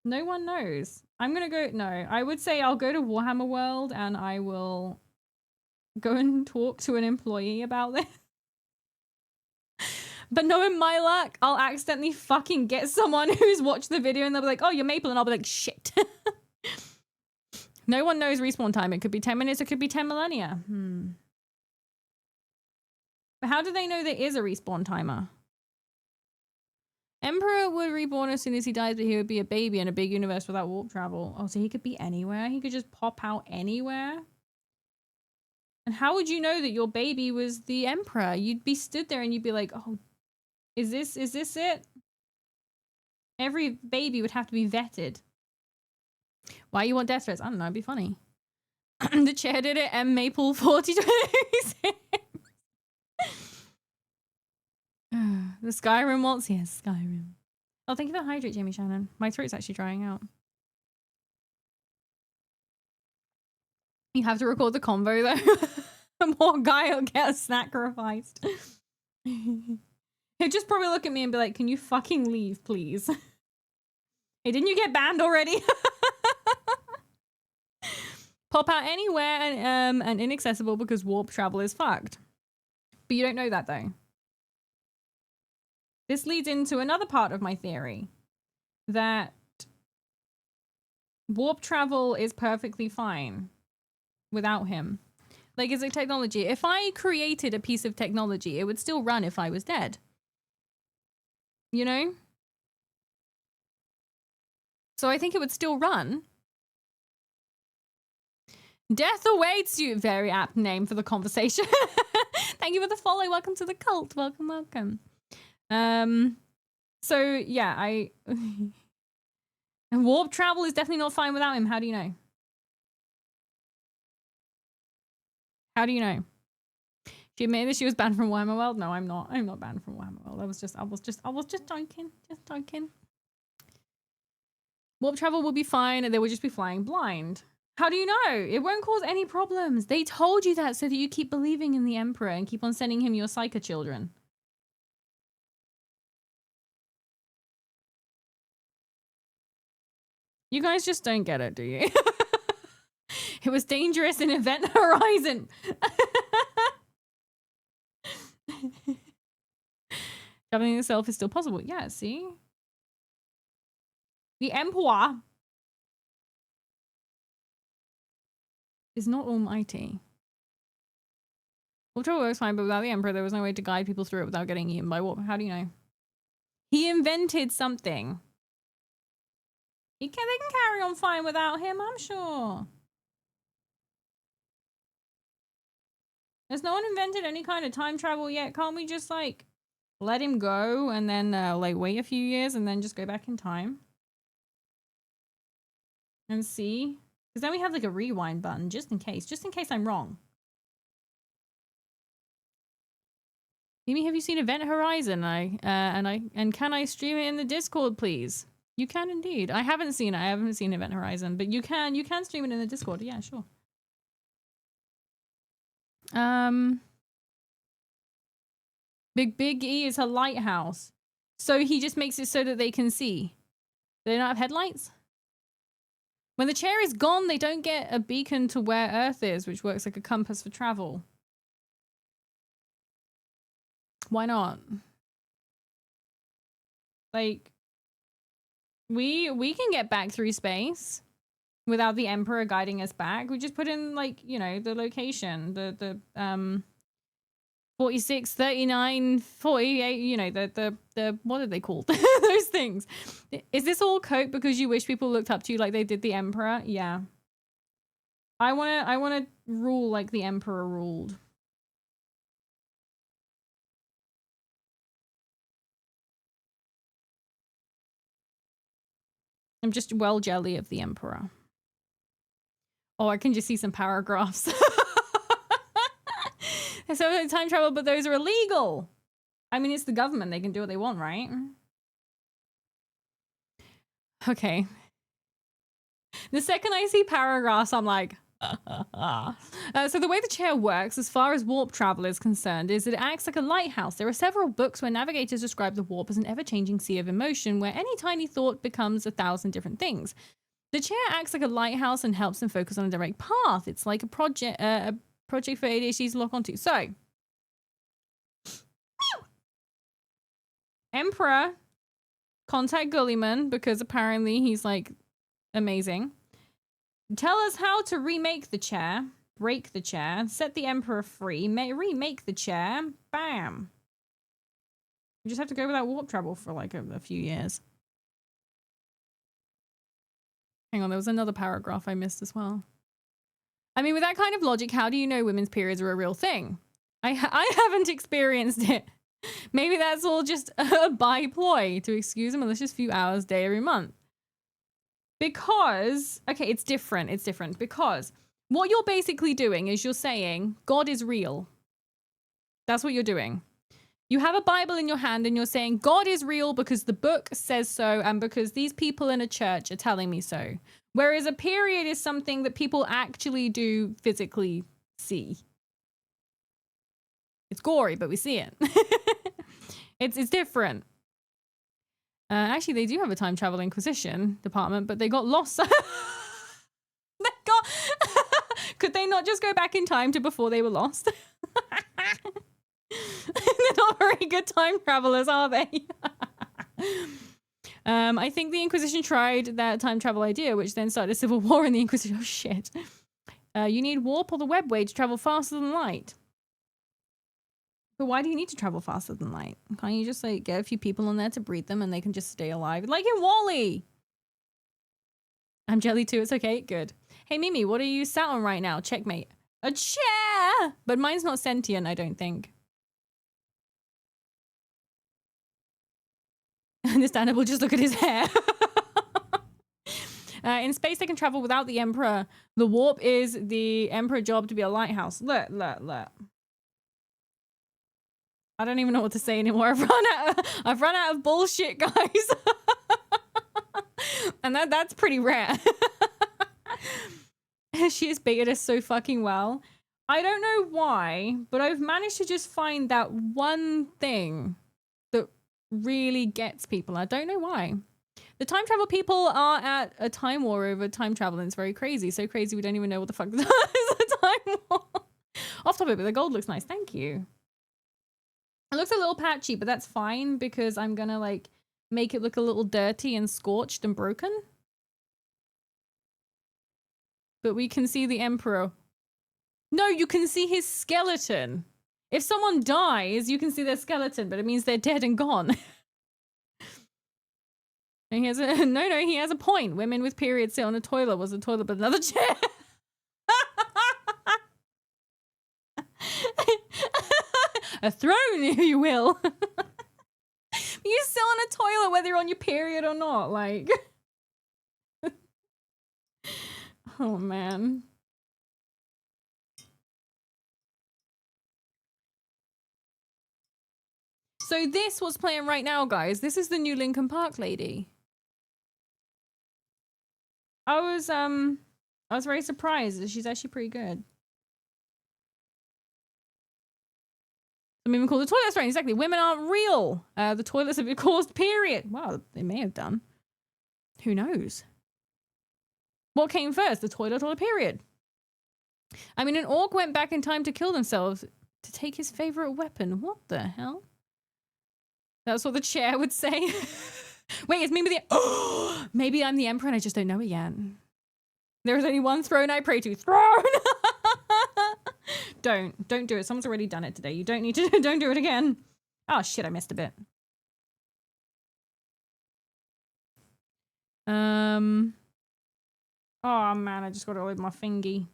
No one knows. I'm gonna go... No, I would say I'll go to Warhammer World and I will go and talk to an employee about this. But knowing my luck, I'll accidentally fucking get someone who's watched the video and they'll be like, oh, you're Maple. And I'll be like, shit. No one knows respawn time. It could be 10 minutes. It could be 10 millennia. But how do they know there is a respawn timer? Emperor would reborn as soon as he dies, but he would be a baby in a big universe without warp travel. Oh, so he could be anywhere? He could just pop out anywhere? And how would you know that your baby was the Emperor? You'd be stood there and you'd be like, oh, is this it? Every baby would have to be vetted. Why you want death threats? I don't know, it'd be funny. The chair did it, MimiMaple 4026. The Skyrim wants, yes, Skyrim. Oh, thank you for the hydrate, Jamie Shannon. My throat's actually drying out. You have to record the convo though. More guy will get sacrificed. He'll just probably look at me and be like, can you fucking leave, please? Hey, didn't you get banned already? Pop out anywhere and inaccessible because warp travel is fucked. But you don't know that though. This leads into another part of my theory. That warp travel is perfectly fine without him. Like, it's a technology. If I created a piece of technology, it would still run if I was dead. You know? So I think it would still run. Death awaits you. Very apt name for the conversation. Thank you for the follow. Welcome to the cult. Welcome, welcome. So yeah, warp travel is definitely not fine without him. How do you know? How do you know? She admitted that she was banned from Warhammer World. No, I'm not. I'm not banned from Warhammer World. I was just joking. Just joking. Warp travel will be fine and they will just be flying blind. How do you know? It won't cause any problems. They told you that so that you keep believing in the Emperor and keep on sending him your Psyker children. You guys just don't get it, do you? It was dangerous in Event Horizon. Traveling itself is still possible. Yeah, see? The Emperor is not almighty. Warp travel works fine, but without the Emperor, there was no way to guide people through it without getting eaten by warp. How do you know? He invented something. They can carry on fine without him, I'm sure. Has no one invented any kind of time travel yet? Can't we just, like, let him go and then, like, wait a few years and then just go back in time? And see? Because then we have, like, a rewind button, just in case I'm wrong. Mimi, have you seen Event Horizon? And can I stream it in the Discord, please? You can indeed. I haven't seen it. I haven't seen Event Horizon, but you can stream it in the Discord. Yeah, sure. Big E is her lighthouse. So he just makes it so that they can see. They don't have headlights? When the chair is gone, they don't get a beacon to where Earth is, which works like a compass for travel. Why not? Like, we can get back through space without the Emperor guiding us back. We just put in, like, you know, the location, the 46, 39, 48, you know, the what are they called? Those things. Is this all coke because you wish people looked up to you like they did the Emperor? Yeah. I wanna rule like the Emperor ruled. I'm just well jelly of the Emperor. Oh, I can just see some paragraphs. So time travel, but those are illegal. I mean, it's the government. They can do what they want, right? Okay. The second I see paragraphs, I'm like, So the way the chair works, as far as warp travel is concerned, is it acts like a lighthouse. There are several books where navigators describe the warp as an ever-changing sea of emotion, where any tiny thought becomes 1,000 different things. The chair acts like a lighthouse and helps them focus on a direct path. It's like a project for ADHD to lock onto. So, Emperor, contact Gullyman, because apparently he's like amazing. Tell us how to remake the chair, break the chair, set the Emperor free, remake the chair, bam. You just have to go without warp travel for like a few years. Hang on, there was another paragraph I missed as well. I mean, with that kind of logic, how do you know women's periods are a real thing? I haven't experienced it. Maybe that's all just a by ploy to excuse a malicious few hours day every month. Because, okay, it's different. It's different because what you're basically doing is you're saying God is real. That's what you're doing. You have a Bible in your hand and you're saying God is real because the book says so and because these people in a church are telling me so. Whereas a period is something that people actually do physically see. It's gory, but we see it. It's different. Actually, they do have a time travel inquisition department, but they got lost. Could they not just go back in time to before they were lost? They're not very good time travelers, are they? I think the Inquisition tried that time travel idea, which then started a civil war in the Inquisition. Oh, shit. You need warp or the webway to travel faster than light. But why do you need to travel faster than light? Can't you just like get a few people in there to breed them and they can just stay alive? Like in WALL-E! I'm jelly too, it's okay, good. Hey Mimi, what are you sat on right now? Checkmate. A chair! But mine's not sentient, I don't think. Understandable, just look at his hair. In space, they can travel without the Emperor. The warp is the Emperor job to be a lighthouse. Look. I don't even know what to say anymore. I've run out of bullshit, guys. And that's pretty rare. She has baited us so fucking well. I don't know why, but I've managed to just find that one thing that really gets people. I don't know why. The time travel people are at a time war over time travel, and it's very crazy. So crazy we don't even know what the fuck is a time war. Off topic, but the gold looks nice. Thank you. It looks a little patchy, but that's fine because I'm gonna like make it look a little dirty and scorched and broken. But we can see the Emperor. No, you can see his skeleton. If someone dies, you can see their skeleton, but it means they're dead and gone. And he has a he has a point. Women with periods sit on a toilet. Was a toilet but another chair? A throne, if you will. You sit on a toilet whether you're on your period or not, like. Oh man. So this what's playing right now, guys. This is the new Linkin Park lady. I was very surprised that she's actually pretty good. Some even call the toilets right. Exactly. Women aren't real. The toilets have caused period. Well, they may have done. Who knows? What came first, the toilet or the period? I mean, an orc went back in time to kill themselves to take his favorite weapon. What the hell? That's what the chair would say. Wait, it's maybe the... maybe I'm the Emperor and I just don't know it yet. There is only one throne I pray to. Throne! Don't do it. Someone's already done it today. You don't need to... Don't do it again. Oh, shit, I missed a bit. Oh, man, I just got it all over my fingy.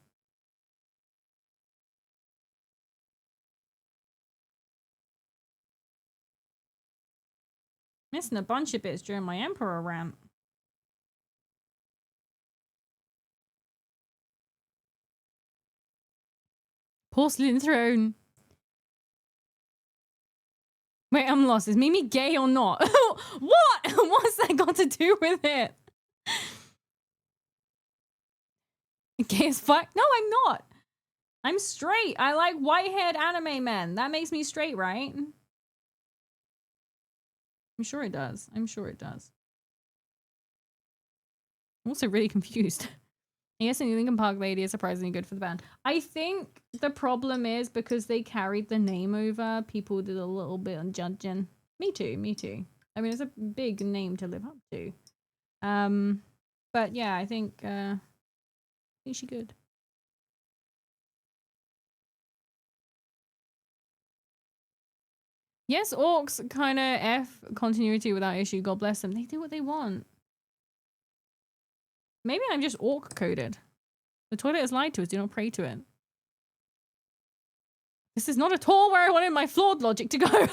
Missing a bunch of bits during my Emperor rant. Porcelain throne. Wait, I'm lost. Is Mimi gay or not? What? What's that got to do with it? Gay as fuck? No, I'm not. I'm straight. I like white-haired anime men. That makes me straight, right? I'm sure it does. I'm sure it does. I'm also really confused. Yes, and Linkin Park lady is surprisingly good for the band. I think the problem is because they carried the name over, people did a little bit on judging. Me too, me too. I mean, it's a big name to live up to. But yeah, I think she's good. Yes, orcs kind of F continuity without issue. God bless them. They do what they want. Maybe I'm just orc coded. The toilet has lied to us. Do not pray to it. This is not at all where I wanted my flawed logic to go.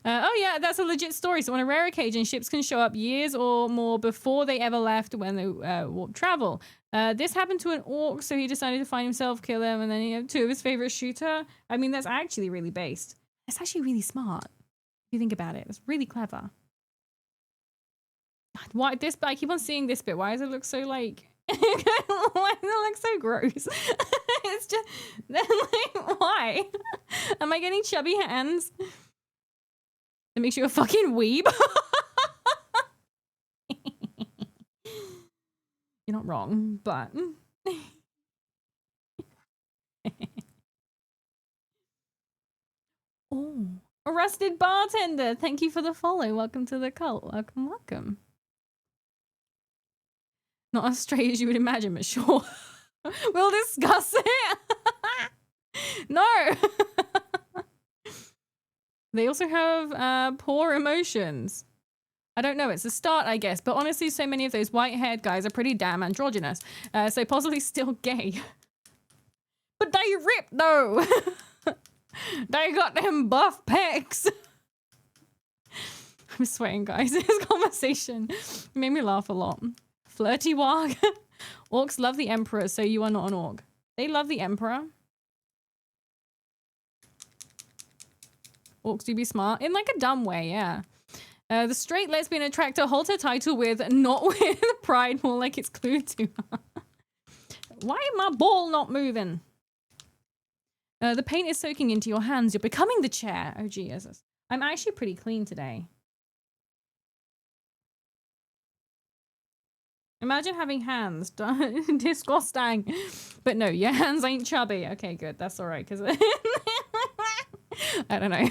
Oh yeah, that's a legit story. So on a rare occasion, ships can show up years or more before they ever left when they warp travel. This happened to an orc, so he decided to find himself, kill him, and then he had two of his favorite shooter. I mean, that's actually really based. It's actually really smart. If you think about it, it's really clever. Why this bit? I keep on seeing this bit. Why does it look so like? Why does it look so gross? It's just like, why? Am I getting chubby hands? It makes you a fucking weeb. You're not wrong, but oh, arrested bartender. Thank you for the follow. Welcome to the cult. Welcome, welcome. Not as straight as you would imagine, but sure. We'll discuss it. No. They also have poor emotions. I don't know. It's a start, I guess. But honestly, so many of those white-haired guys are pretty damn androgynous. So possibly still gay. But they ripped, though. They got them buff pecs. I'm sweating, guys. This conversation made me laugh a lot. Flirty wog. Orcs love the emperor, so you are not an orc. They love the emperor. Orcs do be smart. In like a dumb way, yeah. The straight lesbian attractor holds her title with not with pride, more like it's glued to her. Why is my ball not moving? The paint is soaking into your hands. You're becoming the chair. Oh, Jesus. I'm actually pretty clean today. Imagine having hands. Disgusting. But no, your hands ain't chubby. Okay, good. That's all right. Because I don't know.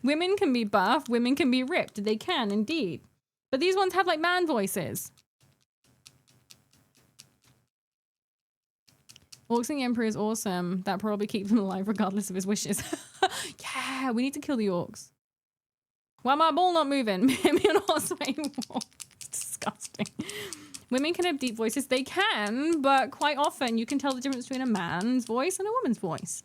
Women can be buff. Women can be ripped. They can, indeed. But these ones have, like, man voices. Orcs and the Emperor is awesome. That probably keeps him alive regardless of his wishes. Yeah, we need to kill the orcs. Why my ball not moving? Maybe not saying more. It's disgusting. Women can have deep voices. They can, but quite often you can tell the difference between a man's voice and a woman's voice.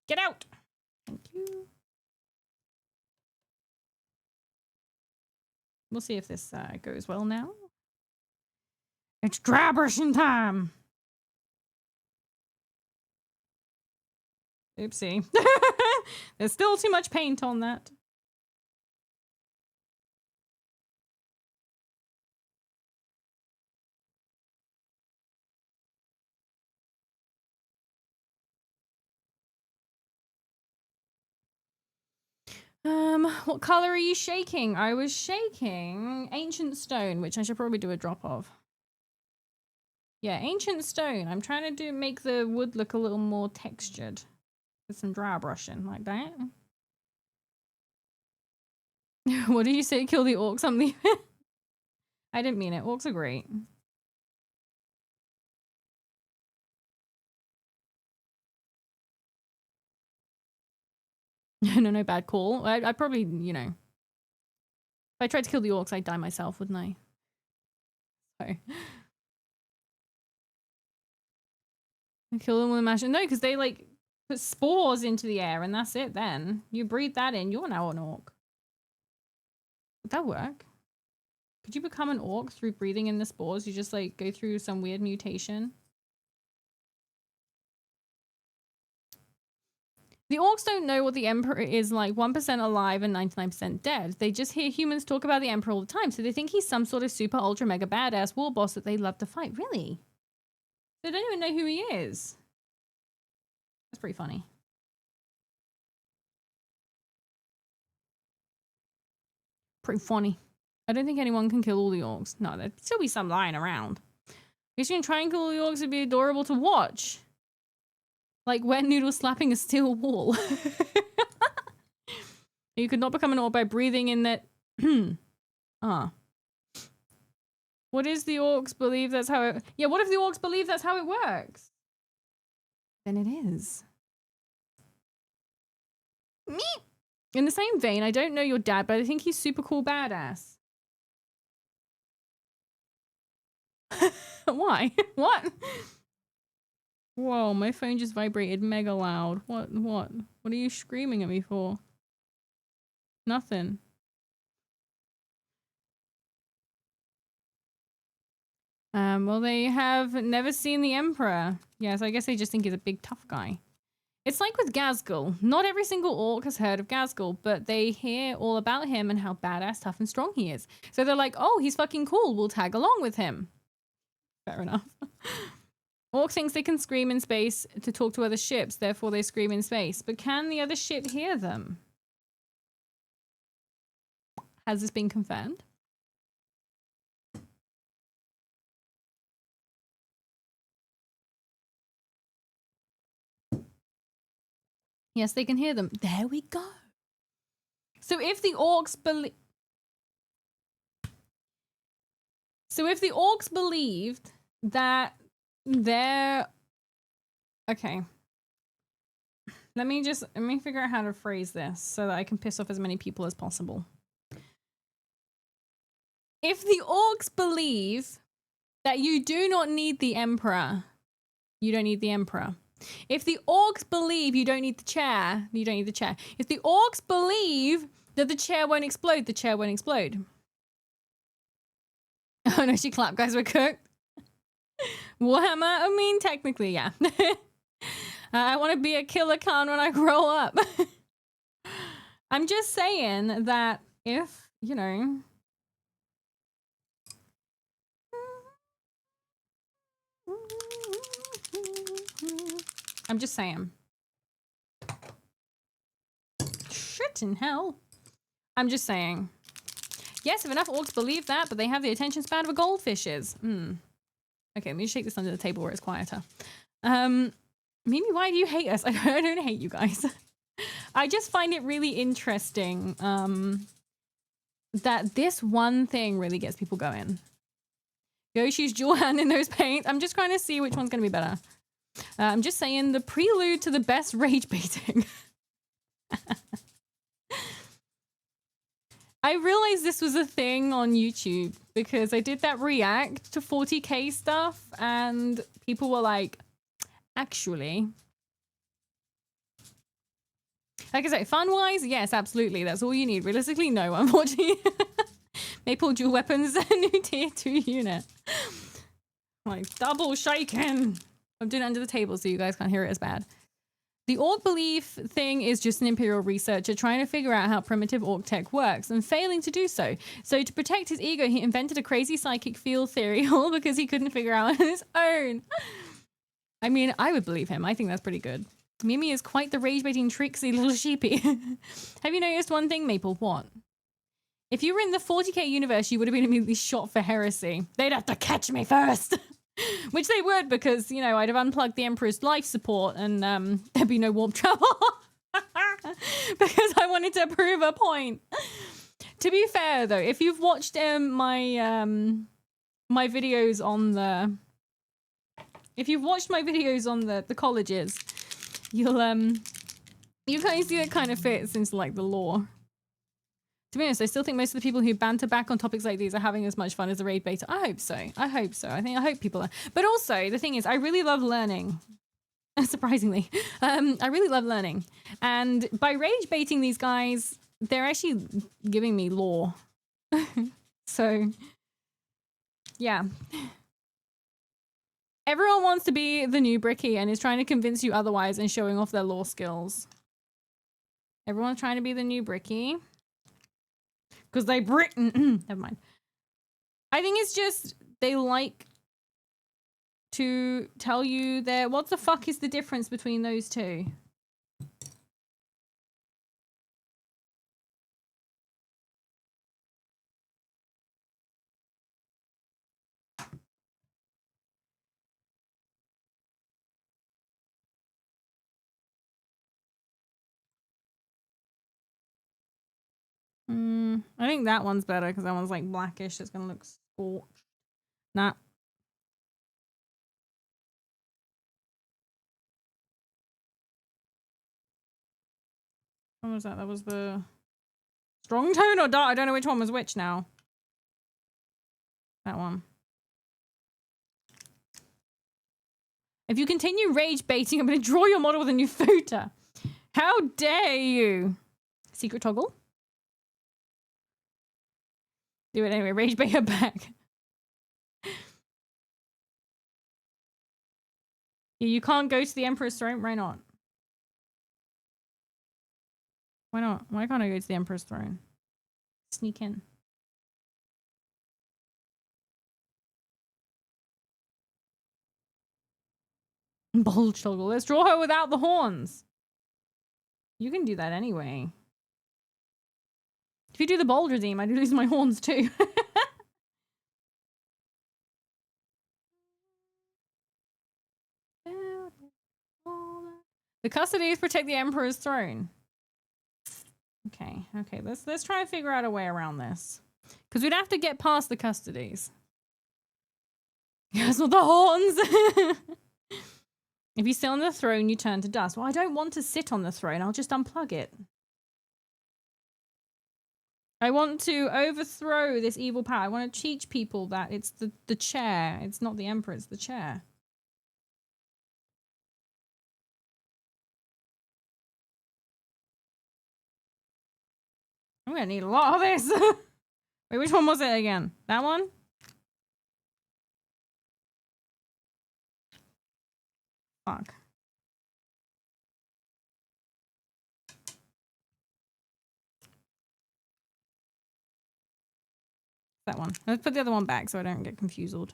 Get out. Thank you. We'll see if this goes well now. It's dry brushing time. Oopsie. There's still too much paint on that. What color are you shaking? I was shaking Ancient Stone, which I should probably do a drop of. Yeah, Ancient Stone. I'm trying to make the wood look a little more textured with some dry brushing like that. What did you say? Kill the orcs? I'm leaving. I didn't mean it. Orcs are great. No, bad call. I probably, you know. If I tried to kill the orcs, I'd die myself, wouldn't I? So. Kill them with a mash. No, because they, like, put spores into the air and that's it then. You breathe that in, you're now an orc. Would that work? Could you become an orc through breathing in the spores? You just, like, go through some weird mutation? The orcs don't know what the Emperor is like 1% alive and 99% dead. They just hear humans talk about the Emperor all the time, so they think he's some sort of super ultra mega badass war boss that they love to fight. Really? They don't even know who he is. That's pretty funny. Pretty funny. I don't think anyone can kill all the orcs. No, there'd still be some lying around. If you can try and kill all the orcs, it'd be adorable to watch. Like wet noodle slapping a steel wall. You could not become an orc by breathing in that. What is the orcs believe that's how it... Yeah, what if the orcs believe that's how it works? Then it is. Me. In the same vein, I don't know your dad, but I think he's super cool badass. Why? What? Whoa, my phone just vibrated mega loud. What are you screaming at me for? Nothing. Well, they have never seen the Emperor. Yeah, so I guess they just think he's a big tough guy. It's like with Ghazghkull. Not every single orc has heard of Ghazghkull, but they hear all about him and how badass, tough, and strong he is. So they're like, oh, he's fucking cool. We'll tag along with him. Fair enough. Orc thinks they can scream in space to talk to other ships, therefore they scream in space. But can the other ship hear them? Has this been confirmed? Yes, they can hear them. There we go. So if the orcs believed that they're... Okay. Let me figure out how to phrase this so that I can piss off as many people as possible. If the orcs believe that you do not need the Emperor, you don't need the Emperor. If the orcs believe you don't need the chair, you don't need the chair. If the orcs believe that the chair won't explode, the chair won't explode. Oh no, she clapped, guys, we're cooked. Warhammer, I mean, technically, yeah. I want to be a killer Khan when I grow up. I'm just saying that if, you know... I'm just saying. Shit in hell. I'm just saying. Yes, if enough orcs believe that, but they have the attention span of a goldfish's. Okay, let me shake this under the table where it's quieter. Mimi, why do you hate us? I don't hate you guys. I just find it really interesting that this one thing really gets people going. Yoshi's dual hand in those paints. I'm just trying to see which one's going to be better. I'm just saying the prelude to the best rage baiting. I realized this was a thing on YouTube because I did that react to 40k stuff and people were like, actually... Like I say, fun-wise, yes, absolutely. That's all you need. Realistically, no, unfortunately. Maple dual weapons, a new tier 2 unit. Like, double shaken. I'm doing it under the table so you guys can't hear it as bad. The orc belief thing is just an imperial researcher trying to figure out how primitive orc tech works and failing to do so. So to protect his ego, he invented a crazy psychic field theory all because he couldn't figure out on his own. I mean, I would believe him. I think that's pretty good. Mimi is quite the rage-baiting, tricksy little sheepy. Have you noticed one thing, Maple? What? If you were in the 40k universe, you would have been immediately shot for heresy. They'd have to catch me first. Which they would because, you know, I'd have unplugged the Emperor's life support and there'd be no warp travel. Because I wanted to prove a point. To be fair, though, if you've watched my videos on the... If you've watched my videos on the colleges, you'll you kind of see that kind of fits into, like, the lore. To be honest, I still think most of the people who banter back on topics like these are having as much fun as the raid beta. I hope so. I hope so. I hope people are. But also, the thing is, I really love learning. Surprisingly. I really love learning. And by rage baiting these guys, they're actually giving me lore. So, yeah. Everyone wants to be the new Bricky and is trying to convince you otherwise and showing off their lore skills. Everyone's trying to be the new Bricky. Because they Britain. Never mind. I think it's just they like to tell you that what the fuck is the difference between those two? I think that one's better because that one's like blackish. It's gonna look scorched. Nah. What was that? That was the strong tone or dark? I don't know which one was which now. That one. If you continue rage baiting, I'm going to draw your model with a new footer. How dare you? Secret toggle. Do it anyway. Rage bait her back. Yeah, you can't go to the Emperor's throne. Why not? Why not? Why can't I go to the Emperor's throne? Sneak in. Bold toggle. Let's draw her without the horns. You can do that anyway. If you do the bold redeem, I do lose my horns too. The custodies protect the Emperor's throne. Okay, okay. Let's try and figure out a way around this. Because we'd have to get past the custodies. Yes, with the horns. If you sit on the throne, you turn to dust. Well, I don't want to sit on the throne. I'll just unplug it. I want to overthrow this evil power. I want to teach people that it's the chair. It's not the Emperor, it's the chair. I'm gonna need a lot of this. Wait, which one was it again? That one? Fuck. That one. Let's put the other one back so I don't get confused.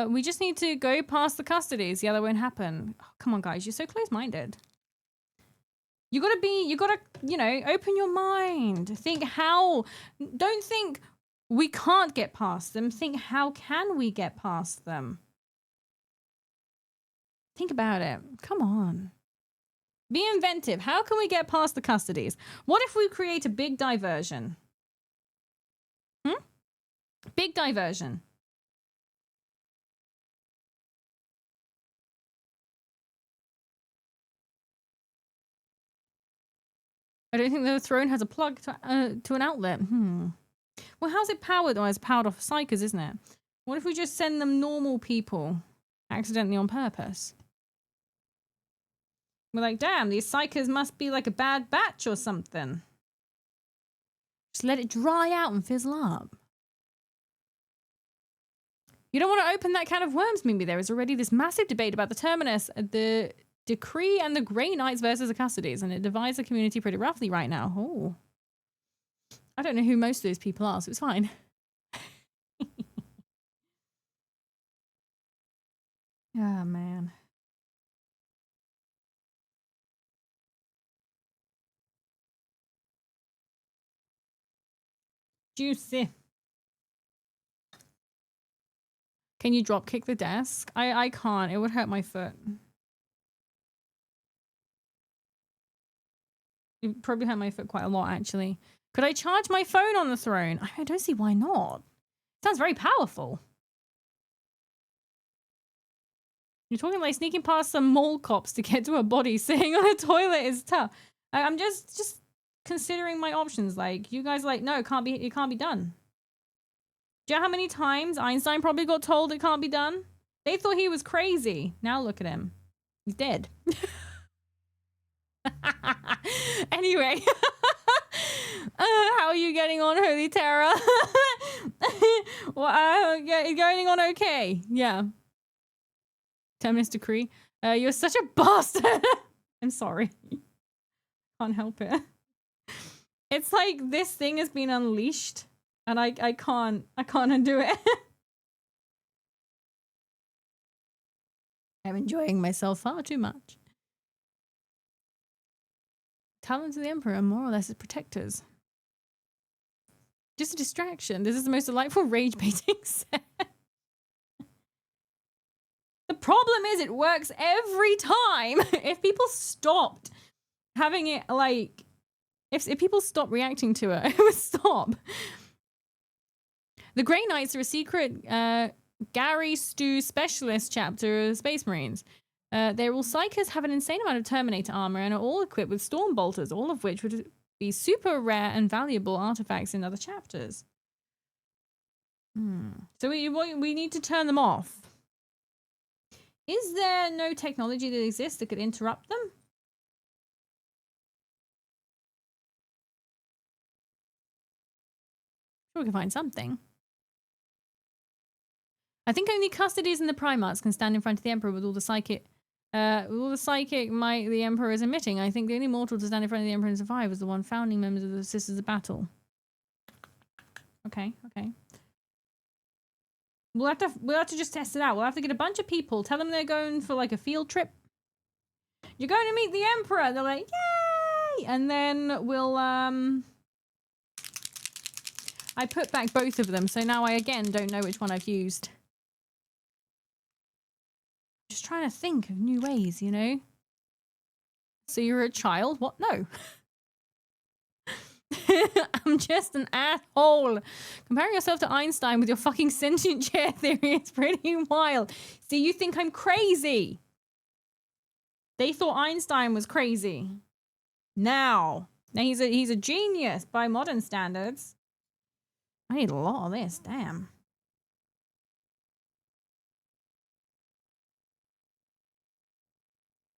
We just need to go past the custodies. The other won't happen. Oh, come on, guys. You're so close-minded. You gotta, you know, open your mind. Think how, don't think we can't get past them. Think how can we get past them? Think about it. Come on. Be inventive. How can we get past the custodies? What if we create a big diversion? Big diversion. I don't think the throne has a plug to an outlet. Well, how's it powered? Oh, it's powered off psychers, isn't it? What if we just send them normal people accidentally on purpose? We're like, damn, these psychers must be like a bad batch or something. Just let it dry out and fizzle up. You don't want to open that can of worms, Mimi. There is already this massive debate about the terminus, the decree and the Grey Knights versus the custodies, and it divides the community pretty roughly right now. Oh. I don't know who most of those people are, so it's fine. Oh, man. Juicy. Can you drop kick the desk? I can't. It would hurt my foot. It would probably hurt my foot quite a lot, actually. Could I charge my phone on the throne? I don't see why not. Sounds very powerful. You're talking like sneaking past some mall cops to get to a body sitting on a toilet is tough. I'm just considering my options. Like, you guys like, no, it can't be done. Do you know how many times Einstein probably got told it can't be done? They thought he was crazy. Now look at him. He's dead. Anyway. How are you getting on, Holy Terror? Well, going on okay. Yeah. Terminus decree. You're such a bastard. I'm sorry. Can't help it. It's like this thing has been unleashed and I can't undo it. I'm enjoying myself far too much. Talons of the Emperor are more or less as protectors. Just a distraction. This is the most delightful rage painting set. The problem is it works every time. If people stopped having it, like, if people stopped reacting to it, it would stop. The Grey Knights are a secret Gary Stu specialist chapter of Space Marines. They're all psychers, have an insane amount of Terminator armor, and are all equipped with storm bolters, all of which would be super rare and valuable artifacts in other chapters. So we need to turn them off. Is there no technology that exists that could interrupt them? Sure, we can find something. I think only Custodies and the Primarchs can stand in front of the Emperor with all the psychic might the Emperor is emitting. I think the only mortal to stand in front of the Emperor and survive was the one founding members of the Sisters of Battle. Okay. We'll have to just test it out. We'll have to get a bunch of people, tell them they're going for like a field trip. You're going to meet the Emperor. They're like, yay! And then we'll I put back both of them, so now I again don't know which one I've used. Just trying to think of new ways, you know? So you're a child? What? No. I'm just an asshole. Comparing yourself to Einstein with your fucking sentient chair theory is pretty wild. See, you think I'm crazy. They thought Einstein was crazy. Now he's a genius by modern standards. I need a lot of this, damn.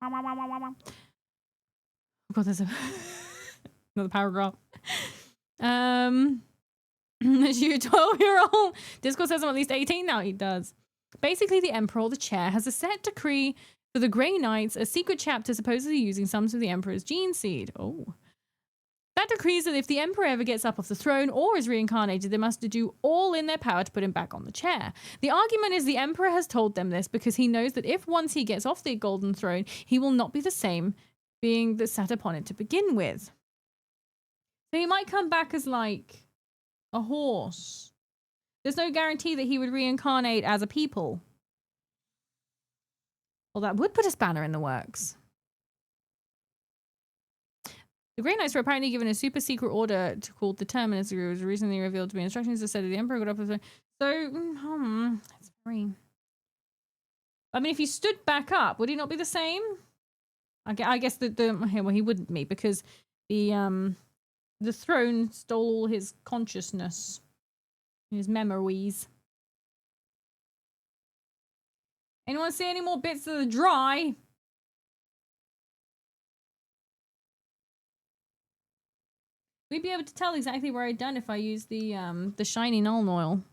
Oh god, there's another paragraph. Is you a 12-year-old? Discord says I'm at least 18 now. He does. Basically, the Emperor, or the chair, has a set decree for the Grey Knights, a secret chapter supposedly using some of the Emperor's gene seed. Oh. That decrees that if the Emperor ever gets up off the throne or is reincarnated, they must do all in their power to put him back on the chair. The argument is the Emperor has told them this because he knows that if once he gets off the golden throne, he will not be the same being that sat upon it to begin with. So he might come back as like a horse. There's no guarantee that he would reincarnate as a people. Well, that would put a spanner in the works. The Grey Knights were apparently given a super secret order called the Terminus, which was recently revealed to be instructions that said that the Emperor got up with. So, that's very. I mean, if he stood back up, would he not be the same? I guess well, he wouldn't be because the throne stole all his consciousness, his memories. Anyone see any more bits of the dry? We'd be able to tell exactly where I'd done if I used the shiny Nuln oil.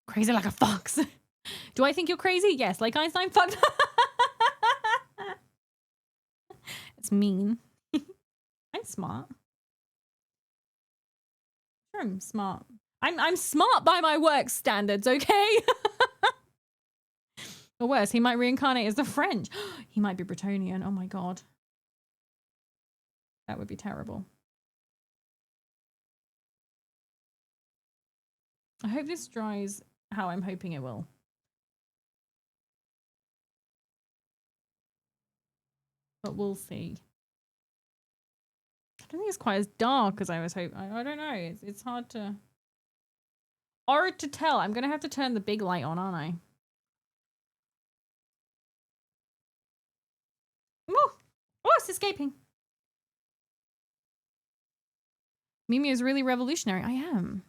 Crazy like a fox. Do I think you're crazy? Yes, like Einstein fucked. It's mean. I'm smart. Sure, I'm smart. I'm smart by my work standards, okay? Or worse, he might reincarnate as the French. He might be Bretonian. Oh my god. That would be terrible. I hope this dries how I'm hoping it will. But we'll see. I don't think it's quite as dark as I was hoping. I don't know. It's hard to tell. I'm going to have to turn the big light on, aren't I? Oh, it's escaping. Mimi is really revolutionary. I am.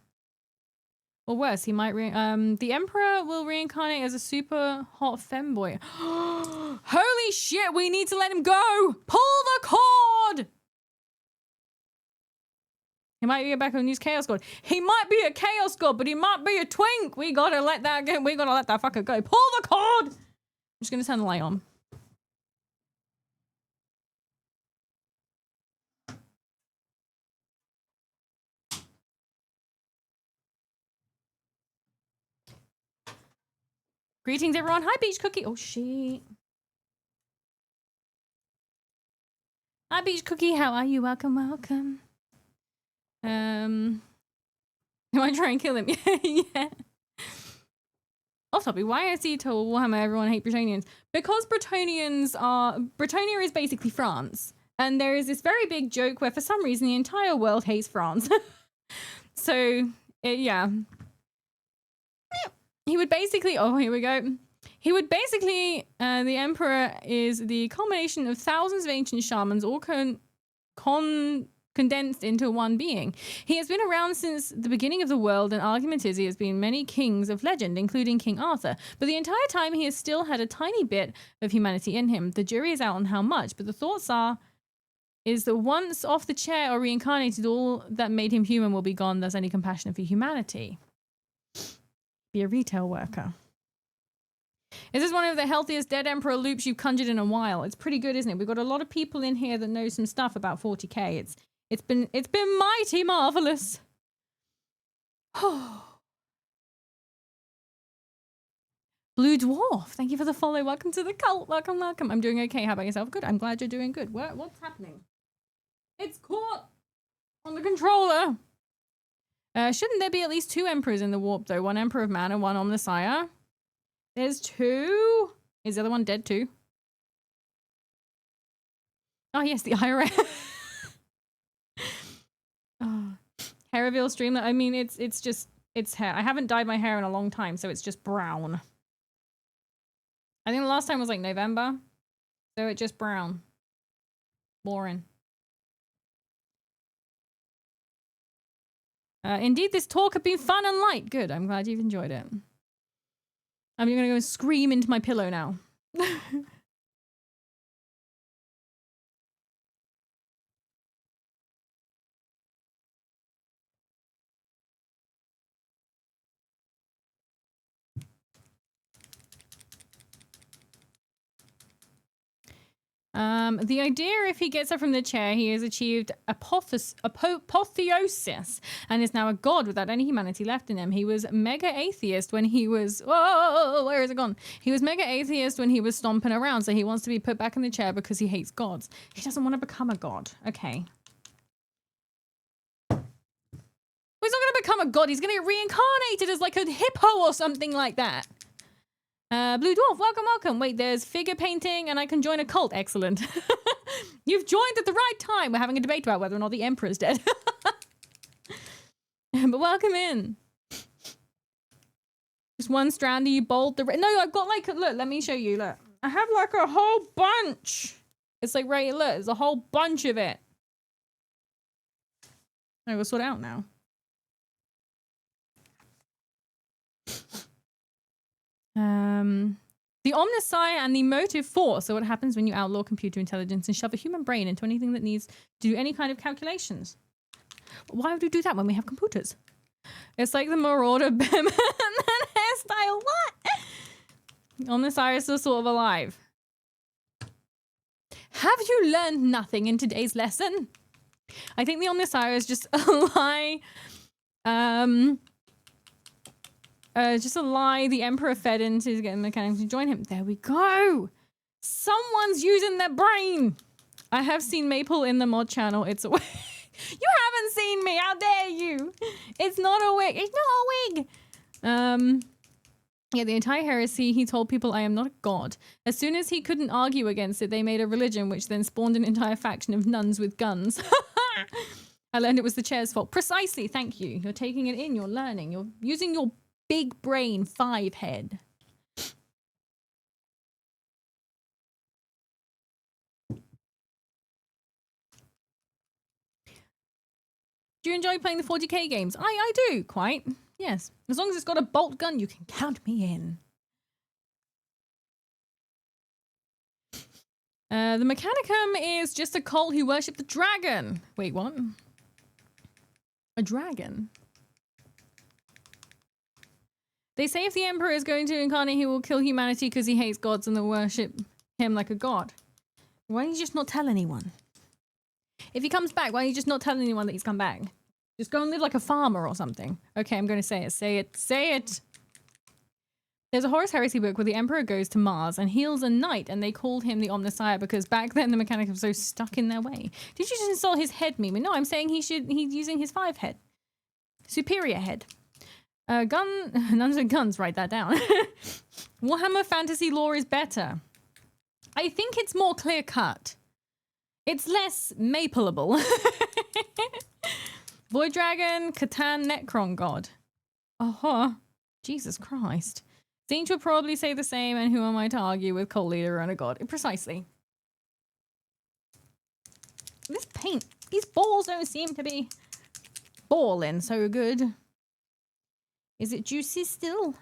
Or worse, he might the Emperor will reincarnate as a super hot femboy. Holy shit, we need to let him go! Pull the cord! He might be back on News Chaos God. He might be a Chaos God, but he might be a twink. We gotta let that go. We gotta let that fucker go. Pull the cord! just going to turn the light on. Greetings, everyone. Hi, Beach Cookie. Oh, shit. Hi, Beach Cookie. How are you? Welcome, welcome. Do I try and kill him? Yeah. Off topic, why I see told Warhammer everyone hate Bretonians? Because Bretonia is basically France. And there is this very big joke where for some reason the entire world hates France. So, yeah. He would basically, oh, here we go. He would basically, the Emperor is the culmination of thousands of ancient shamans all condensed into one being. He has been around since the beginning of the world, and argument is he has been many kings of legend, including King Arthur. But the entire time he has still had a tiny bit of humanity in him. The jury is out on how much, but the thoughts is that once off the chair or reincarnated, all that made him human will be gone, thus any compassion for humanity. Be a retail worker. Is this one of the healthiest Dead Emperor loops you've conjured in a while? It's pretty good, isn't it? We've got a lot of people in here that know some stuff about 40k. It's been mighty marvelous. Blue Dwarf, thank you for the follow. Welcome to the cult. Welcome, welcome. I'm doing okay. How about yourself? Good. I'm glad you're doing good. What's happening? It's caught on the controller. Shouldn't there be at least 2 emperors in the warp, though? One Emperor of Man and one Omnissiah. There's 2. Is the other one dead, too? Oh, yes, the IRA. Oh. Hair reveal stream. I mean, it's hair. I haven't dyed my hair in a long time, so it's just brown. I think the last time was like November. So it's just brown. Boring. Indeed, this talk has been fun and light. Good. I'm glad you've enjoyed it. I'm going to go scream into my pillow now. The idea, if he gets up from the chair, he has achieved apotheosis and is now a god without any humanity left in him. He was mega atheist when he was... Whoa, where is it gone? He was mega atheist when he was stomping around, so he wants to be put back in the chair because he hates gods. He doesn't want to become a god. Okay. Well, he's not going to become a god. He's going to get reincarnated as like a hippo or something like that. Blue Dwarf, welcome, welcome. Wait, there's figure painting and I can join a cult. Excellent. You've joined at the right time. We're having a debate about whether or not the Emperor's dead. But welcome in. Just one strand, you bold the... No, I've got like... Look, let me show you. Look. I have like a whole bunch. It's like right... Look, there's a whole bunch of it. I will sort it out now. The Omnissiah and the motive force. So what happens when you outlaw computer intelligence and shove a human brain into anything that needs to do any kind of calculations? Why would we do that when we have computers? It's like the Marauder Bim hairstyle. What? Omnissiah is still sort of alive. Have you learned nothing in today's lesson? I think the Omnissiah is just a lie. Just a lie the Emperor fed into to get the mechanics to join him. There we go. Someone's using their brain. I have seen Maple in the mod channel. It's a wig. You haven't seen me. How dare you? It's not a wig. It's not a wig. Yeah, the entire heresy, he told people, I am not a god. As soon as he couldn't argue against it, they made a religion, which then spawned an entire faction of nuns with guns. I learned it was the chair's fault. Precisely. Thank you. You're taking it in. You're learning. You're using your big brain 5 head. Do you enjoy playing the 40k games? I do, quite. Yes. As long as it's got a bolt gun, you can count me in. The Mechanicum is just a cult who worship the dragon. Wait, what? A dragon? They say if the Emperor is going to incarnate, he will kill humanity because he hates gods and they worship him like a god. Why don't you just not tell anyone? If he comes back, why don't you just not tell anyone that he's come back? Just go and live like a farmer or something. Okay, I'm going to say it. Say it. Say it. There's a Horus Heresy book where the Emperor goes to Mars and heals a knight, and they called him the Omnissiah because back then the mechanics were so stuck in their way. Did you just insult his head, Mimi? No, I'm saying he's using his 5 head. Superior head. Nuns with guns, write that down. Warhammer fantasy lore is better. I think it's more clear cut. It's less mapleable. Void Dragon, Catan, Necron God. Oh, Jesus Christ. Zinch would probably say the same, and who am I to argue with Cult Leader and a god? Precisely. This paint, these balls don't seem to be balling so good. Is it juicy still?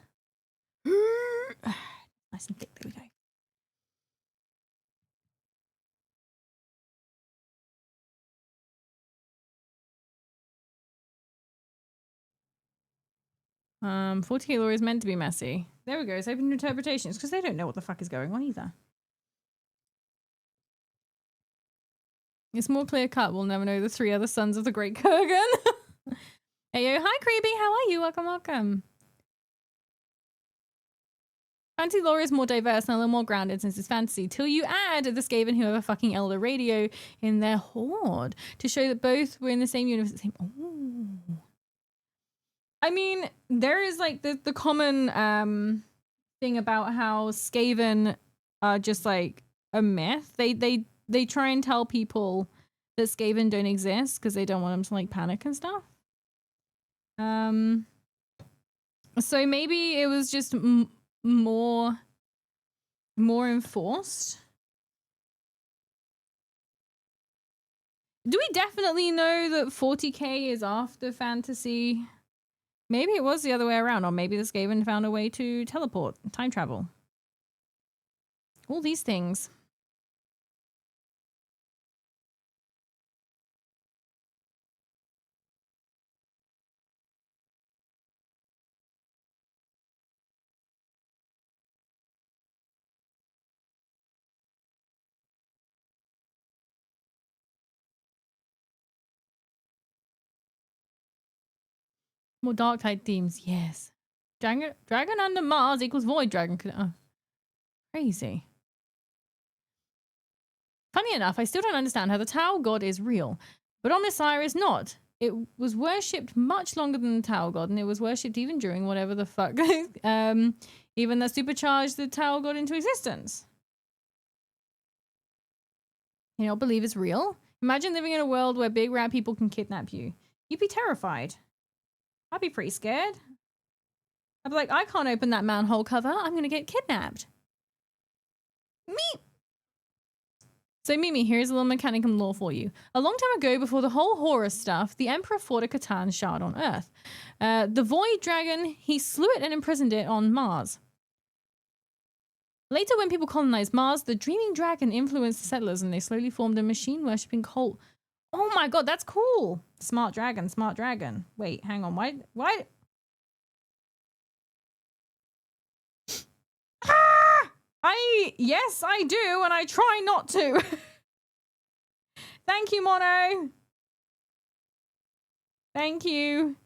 Nice and thick, there we go. 40k lore is meant to be messy. There we go. It's open to interpretations because they don't know what the fuck is going on either. It's more clear cut. We'll never know the 3 other sons of the Great Kurgan. Hey yo, hi Creepy. How are you? Welcome, welcome. Fantasy lore is more diverse and a little more grounded since it's fantasy. Till you add the Skaven who have a fucking Elder radio in their horde to show that both were in the same universe. Oh. I mean, there is like the common thing about how Skaven are just like a myth. They try and tell people that Skaven don't exist because they don't want them to like panic and stuff. So maybe it was just more enforced. Do we definitely know that 40k is after fantasy? Maybe it was the other way around, or maybe the Skaven found a way to teleport, time travel. All these things. More dark type themes, yes. Dragon under Mars equals Void Dragon. Oh, crazy. Funny enough, I still don't understand how the Tau God is real, but Omnissiah is not. It was worshipped much longer than the Tau God, and it was worshipped even during whatever the fuck, even that supercharged the Tau God into existence. You don't believe it's real? Imagine living in a world where big rat people can kidnap you. You'd be terrified. I'd be pretty scared. I'd be like, I can't open that manhole cover. I'm going to get kidnapped. Me. So Mimi, here's a little mechanical lore for you. A long time ago, before the whole Horus stuff, the Emperor fought a Catan shard on Earth. The Void Dragon, he slew it and imprisoned it on Mars. Later, when people colonized Mars, the Dreaming Dragon influenced the settlers and they slowly formed a machine-worshipping cult. Oh my god, that's cool. Smart dragon, smart dragon. Wait, hang on. Why? Yes, I do, and I try not to. Thank you, Mono. Thank you.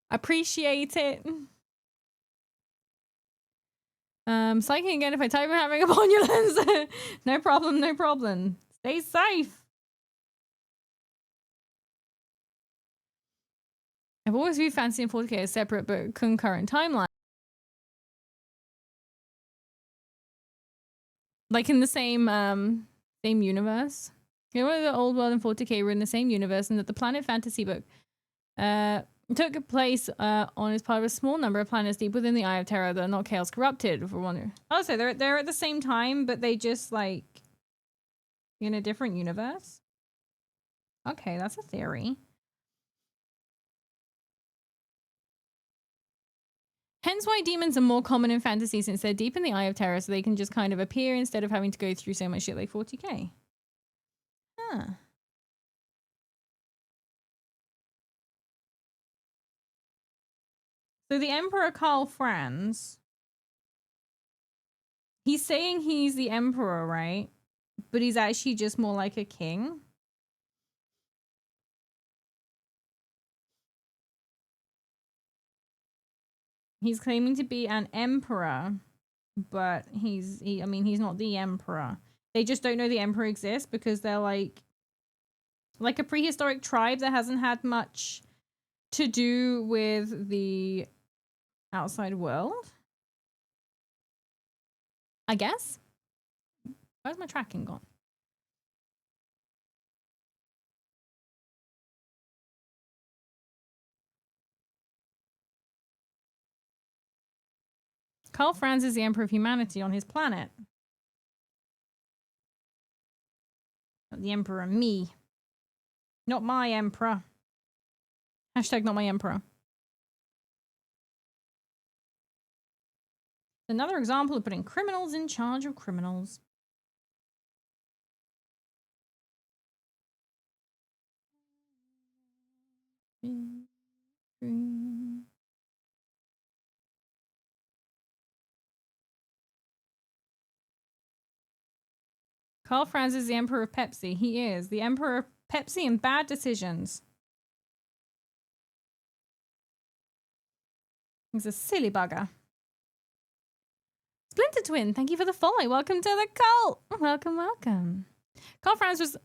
Appreciate it. Psyching again if I type I'm having a lens. No problem, no problem. Stay safe. I've always viewed Fantasy and 40k as separate but concurrent timelines. Like in the same universe. You know, the old world and 40k were in the same universe, and that the Planet Fantasy book took place on as part of a small number of planets deep within the Eye of Terror that are not chaos corrupted. For one, oh, so they're at the same time, but they just like in a different universe. Okay, that's a theory. Hence why demons are more common in fantasy, since they're deep in the Eye of Terror, so they can just kind of appear instead of having to go through so much shit like 40k. Huh. So the Emperor Karl Franz, he's saying he's the Emperor, right? But he's actually just more like a king. He's claiming to be an emperor, but he's not the emperor. They just don't know the emperor exists because they're like a prehistoric tribe that hasn't had much to do with the outside world, I guess. Where's my tracking gone? Karl Franz is the emperor of humanity on his planet. Not the emperor, me. Not my emperor. Hashtag not my emperor. Another example of putting criminals in charge of criminals. Karl Franz is the emperor of Pepsi. He is the emperor of Pepsi and bad decisions. He's a silly bugger. Splinter Twin, thank you for the follow. Welcome to the cult. Welcome, welcome. Karl Franz was...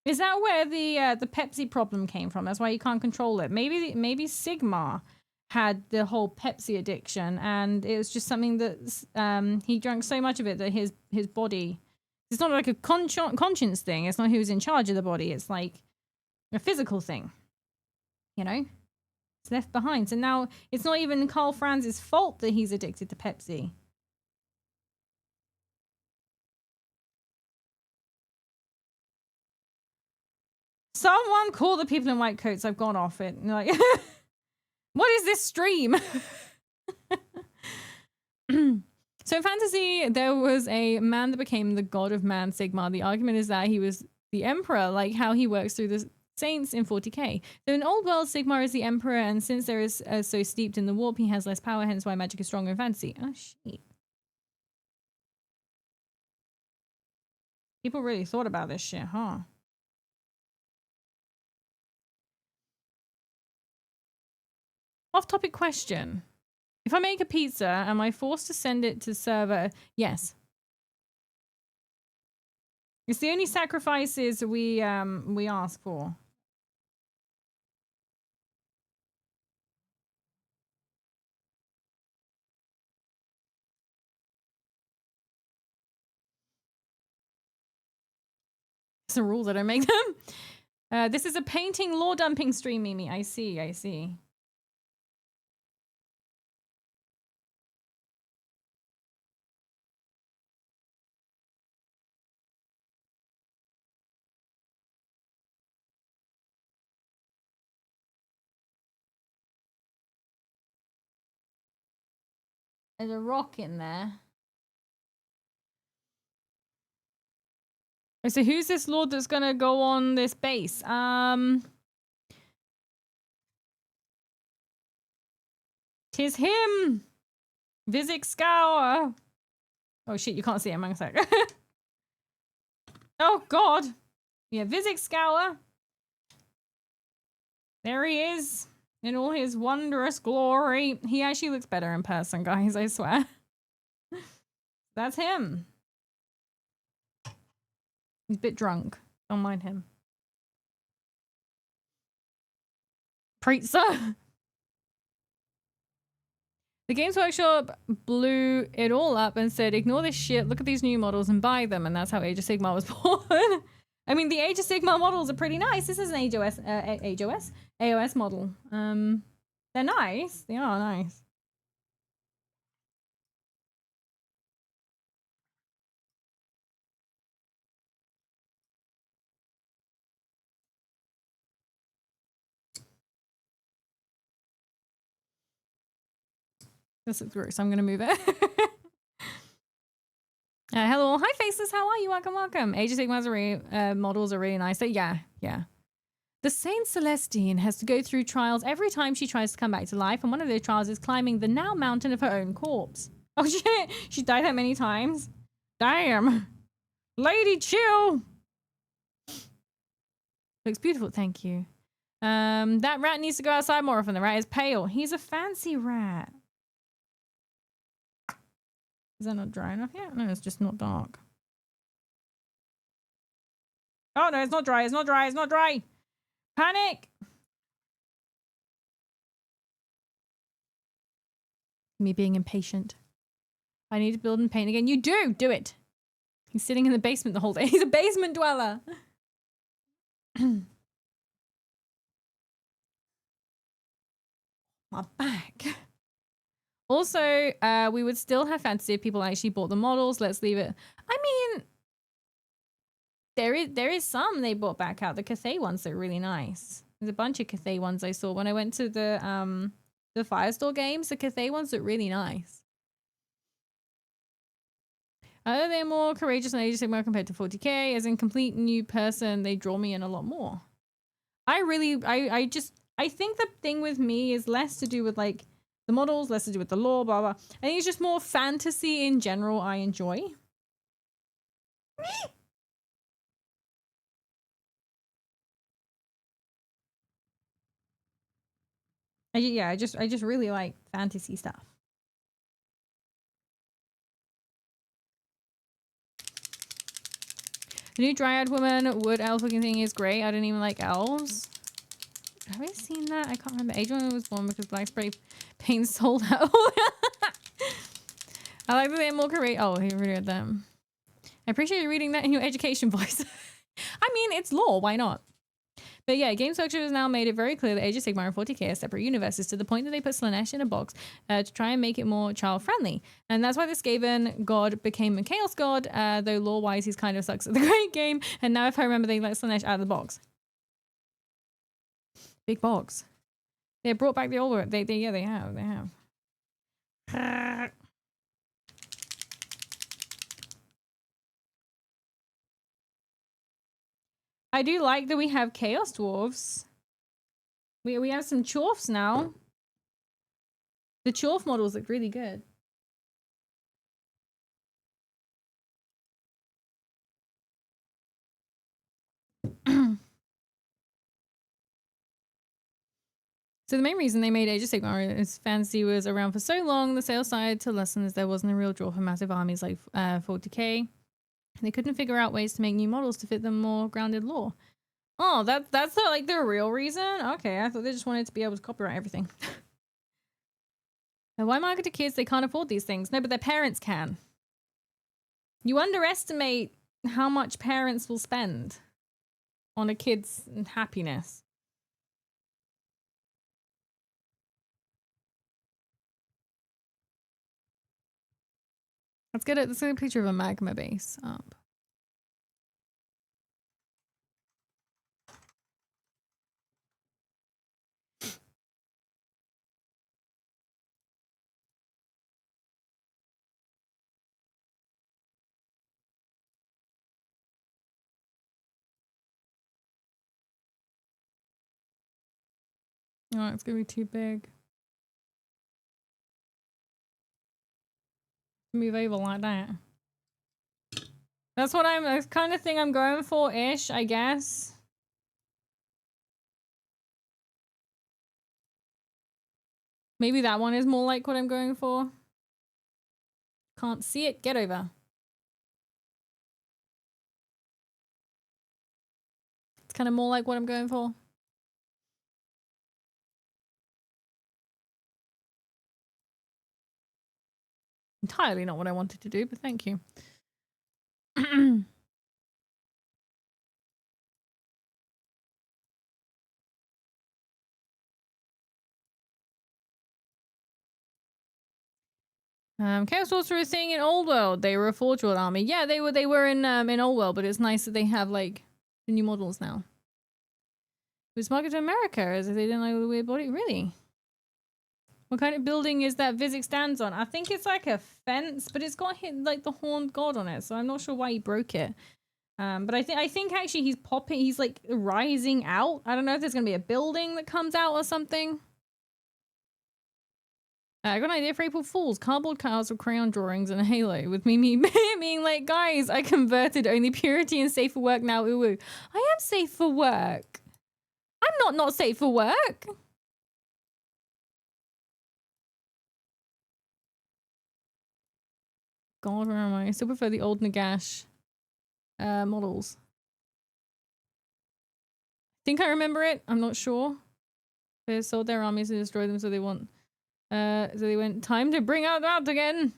Is that where the Pepsi problem came from? That's why you can't control it. Maybe Sigmar had the whole Pepsi addiction, and it was just something that he drank so much of it that his body. It's not like a conscience thing. It's not who's in charge of the body. It's like a physical thing. You know, it's left behind. So now it's not even Karl Franz's fault that he's addicted to Pepsi. Someone call the people in white coats. I've gone off it. Like, what is this stream? So in fantasy, there was a man that became the god of man, Sigmar. The argument is that he was the emperor, like how he works through the saints in 40k. So in old world, Sigmar is the emperor, and since there is so steeped in the warp, he has less power, hence why magic is stronger in fantasy. Oh, shit. People really thought about this shit, huh? Off-topic question. If I make a pizza, am I forced to send it to server? Yes. It's the only sacrifices we ask for. It's a rule that I make them. This is a painting lore dumping stream, Mimi. I see, I see. There's a rock in there. So who's this lord that's gonna go on this base? Tis him! Vizzik Skour! Oh shit, you can't see him, hang on a sec. Oh god! Yeah, Vizzik Skour. There he is. In all his wondrous glory. He actually looks better in person, guys, I swear. That's him. He's a bit drunk. Don't mind him. Preetzer! The Games Workshop blew it all up and said, ignore this shit, look at these new models and buy them. And that's how Age of Sigmar was born. I mean, the Age of Sigmar models are pretty nice. This is an AOS model. They're nice. They are nice. This looks gross. I'm going to move it. Hello. Hi, Faceless. How are you? Welcome, welcome. Age of Sigmar's models are really nice. So, yeah. The Saint Celestine has to go through trials every time she tries to come back to life, and one of those trials is climbing the now mountain of her own corpse. Oh, shit. She's died that many times. Damn. Lady, chill. Looks beautiful. Thank you. That rat needs to go outside more often. The rat is pale. He's a fancy rat. Is that not dry enough yet? No, it's just not dark. Oh, no, it's not dry. It's not dry. It's not dry. Panic. Me being impatient. I need to build and paint again. You do. Do it. He's sitting in the basement the whole day. He's a basement dweller. My back. Also, we would still have fantasy if people actually bought the models. Let's leave it. I mean, there is some they brought back out. The Cathay ones that are really nice. There's a bunch of Cathay ones I saw when I went to the Firestore games. The Cathay ones look really nice. They're more courageous than Age of Sigmar compared to 40k. As in complete new person, they draw me in a lot more. I think the thing with me is less to do with like the models, less to do with the lore, blah blah. I think it's just more fantasy in general I enjoy. I just really like fantasy stuff. The new Dryad woman wood elf looking thing is great. I don't even like elves. Have I seen that? I can't remember. Age woman was born because black spray paint sold out. I like that they're more courageous. Oh, he read them. I appreciate you reading that in your education voice. I mean, it's lore. Why not? But yeah, Games Workshop has now made it very clear that Age of Sigmar and 40k are separate universes to the point that they put Slaanesh in a box to try and make it more child-friendly. And that's why the Skaven god became a Chaos god, though lore-wise he's kind of sucks at the great game. And now if I remember, they let Slaanesh out of the box. Big box. They brought back the old one. They have. I do like that we have Chaos Dwarves. We have some Chorfs now. The Chorf models look really good. So the main reason they made Age of Sigmar is fantasy was around for so long, the sales started to lessen as there wasn't a real draw for massive armies like 40k. They couldn't figure out ways to make new models to fit the more grounded lore. Oh, that's not like the real reason? Okay, I thought they just wanted to be able to copyright everything. Now, why market to kids? They can't afford these things. No, but their parents can. You underestimate how much parents will spend on a kid's happiness. Let's get a picture of a magma base up. Oh, it's gonna be too big. Move over like that. That's the kind of thing I'm going for-ish, I guess. Maybe that one is more like what I'm going for. Can't see it. Get over. It's kind of more like what I'm going for. Entirely not what I wanted to do, but thank you. Chaos Dwarfs were a thing in Old World. They were a Forge World army. Yeah, they were in Old World, but it's nice that they have like the new models now. It was marketed to America as if they didn't like the weird body. Really? What kind of building is that Vizzik stands on? I think it's like a fence, but it's got like the horned god on it, so I'm not sure why he broke it. But I think actually he's like rising out. I don't know if there's gonna be a building that comes out or something. I got an idea for April Fools. Cardboard cutouts of crayon drawings and a halo with me being like, guys, I converted, only purity and safe for work now. Ooh, ooh. I am safe for work. I'm not safe for work. God, where am I? I still prefer the old Nagash models. Think I remember it. I'm not sure. They sold their armies to destroy them, so they went time to bring out again.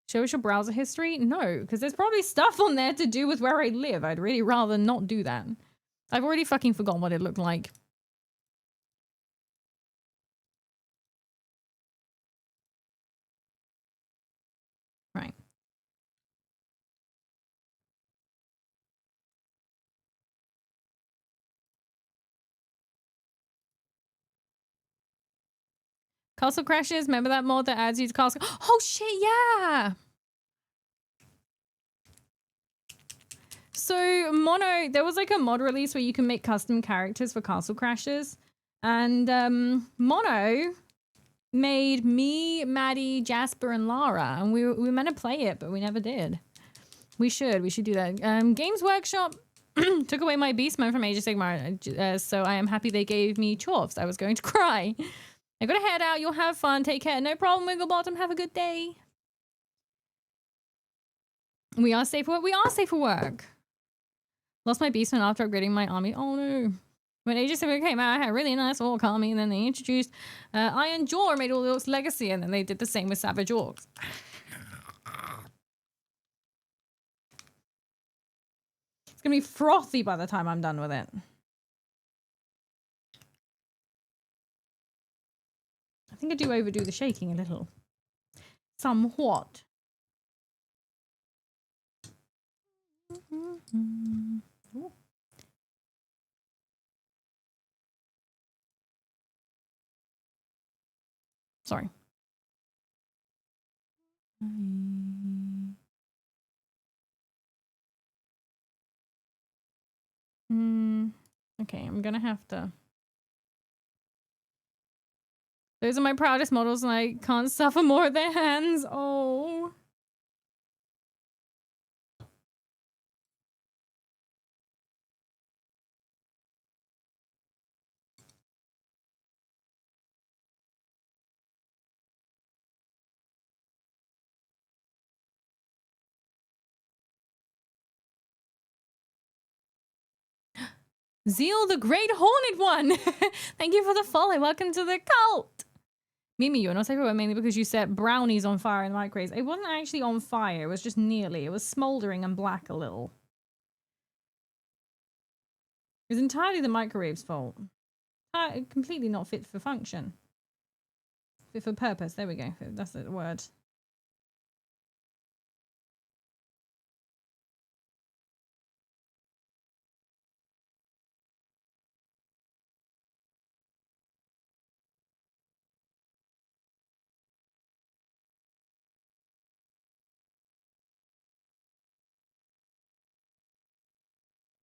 Show us your browser history? No, because there's probably stuff on there to do with where I live. I'd really rather not do that. I've already fucking forgotten what it looked like. Right. Castle Crashes, remember that mod that adds you to Castle? Oh shit, yeah! So Mono, there was like a mod release where you can make custom characters for Castle Crashes. And Mono made me, Maddie, Jasper, and Lara. And we were meant to play it, but we never did. We should do that. Games Workshop took away my beast mode from Age of Sigmar, so I am happy they gave me chorfs. I was going to cry. I gotta head out. You'll have fun. Take care. No problem, Wigglebottom. Have a good day. We are safe for work. We are safe for work. Lost my beastman after upgrading my army. Oh no. When Age of Sigmar came out, I had a really nice orc army, and then they introduced Iron Jaw, made all the orcs legacy, and then they did the same with Savage Orcs. It's gonna be frothy by the time I'm done with it. I think I do overdo the shaking a little. Somewhat. Ooh. Sorry. Okay, I'm gonna have to. Those are my proudest models, and I can't suffer more at their hands. Oh. Zeal the Great Horned One! Thank you for the follow. Welcome to the cult! Mimi, you're not safe for work mainly because you set brownies on fire in the microwaves. It wasn't actually on fire. It was just nearly. It was smouldering and black a little. It was entirely the microwave's fault. Completely not fit for function. Fit for purpose. There we go. That's the word.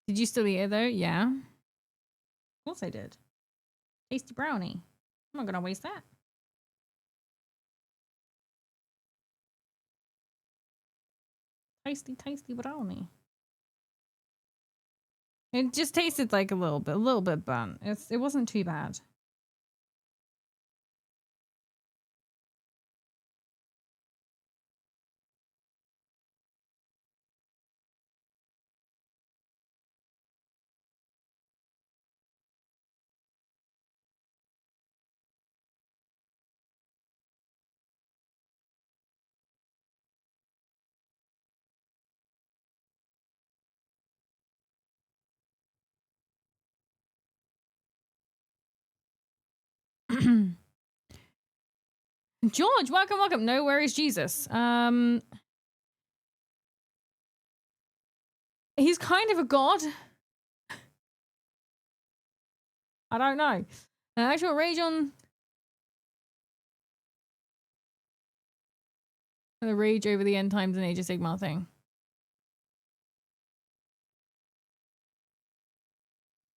Did you still eat it though? Yeah. Of course I did. Tasty brownie. I'm not gonna waste that. Tasty, tasty brownie. It just tasted like a little bit burnt. It wasn't too bad. George, welcome. No worries, Jesus. He's kind of a god. I don't know. Actual rage on The rage over the end times and Age of Sigmar thing.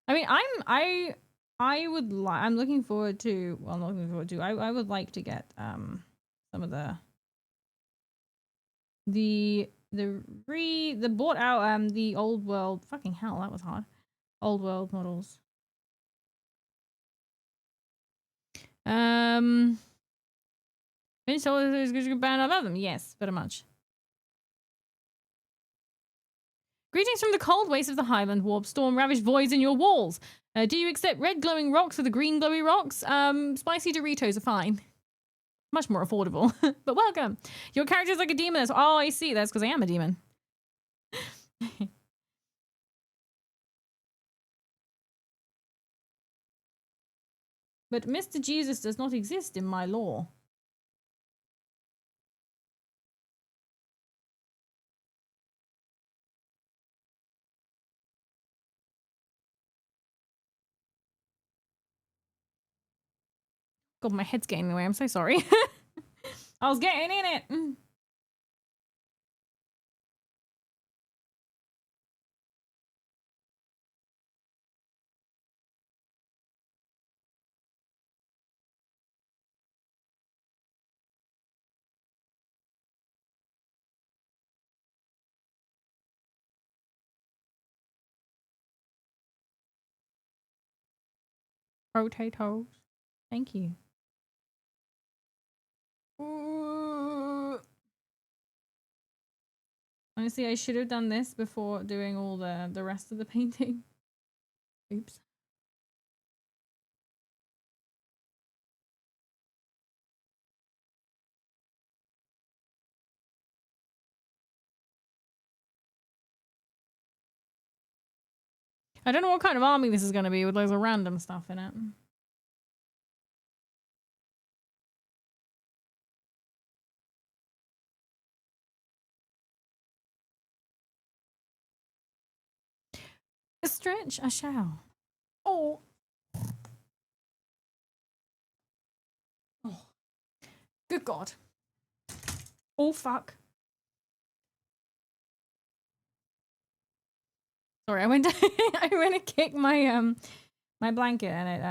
I mean, I'm looking forward to, well, not looking forward to, I would like to get some of the bought out the old world, fucking hell, that was hard. Old world models. So is good band, I love them. Yes, very much. Greetings from the cold wastes of the Highland. Warp storm ravished voids in your walls. Do you accept red glowing rocks or the green glowy rocks? Spicy Doritos are fine. Much more affordable. But welcome. Your character's like a demon. Oh, I see. That's because I am a demon. But Mr. Jesus does not exist in my lore. God, my head's getting in the way. I'm so sorry. I was getting in it. Potatoes. Thank you. Honestly, I should have done this before doing all the rest of the painting. Oops. I don't know what kind of army this is going to be with loads of random stuff in it. A stretch, I shall. Oh. Oh. Good God. Oh, fuck. Sorry, I went to I went to kick my my blanket and it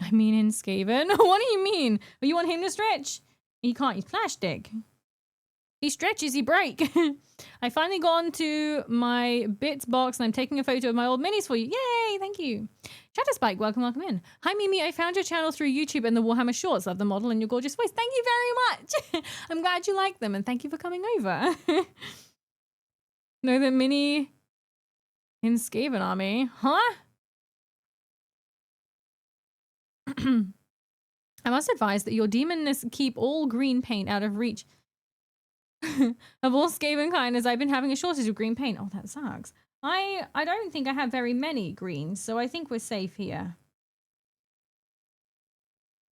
I mean in Skaven. What do you mean? Oh, you want him to stretch? He can't, he's plastic. He stretches, he break. I finally got onto my bits box and I'm taking a photo of my old minis for you. Yay, thank you. Chatterspike, welcome in. Hi Mimi, I found your channel through YouTube and the Warhammer Shorts. Love the model and your gorgeous voice. Thank you very much. I'm glad you like them and thank you for coming over. Know the mini in Skaven army, huh? I must advise that your demonness keep all green paint out of reach of all Skaven kind, as I've been having a shortage of green paint. Oh, that sucks. I don't think I have very many greens, so I think we're safe here.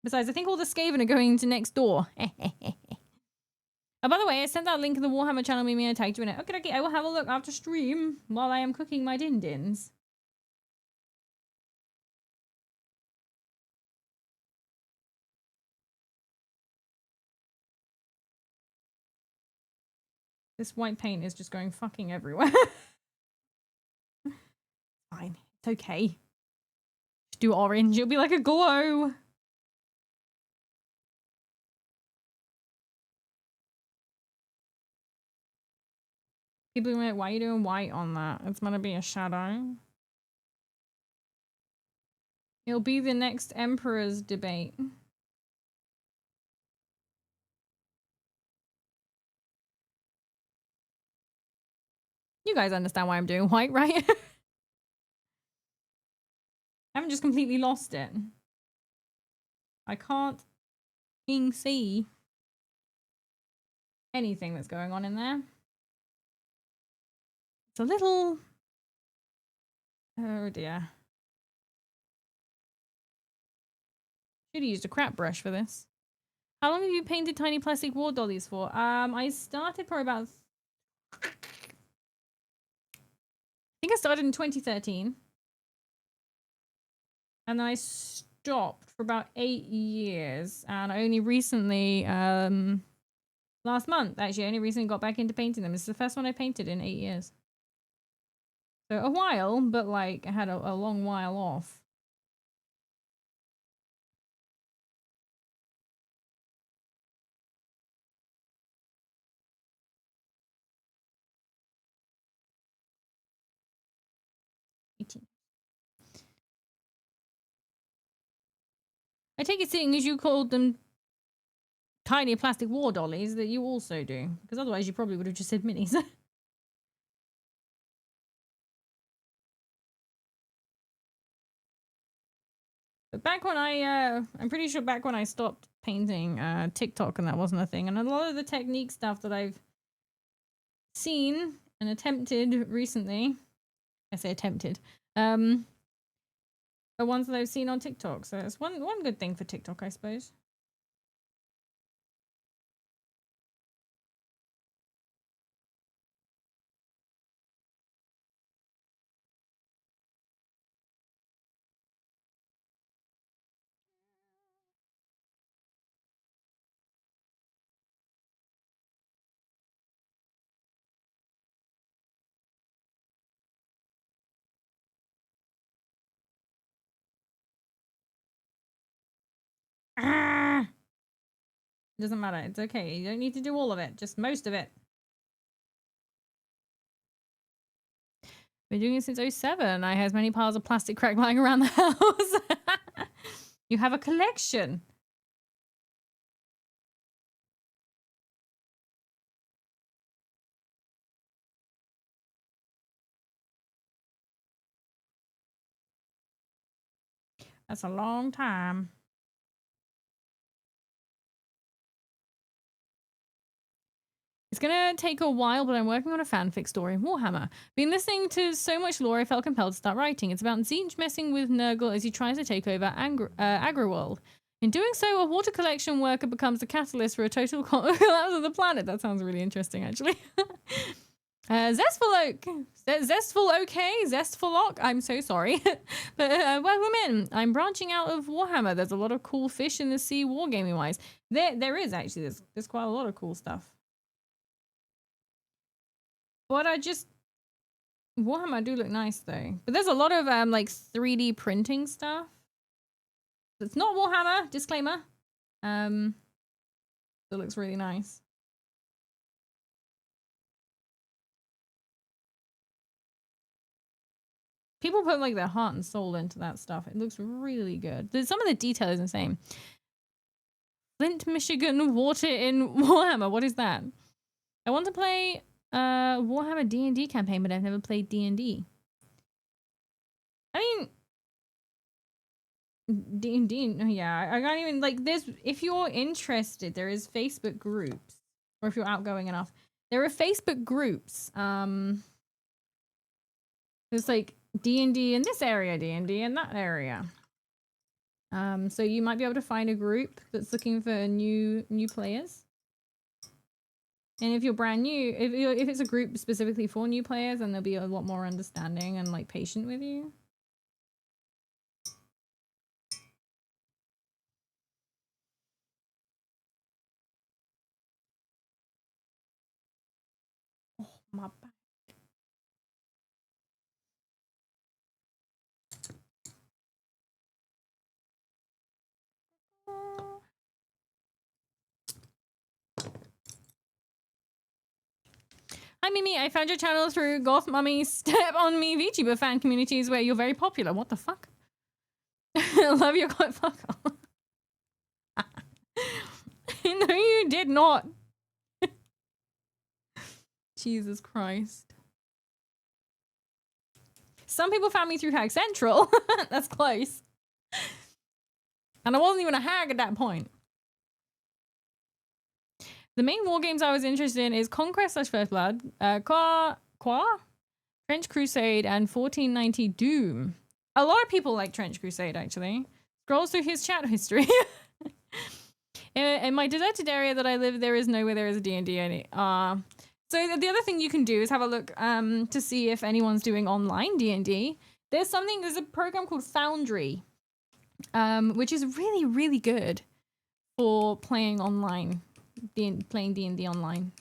Besides, I think all the Skaven are going to next door. Oh, by the way, I sent that link in the Warhammer channel, Mimi, and I tagged you in it. Okay, I will have a look after stream while I am cooking my din-dins. This white paint is just going fucking everywhere. Fine. It's okay. Just do orange. It'll be like a glow. People are like, why are you doing white on that? It's gonna be a shadow. It'll be the next Emperor's debate. You guys understand why I'm doing white, right? I haven't just completely lost it. I can't see anything that's going on in there. It's a little... Oh dear. Should have used a crap brush for this. How long have you painted tiny plastic war dollies for? I started for about think I started in 2013. And then I stopped for about 8 years. And I only recently, last month, actually, I only recently got back into painting them. It's the first one I painted in 8 years. So a while, but like I had a long while off. I take it, seeing as you called them tiny plastic war dollies, that you also do. Because otherwise you probably would have just said minis. But back when I'm pretty sure back when I stopped painting TikTok and that wasn't a thing. And a lot of the technique stuff that I've seen and attempted recently, I say attempted, are ones that I've seen on TikTok. So it's one good thing for TikTok, I suppose. Ah! Doesn't matter. It's okay. You don't need to do all of it. Just most of it. Been doing it since 07. I have many piles of plastic crack lying around the house. You have a collection. That's a long time. It's gonna take a while, but I'm working on a fanfic story in Warhammer. Been listening to so much lore, I felt compelled to start writing. It's about Tzeentch messing with Nurgle as he tries to take over Agriworld. In doing so, a water collection worker becomes the catalyst for a total collapse of the planet. That sounds really interesting, actually. Zestful okay? Zestful I'm so sorry. But welcome in. I'm branching out of Warhammer. There's a lot of cool fish in the sea wargaming-wise. There is, actually. There's quite a lot of cool stuff. But Warhammer do look nice though. But there's a lot of like 3D printing stuff. It's not Warhammer, disclaimer. It looks really nice. People put like their heart and soul into that stuff. It looks really good. Some of the detail is insane. Flint, Michigan, water in Warhammer. What is that? I want to play Warhammer D&D campaign, but I've never played D&D. I mean, D&D, yeah, I can't even, like, if you're interested, there is Facebook groups, or if you're outgoing enough, there are Facebook groups. There's like D&D in this area, D&D in that area. So you might be able to find a group that's looking for new players. And if you're brand new, if it's a group specifically for new players, then they'll be a lot more understanding and like patient with you. Oh, my back. Hi Mimi, I found your channel through Golf Mummy Step on Me VTuber fan communities where you're very popular. What the fuck? Love your quite fuck. No, you did not. Jesus Christ. Some people found me through Hag Central. That's close. And I wasn't even a hag at that point. The main war games I was interested in is Conquest / First Blood, Trench Crusade, and 1490 Doom. A lot of people like Trench Crusade, actually. Scrolls through his chat history. In my deserted area that I live, there is nowhere there is a D&D any. So the other thing you can do is have a look to see if anyone's doing online D&D. There's a program called Foundry, which is really, really good for playing online, playing D&D online.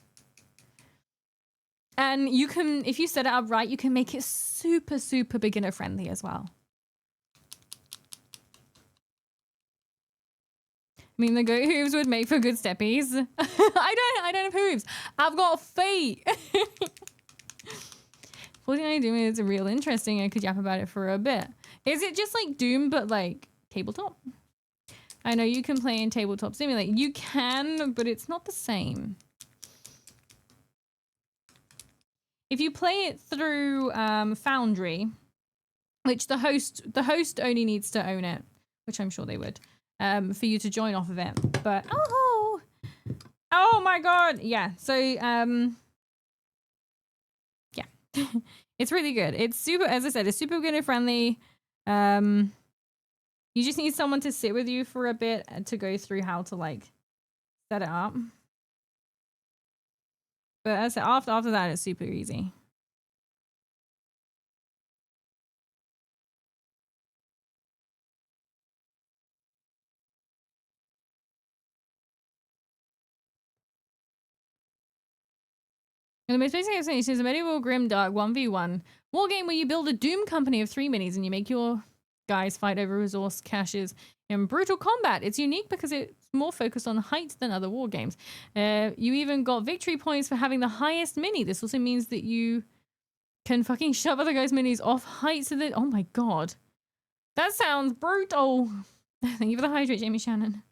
And you can, if you set it up right, you can make it super, super beginner friendly as well. I mean, the goat hooves would make for good steppies. I don't have hooves. I've got feet. 49 Doom is real interesting. I could yap about it for a bit. Is it just like Doom, but like tabletop? I know you can play in Tabletop Simulator. You can, but it's not the same. If you play it through Foundry, which the host only needs to own it, which I'm sure they would, for you to join off of it. But oh my god, yeah. So yeah, it's really good. It's super, as I said, it's super beginner friendly. You just need someone to sit with you for a bit to go through how to like set it up. But as I said, after that, it's super easy. And the most basic explanation is a medieval grimdark 1v1 war game where you build a Doom company of 3 minis and you make your guys fight over resource caches in brutal combat. It's unique because it's more focused on height than other war games. You even got victory points for having the highest mini. This also means that you can fucking shove other guys' minis off height so that... Oh my god. That sounds brutal. Thank you for the hydrate, Jamie Shannon.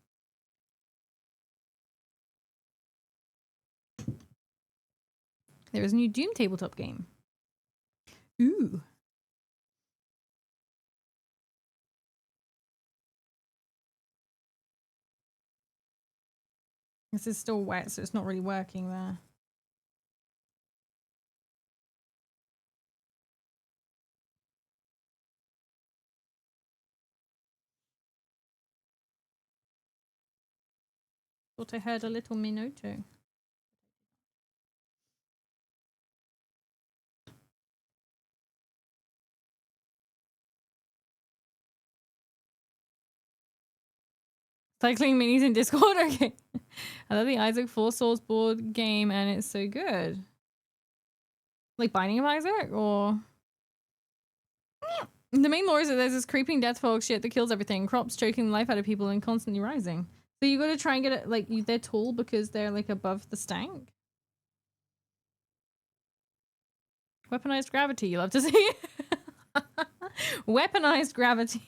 There is a new Doom tabletop game. Ooh. This is still wet, so it's not really working there. Thought I heard a little Minoto. Cycling minis in Discord? Okay. I love the Isaac Four Souls board game and it's so good. Like Binding of Isaac or... The main lore is that there's this creeping death fog shit that kills everything. Crops choking the life out of people and constantly rising. So you gotta try and get it, like, they're tall because they're like above the stank. Weaponized gravity, you love to see. Weaponized gravity.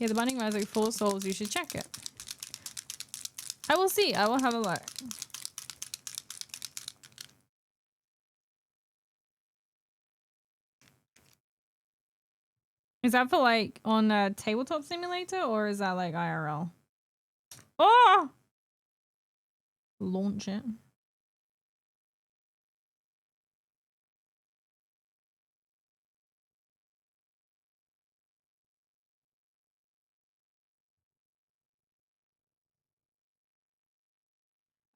Yeah, the Binding of Isaac Four Souls, you should check it. I will see, I will have a look. Is that for like on a Tabletop Simulator or is that like IRL? Oh! Launch it.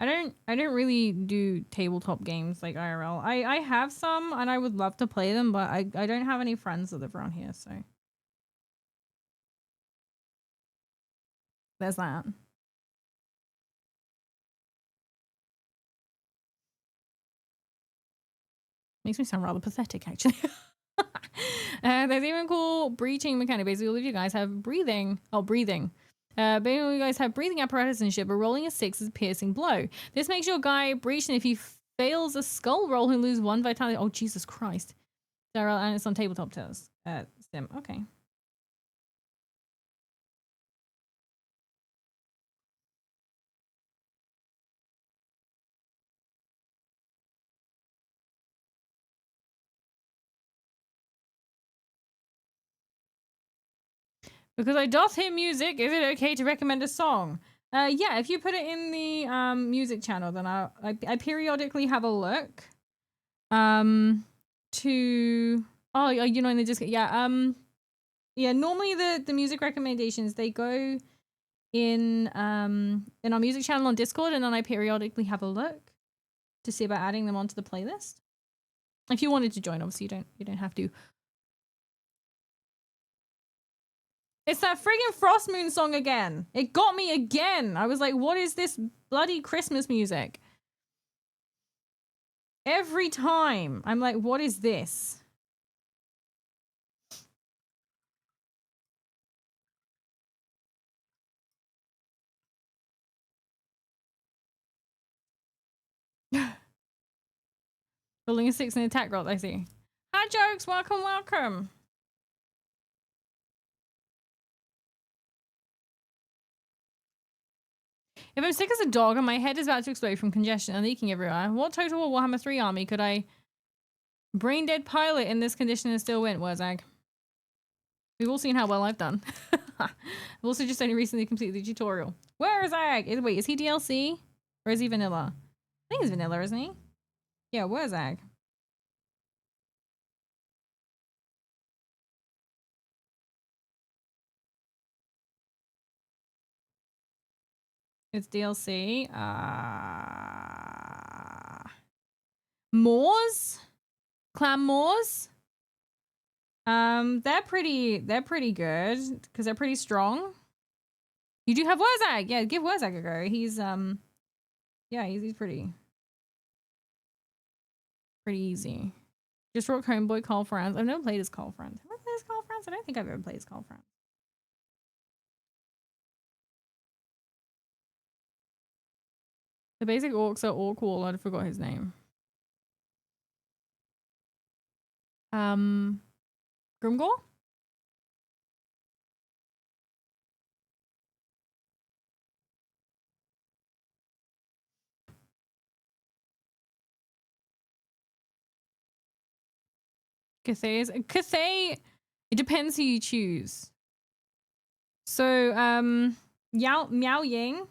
I don't really do tabletop games like IRL. I have some and I would love to play them, but I don't have any friends that live around here, so there's that. Makes me sound rather pathetic, actually. There's even cool breaching mechanic. Basically, all of you guys have breathing. Basically, you guys have breathing apparatus and shit, but rolling a 6 is a piercing blow. This makes your guy breach, and if he fails a skull roll, he'll lose 1 vitality. Oh, Jesus Christ. And it's on tabletop test. Sim. Okay. Because I doth hear music, is it okay to recommend a song? Yeah, if you put it in the music channel, then I periodically have a look. to... Oh, you know, in the Discord. Yeah, yeah, normally the music recommendations, they go in our music channel on Discord, and then I periodically have a look to see about adding them onto the playlist. If you wanted to join, obviously you don't have to. It's that friggin' Frost Moon song again. It got me again. I was like, what is this bloody Christmas music? Every time. I'm like, what is this? Building a 6 in attack roll, I see. Hi, Jokes. Welcome, welcome. If I'm sick as a dog and my head is about to explode from congestion and leaking everywhere, what total Warhammer 3 army could I brain dead pilot in this condition and still win? Wurzag. We've all seen how well I've done. I've also just only recently completed the tutorial. Wurzag! Wait, is he DLC? Or is he vanilla? I think he's vanilla, isn't he? Yeah, Wurzag. It's DLC. Moors? Clan Moors? They're pretty good because they're pretty strong. You do have Wurzag. Yeah, give Wurzag a go. He's yeah, he's pretty easy. Just rock Homeboy Call Friends. I've never played as Call Friends. Have I played as Call Friends? I don't think I've ever played as Call Friends. The basic orcs are all cool. I forgot his name. Grimgore? Cathay, it depends who you choose. So, Miao Ming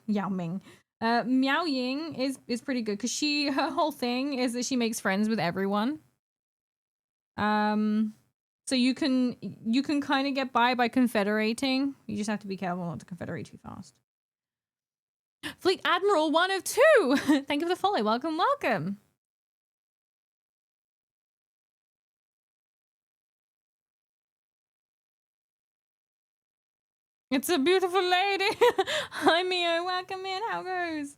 is pretty good because her whole thing is that she makes friends with everyone. So you can kind of get by confederating. You just have to be careful not to confederate too fast. Fleet Admiral 1 of 2. Thank you for the follow. Welcome, welcome. It's a beautiful lady. Hi, Mio. Welcome in. How goes?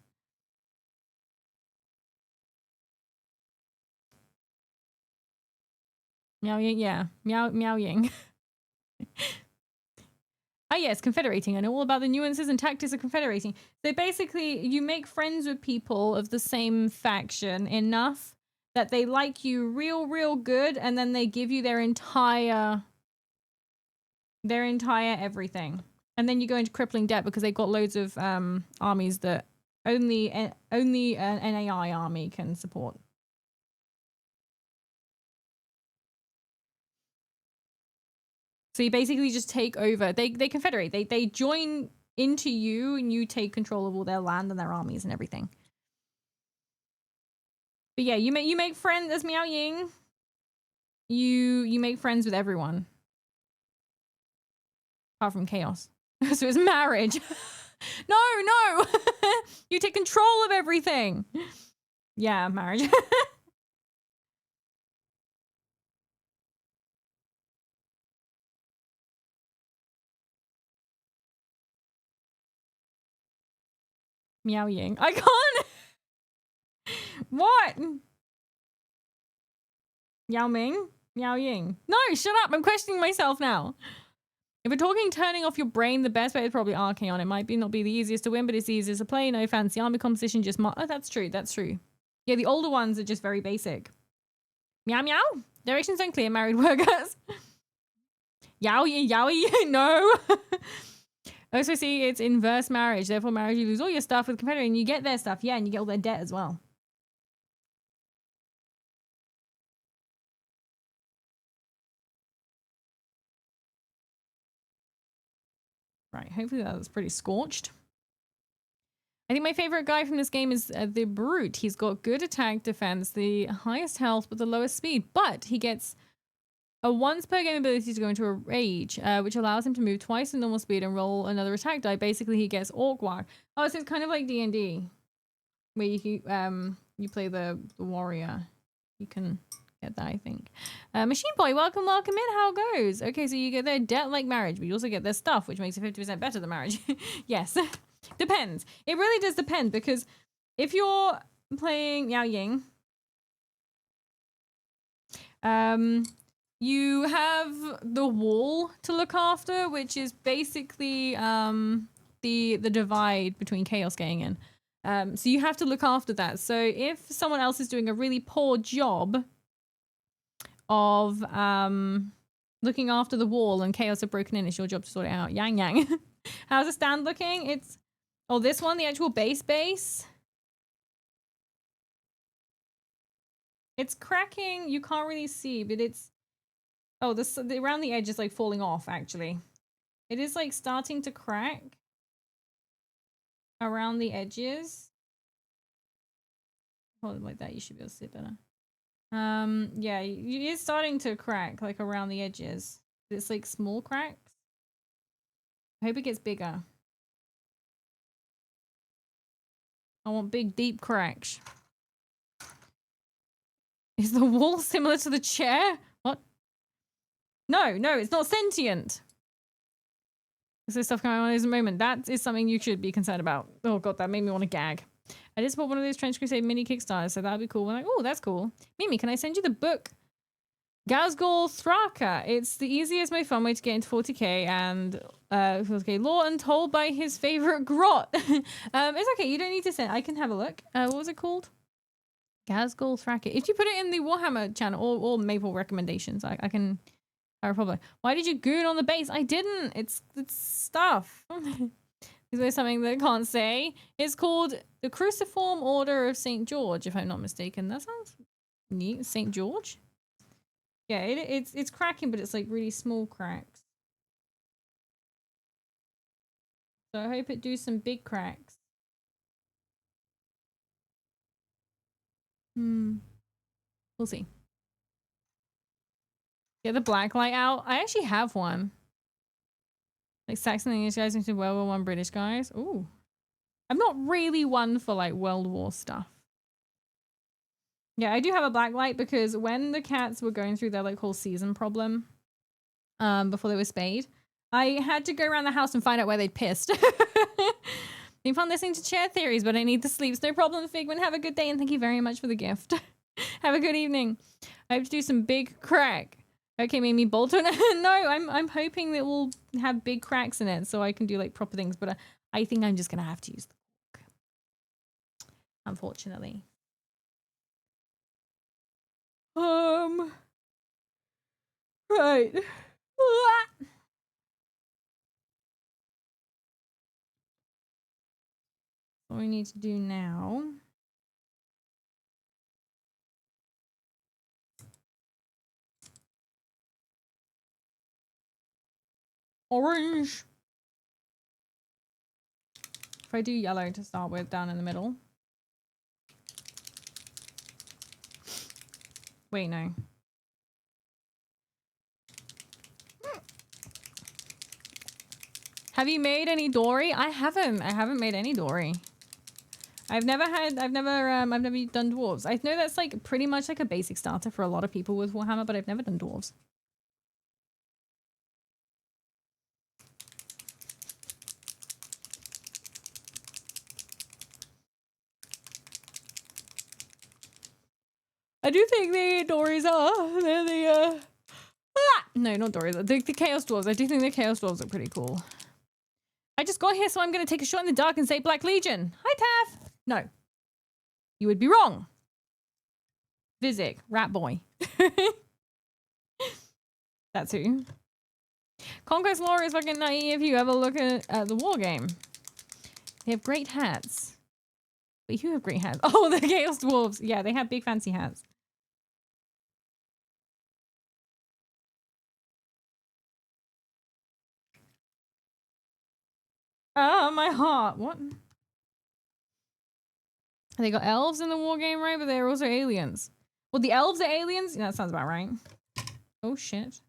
Meow Ying, yeah. Meow Ying. Ah, yes, confederating. I know all about the nuances and tactics of confederating. So basically, you make friends with people of the same faction enough that they like you real good, and then they give you their entire everything. And then you go into crippling debt because they've got loads of armies that only an AI army can support. So you basically just take over. They confederate. They join into you, and you take control of all their land and their armies and everything. But yeah, you make friends as Miao Ying. You make friends with everyone. Apart from chaos. So it's marriage. No. You take control of everything. Yeah, marriage. Miao Ying. I can't. What? Yao Ming? Miao Ying. No, shut up. I'm questioning myself now. If we're talking turning off your brain, the best way is probably Archaon. It might not be the easiest to win, but it's the easiest to play. No fancy army composition, just oh, that's true. That's true. Yeah, the older ones are just very basic. Meow meow. Directions unclear. Married workers. Yowie, no. Also, see, it's inverse marriage. Therefore, marriage, you lose all your stuff with competitor, and you get their stuff. Yeah, and you get all their debt as well. Right, hopefully that was pretty scorched. I think my favorite guy from this game is the Brute. He's got good attack defense, the highest health, but the lowest speed. But he gets a once per game ability to go into a rage, which allows him to move twice in normal speed and roll another attack die. Basically, he gets Orc Walk. Oh, so it's kind of like D&D, where you play the warrior. You can get that, I think. Machine Boy, welcome in. How goes? Okay, so you get their debt like marriage, but you also get their stuff, which makes it 50% better than marriage. Yes. Depends. It really does depend, because if you're playing Yao Ying, you have the wall to look after, which is basically the divide between chaos getting in. So you have to look after that. So if someone else is doing a really poor job of looking after the wall and chaos have broken in, it's your job to sort it out. Yang Yang. How's the stand looking? It's this one, the actual base. It's cracking. You can't really see, but it's around the edge is like falling off. Actually, it is like starting to crack around the edges. Hold it like that. You should be able to see it better. Yeah, it is starting to crack like around the edges. It's like small cracks. I hope it gets bigger. I want big, deep cracks. Is the wall similar to the chair? What? No, it's not sentient. Is there stuff going on at the moment? That is something you should be concerned about. Oh god, that made me want to gag. I just bought one of those Trench Crusade mini Kickstarters, so that'd be cool. I'm like, oh, that's cool. Mimi, can I send you the book? Gazgul Thraka. It's the easiest, most fun way to get into 40k and 40k lore, and told by his favorite grot. It's okay. You don't need to send. I can have a look. What was it called? Gazgul Thraka. If you put it in the Warhammer channel or Maple recommendations, I can. Probably. Why did you goon on the base? I didn't. It's stuff. Is there something that I can't say? It's called the Cruciform Order of St. George, if I'm not mistaken. That sounds neat. St. George? Yeah, it's cracking, but it's like really small cracks. So I hope it do some big cracks. We'll see. Get the black light out. I actually have one. Like Saxon English guys into World War One British guys. Ooh. I'm not really one for like World War stuff. Yeah, I do have a black light because when the cats were going through their like whole season problem, before they were spayed, I had to go around the house and find out where they'd pissed. Been fun listening to chair theories, but I need to sleep. No problem, Figment. Have a good day and thank you very much for the gift. Have a good evening. I hope to do some big crack. Okay, Mimi Bolton. No, I'm hoping that we'll have big cracks in it so I can do like proper things, but I think I'm just gonna have to use the cork. Unfortunately. Right. What we need to do now. Orange. If I do yellow to start with down in the middle. Wait, no. Have you made any Dory? I haven't made any Dory. I've never done dwarves. I know that's like pretty much like a basic starter for a lot of people with Warhammer, but I've never done dwarves. I do think the Dories are. They're the no, not Dories. The Chaos Dwarves. I do think the Chaos Dwarves are pretty cool. I just got here, so I'm going to take a shot in the dark and say Black Legion. Hi, Taff. No. You would be wrong. Vizzik, Rat Boy. That's who. Conquest Lore is fucking naive if you ever look at the war game. They have great hats. Wait, who have great hats? Oh, the Chaos Dwarves. Yeah, they have big fancy hats. Ah, my heart. What? They got elves in the war game, right? But they're also aliens. Well, the elves are aliens? Yeah, that sounds about right. Oh, shit.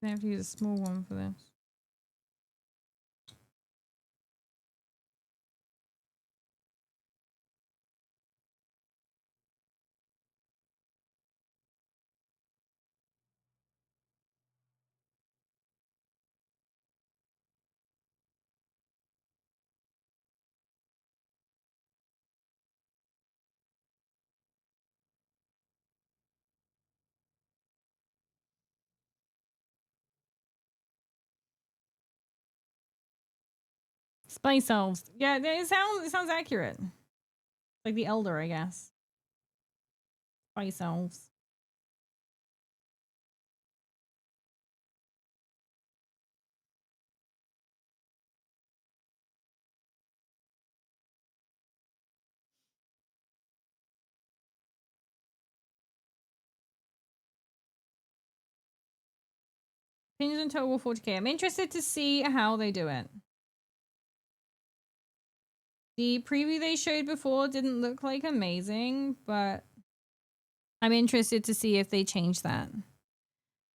I have to use a small one for this. Space elves. Yeah, it sounds accurate. Like the Elder, I guess. Space elves. Opinions on Total War 40k. I'm interested to see how they do it. The preview they showed before didn't look like amazing, but I'm interested to see if they change that.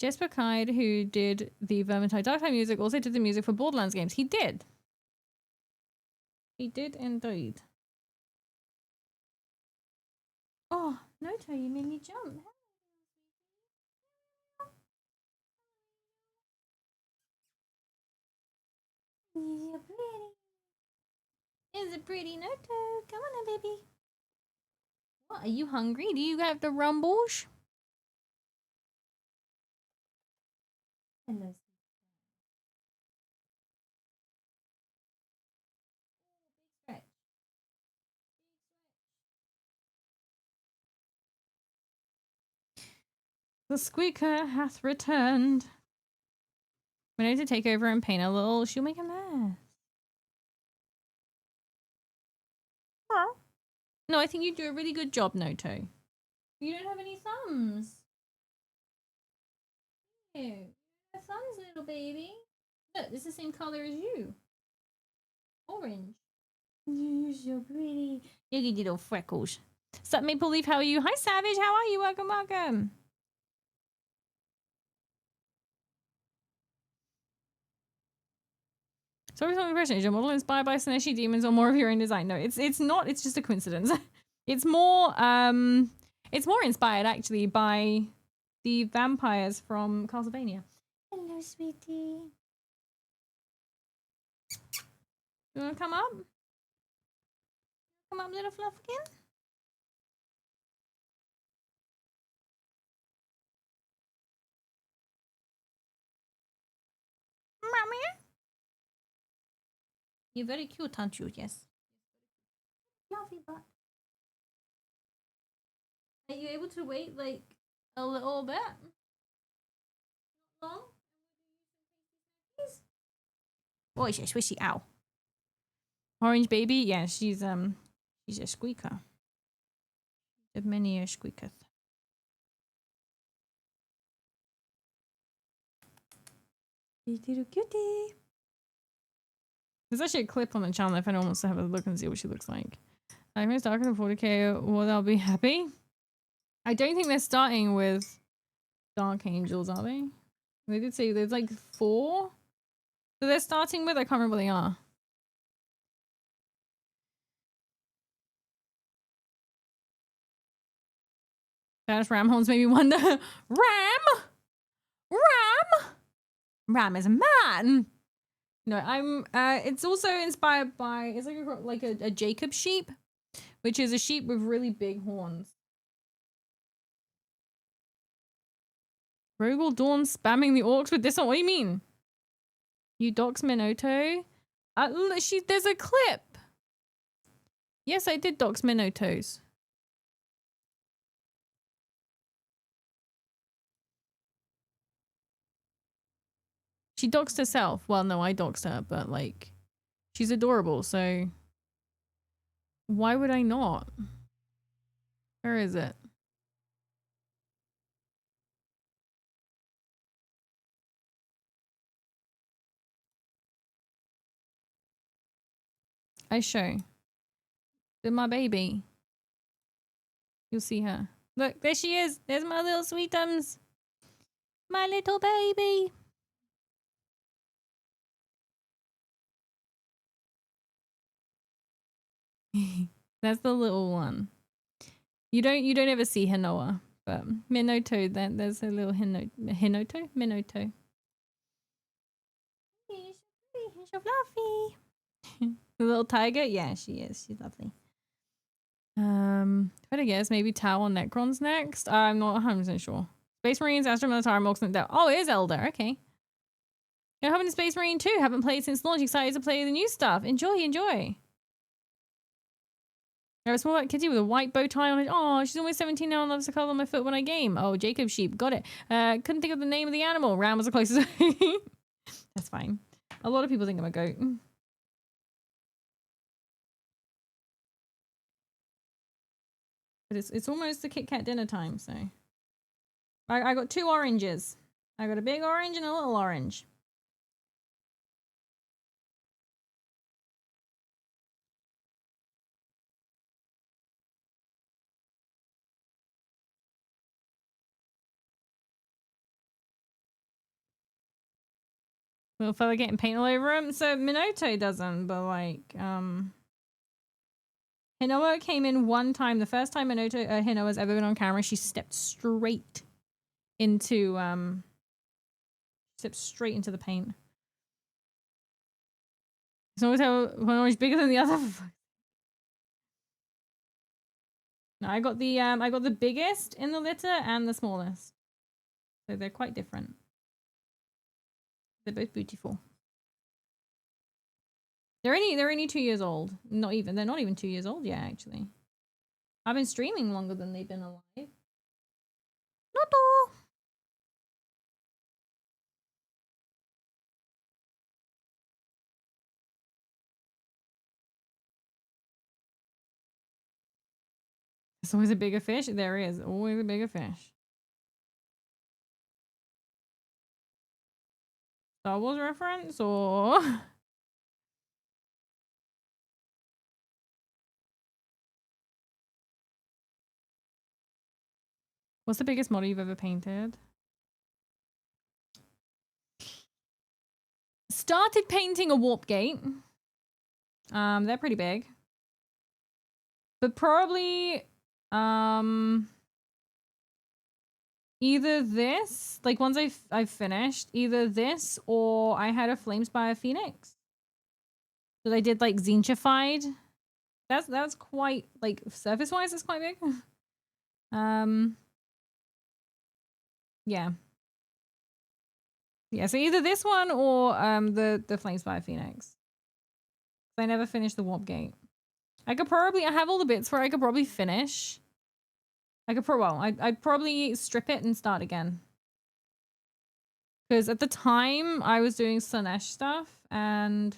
Jesper Kide, who did the Vermintide Darktide music, also did the music for Borderlands games. He did. He did indeed. Oh, Noto, you made me jump. You're pretty. Is it pretty, Noto? Come on, baby. What, are you hungry? Do you have the rumbles? Hello. Stretch. The squeaker hath returned. We need to take over and paint a little. She'll make a mess. Huh? No, I think you do a really good job, Noto. You don't have any thumbs. Ew. No thumbs, little baby. Look, it's the same color as you. Orange. You're so pretty. You get little freckles. Sup, Maple Leaf, how are you? Hi, Savage, how are you? Welcome, welcome. Sorry for my question. Is your model inspired by Sineshi demons or more of your own design? No, it's not. It's just a coincidence. It's more inspired actually by the vampires from Castlevania. Hello, sweetie. You wanna come up? Come up, little fluffkin. Mommy. You're very cute, aren't you? Yes. Fluffy butt. Are you able to wait like a little bit? Not long? Oh, she's a swishy. Ow. Orange baby? Yeah, she's a squeaker. Of many a squeaketh. Little cutie. There's actually a clip on the channel if anyone wants to have a look and see what she looks like. I'm going to start with 40k. Well, I'll be happy. I don't think they're starting with Dark Angels, are they? They did say there's like 4. So they're starting with, I can't remember what they are. Spanish ram horns made me wonder. Ram? Ram? Ram is a man. No, I'm, it's also inspired by, it's like a Jacob sheep, which is a sheep with really big horns. Rogel Dawn spamming the orcs with this one. What do you mean? You dox Minoto? There's a clip. Yes, I did dox Minotos. She doxed herself. Well, no, I doxed her, but like, she's adorable, so why would I not? Where is it? I show. With my baby. You'll see her. Look, there she is. There's my little sweetums. My little baby. That's the little one. You don't ever see Hinoa, but Minoto, there's a little Hinoto? Minoto. She's so fluffy. The little tiger? Yeah, she is. She's lovely. I'd guess maybe Tau or Necron's next. I'm not 100% sure. Space Marines, Astro Military, Morgan. Oh, it is Elder. Okay. You're having a Space Marine too. Haven't played since launch. Excited to play the new stuff. Enjoy. I have a small white kitty with a white bow tie on it. Oh, she's almost 17 now and loves to cuddle on my foot when I game. Oh, Jacob sheep. Got it. Couldn't think of the name of the animal. Ram was the closest. That's fine. A lot of people think I'm a goat. But it's almost the Kit Kat dinner time, so. I got 2 oranges. I got a big orange and a little orange. Little fella getting paint all over him. So Minoto doesn't, but like, Hinoa came in one time. The first time Hinoa's ever been on camera, she stepped straight into the paint. It's always how one orange bigger than the other. No, I got the biggest in the litter and the smallest. So they're quite different. They're both beautiful. They're only 2 years old. They're not even 2 years old yet, actually. I've been streaming longer than they've been alive. Not all. There's always a bigger fish. There is always a bigger fish. Star Wars reference or what's the biggest model you've ever painted? Started painting a warp gate. They're pretty big. But probably either this, like once I've finished, either this or I had a Flamespire Phoenix. So I did like Zinchified. That's quite like surface wise it's quite big. Yeah. Yeah, so either this one or the Flamespire Phoenix. I never finished the warp gate. I have all the bits where I could probably finish. I'd probably strip it and start again. Because at the time I was doing Slanesh stuff and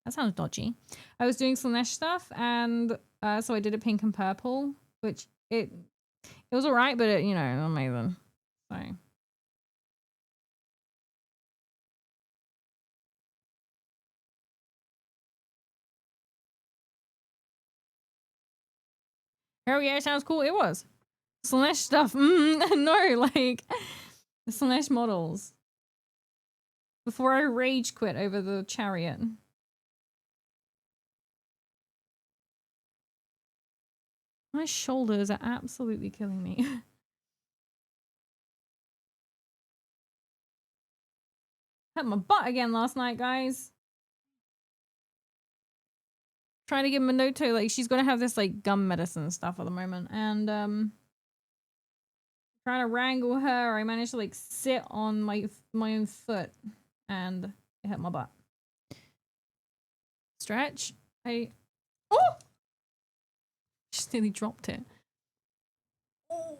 that sounds dodgy. I was doing Slanesh stuff and so I did it pink and purple, which it was alright, but it, amazing. So oh yeah, sounds cool. It was. Slanesh stuff. No, like the Slanesh models. Before I rage quit over the chariot. My shoulders are absolutely killing me. Hurt my butt again last night, guys. Trying to give Minoto, like, she's gonna have this, like, gum medicine stuff at the moment. And, trying to wrangle her, I managed to, like, sit on my own foot. And it hurt my butt. Stretch. Oh! Just nearly dropped it. Oh.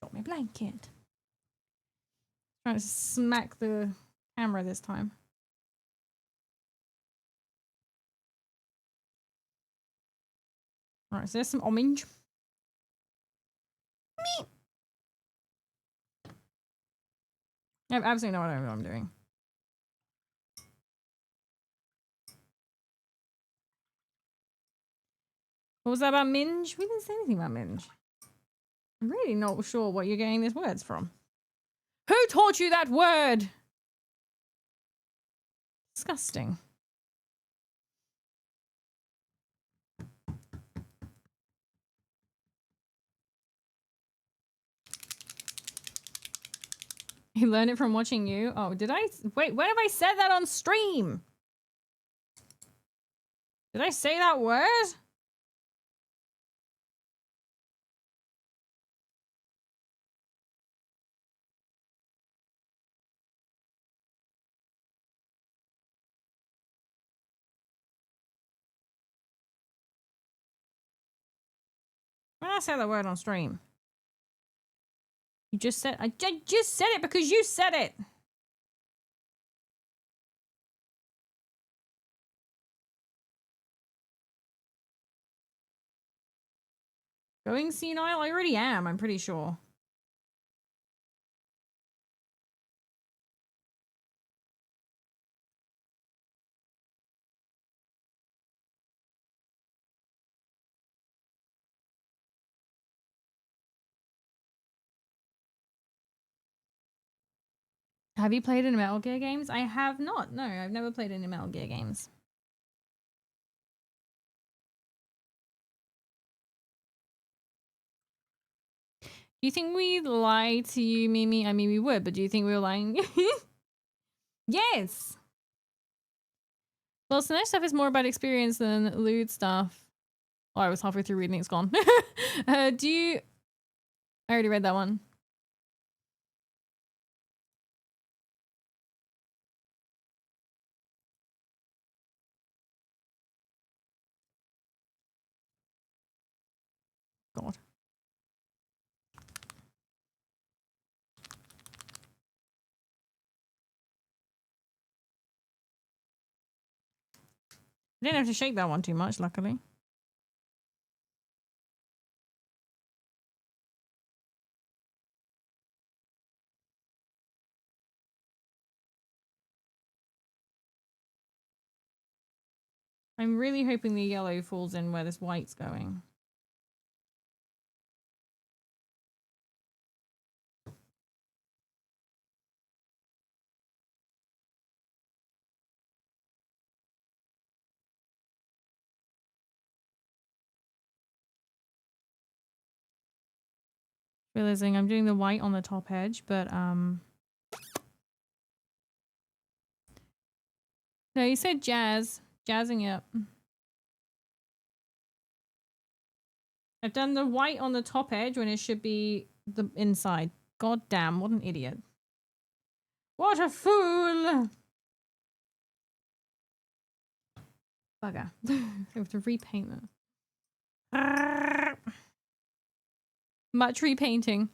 Got my blanket. Trying to smack the camera this time. Alright, so there's some orange. Me. I have absolutely no idea what I'm doing. What was that about minge? We didn't say anything about minge. I'm really not sure what you're getting these words from. Who taught you that word? Disgusting. He learned it from watching you. Oh, did I? Wait, when have I said that on stream? Did I say that word? When I say that word on stream? You just said, I just said it because you said it. Going senile? I already am, I'm pretty sure. Have you played any Metal Gear games? I have not. No, I've never played any Metal Gear games. Do you think we lie to you, Mimi? I mean, we would, but do you think we were lying? Yes! Well, Snow stuff is more about experience than lewd stuff. Oh, I was halfway through reading, it's gone. Do you... I already read that one. God. I didn't have to shake that one too much, luckily. I'm really hoping the yellow falls in where this white's going. Realizing I'm doing the white on the top edge, but no, you said jazz. Jazzing it up. I've done the white on the top edge when it should be the inside. God damn, what an idiot. What a fool! Bugger. I have to repaint that. Much repainting.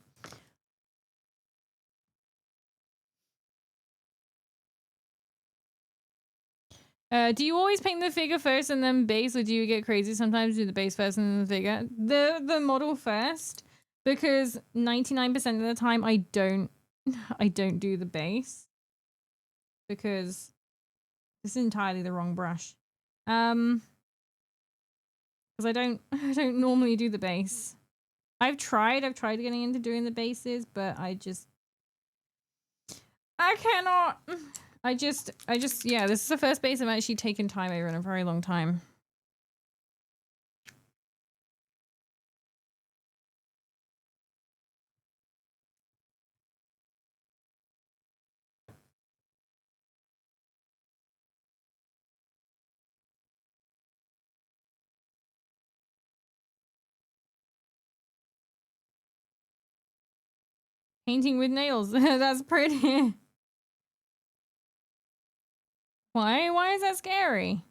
Do you always paint the figure first and then base, or do you get crazy sometimes do the base first and then the figure? The model first, because 99% of the time I don't do the base because this is entirely the wrong brush. Because I don't normally do the base. I've tried getting into doing the bases, but I cannot. I just, yeah, this is the first base I've actually taken time over in a very long time. Painting with nails, that's pretty. Why? Why is that scary?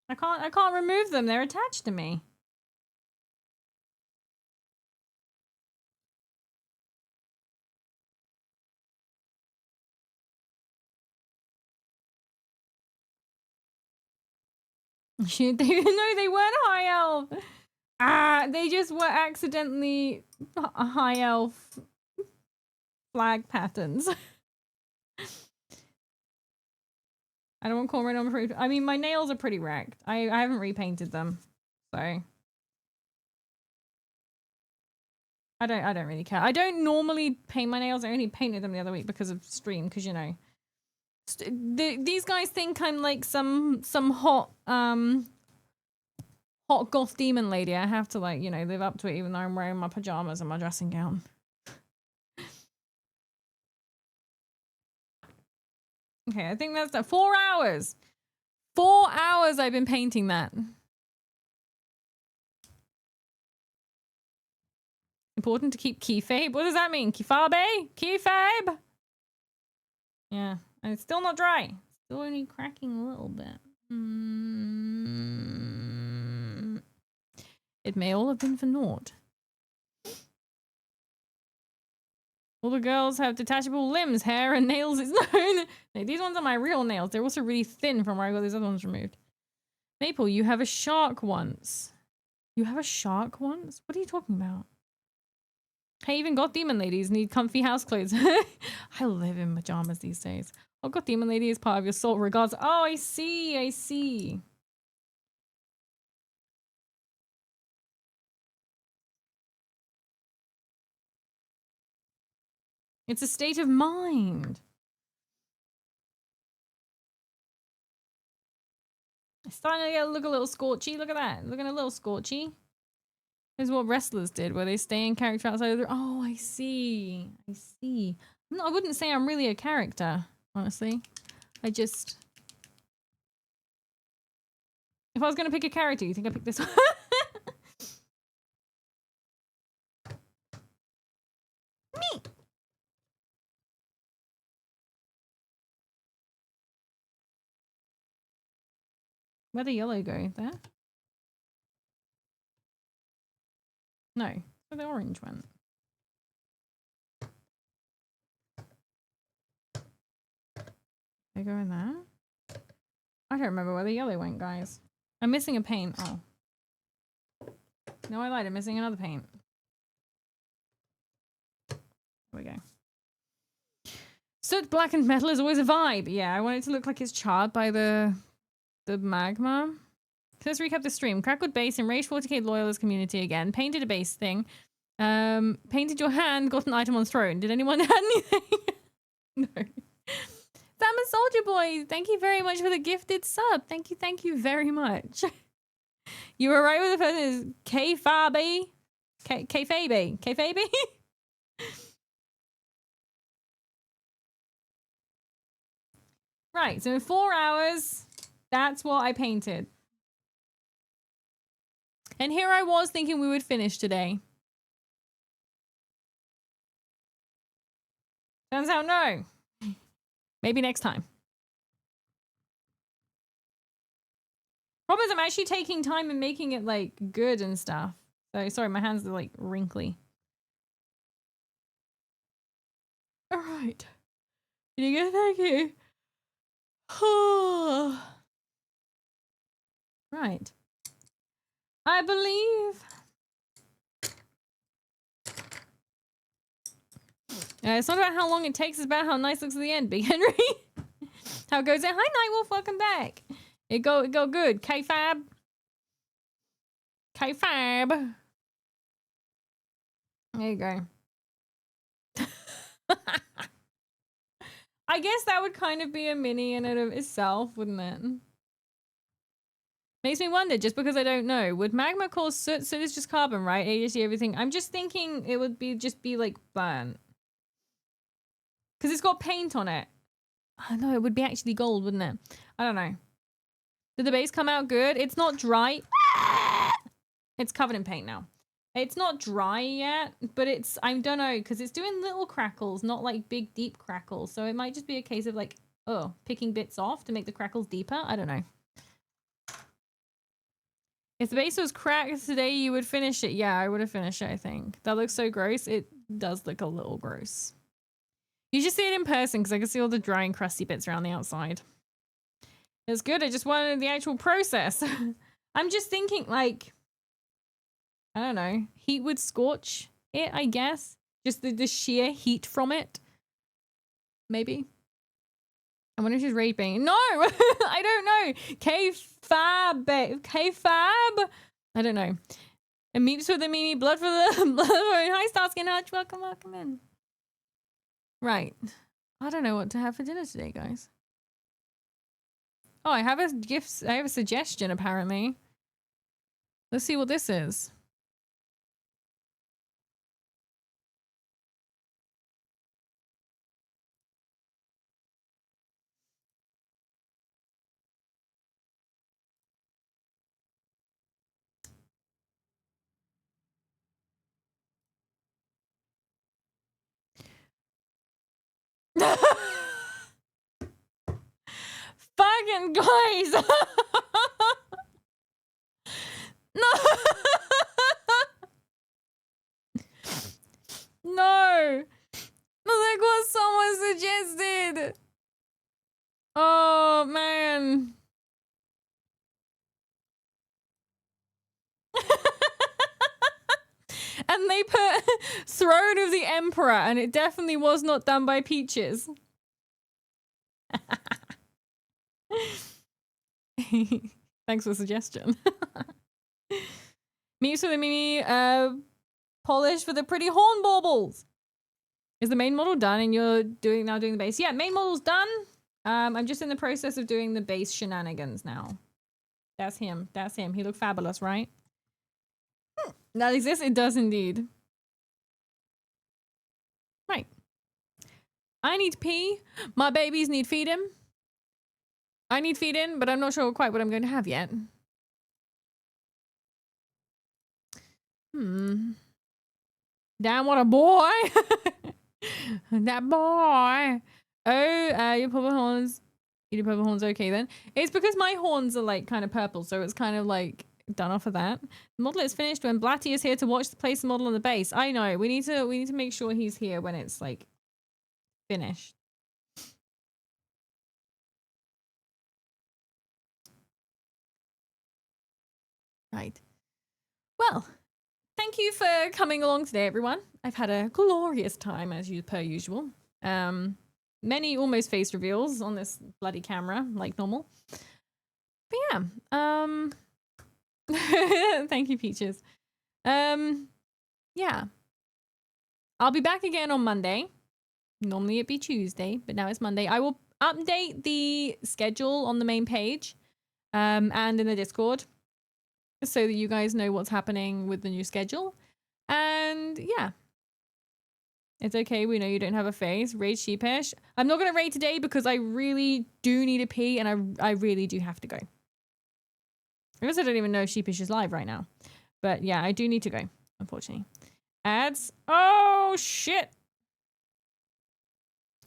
I can't remove them. They're attached to me. No, they weren't high elf. They just were accidentally high elf flag patterns. I don't want cornrow on fruit. I mean, my nails are pretty wrecked. I haven't repainted them, so I don't really care. I don't normally paint my nails. I only painted them the other week because of stream, because you know, these guys think I'm like some hot hot goth demon lady. I have to, like, you know, live up to it, even though I'm wearing my pajamas and my dressing gown. Okay, I think that's 4 hours. 4 hours I've been painting that. Important to keep keyfabe? What does that mean? Keyfabe? Keyfabe? Yeah, and it's still not dry. Still only cracking a little bit. It may all have been for naught. All the girls have detachable limbs, hair, and nails is known. No, these ones are my real nails. They're also really thin from where I got these other ones removed. Maple, you have a shark once. You have a shark once? What are you talking about? Hey, even got demon ladies need comfy house clothes. I live in pajamas these days. Oh, got demon lady is part of your soul. Regards. Oh, I see. I see. It's a state of mind. It's starting to look a little scorchy. Look at that. Looking a little scorchy. This is what wrestlers did, where they stay in character outside of their... Oh, I see. I see. No, I wouldn't say I'm really a character, honestly. I just... If I was going to pick a character, you think I'd pick this one? Me! Where'd the yellow go? There? No. Where the orange went. They go in there? I don't remember where the yellow went, guys. I'm missing a paint. Oh. No, I lied. I'm missing another paint. There we go. Soot blackened metal is always a vibe. Yeah, I want it to look like it's charred by the magma. So let's recap the stream. Crackwood base, enraged 40k loyalist community again. Painted a base thing. Painted your hand, got an item on throne. Did anyone add anything? No. Sam and Soldier Boy, thank you very much for the gifted sub. Thank you very much. You were right with the person is K-Fabi. K-Fabi. K-Fabi? Right, so in 4 hours, that's what I painted. And here I was thinking we would finish today. Turns out no. Maybe next time. Problem is I'm actually taking time and making it like good and stuff. So sorry, my hands are like wrinkly. All right. Can you go? Thank you. Right. I believe. It's not about how long it takes, it's about how nice it looks at the end, Big Henry. How goes it? Hi, Nightwolf, welcome back. It go good. K-Fab. K-Fab. There you go. I guess that would kind of be a mini in and of itself, wouldn't it? Makes me wonder, just because I don't know, would magma cause soot? Soot is just carbon, right? ADHD, everything. I'm just thinking it would be just be like burnt. Because it's got paint on it. I know, it would be actually gold, wouldn't it? I don't know. Did the base come out good? It's not dry. It's covered in paint now. It's not dry yet, but it's, I don't know, because it's doing little crackles, not like big, deep crackles. So it might just be a case of like, oh, picking bits off to make the crackles deeper. I don't know. If the base was cracked today, you would finish it. Yeah, I would have finished it, I think. That looks so gross. It does look a little gross. You should see it in person because I can see all the dry and crusty bits around the outside. It's good. I just wanted the actual process. I'm just thinking, like, I don't know. Heat would scorch it, I guess. Just the sheer heat from it. Maybe. I wonder if she's raid baiting. No! I don't know. K-Fab. K-Fab? I don't know. And meeps for the Mimi, blood for the blood. Hi, Starskin Hutch. Welcome, welcome in. Right. I don't know what to have for dinner today, guys. Oh, I have a gift. I have a suggestion, apparently. Let's see what this is. Fucking guys! No! No! Look what someone suggested! Oh, man. And they put Throne of the Emperor, and it definitely was not done by Peaches. Thanks for the suggestion. Meeps for the Mimi, polish for the pretty horn baubles. Is the main model done and you're now doing the base? Yeah, main model's done. I'm just in the process of doing the base shenanigans now. That's him. That's him. He looked fabulous, right? That exists? It does indeed. Right. I need to pee. My babies need feeding. I need feeding, but I'm not sure quite what I'm going to have yet. Damn, what a boy. That boy. Oh, your purple horns. Your purple horns okay then. It's because my horns are like kind of purple, so it's kind of like done off of that. The model is finished when Blatty is here to watch the place the model on the base. I know. We need to make sure he's here when it's like finished. Right. Well, thank you for coming along today, everyone. I've had a glorious time as per usual. Many almost face reveals on this bloody camera, like normal. But yeah, thank you, Peaches. Yeah. I'll be back again on Monday. Normally it'd be Tuesday, but now it's Monday. I will update the schedule on the main page, and in the Discord, so that you guys know what's happening with the new schedule. And yeah. It's okay, we know you don't have a face. Raid Sheepish. I'm not gonna raid today because I really do need a pee and I really do have to go. I guess I don't even know if Sheepish is live right now. But yeah, I do need to go, unfortunately. Ads. Oh, shit.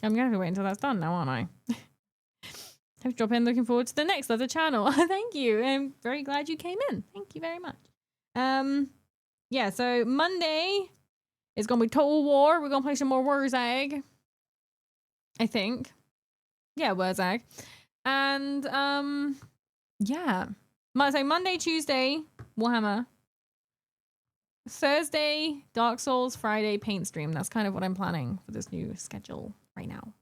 I'm gonna have to wait until that's done now, aren't I? Have to drop in. Looking forward to the next other channel. Thank you. I'm very glad you came in. Thank you very much. Yeah, so Monday is gonna be Total War. We're gonna play some more Wurzag. I think. Yeah, Wurzag. And yeah. So Monday, Tuesday, Warhammer. Thursday, Dark Souls, Friday, Paint Stream. That's kind of what I'm planning for this new schedule right now.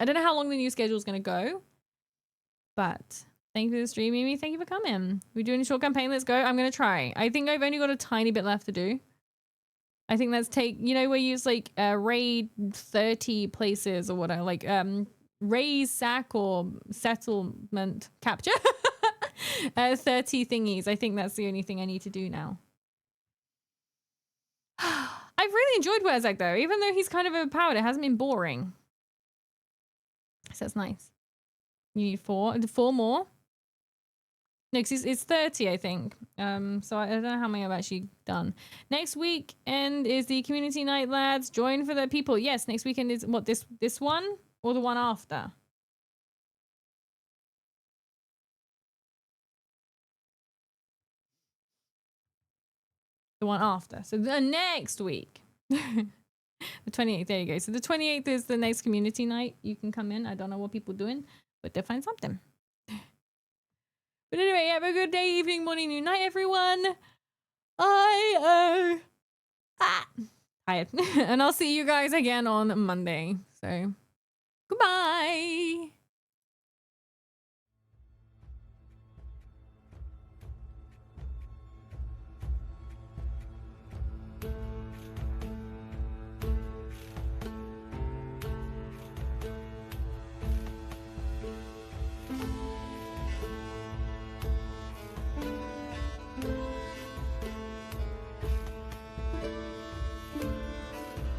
I don't know how long the new schedule is going to go, but thank you for the stream, Mimi. Thank you for coming. We're doing a short campaign. Let's go. I'm going to try. I think I've only got a tiny bit left to do. I think that's you know, where you use like raid 30 places or whatever, like raise, sack, or settlement capture 30 thingies. I think that's the only thing I need to do now. I've really enjoyed Wurzag though, even though he's kind of overpowered. It hasn't been boring. So that's nice. You need 4 more. No, because it's 30, I think. So I don't know how many I've actually done. Next weekend is the community night, lads. Join for the people. Yes, next weekend is what, this one or the one after? The one after. So the next week. The 28th, there you go. So the 28th is the next community night. You can come in. I don't know what people are doing, but they'll find something. But anyway, have a good day, evening, morning, new night, everyone. Tired. And I'll see you guys again on Monday. So, goodbye.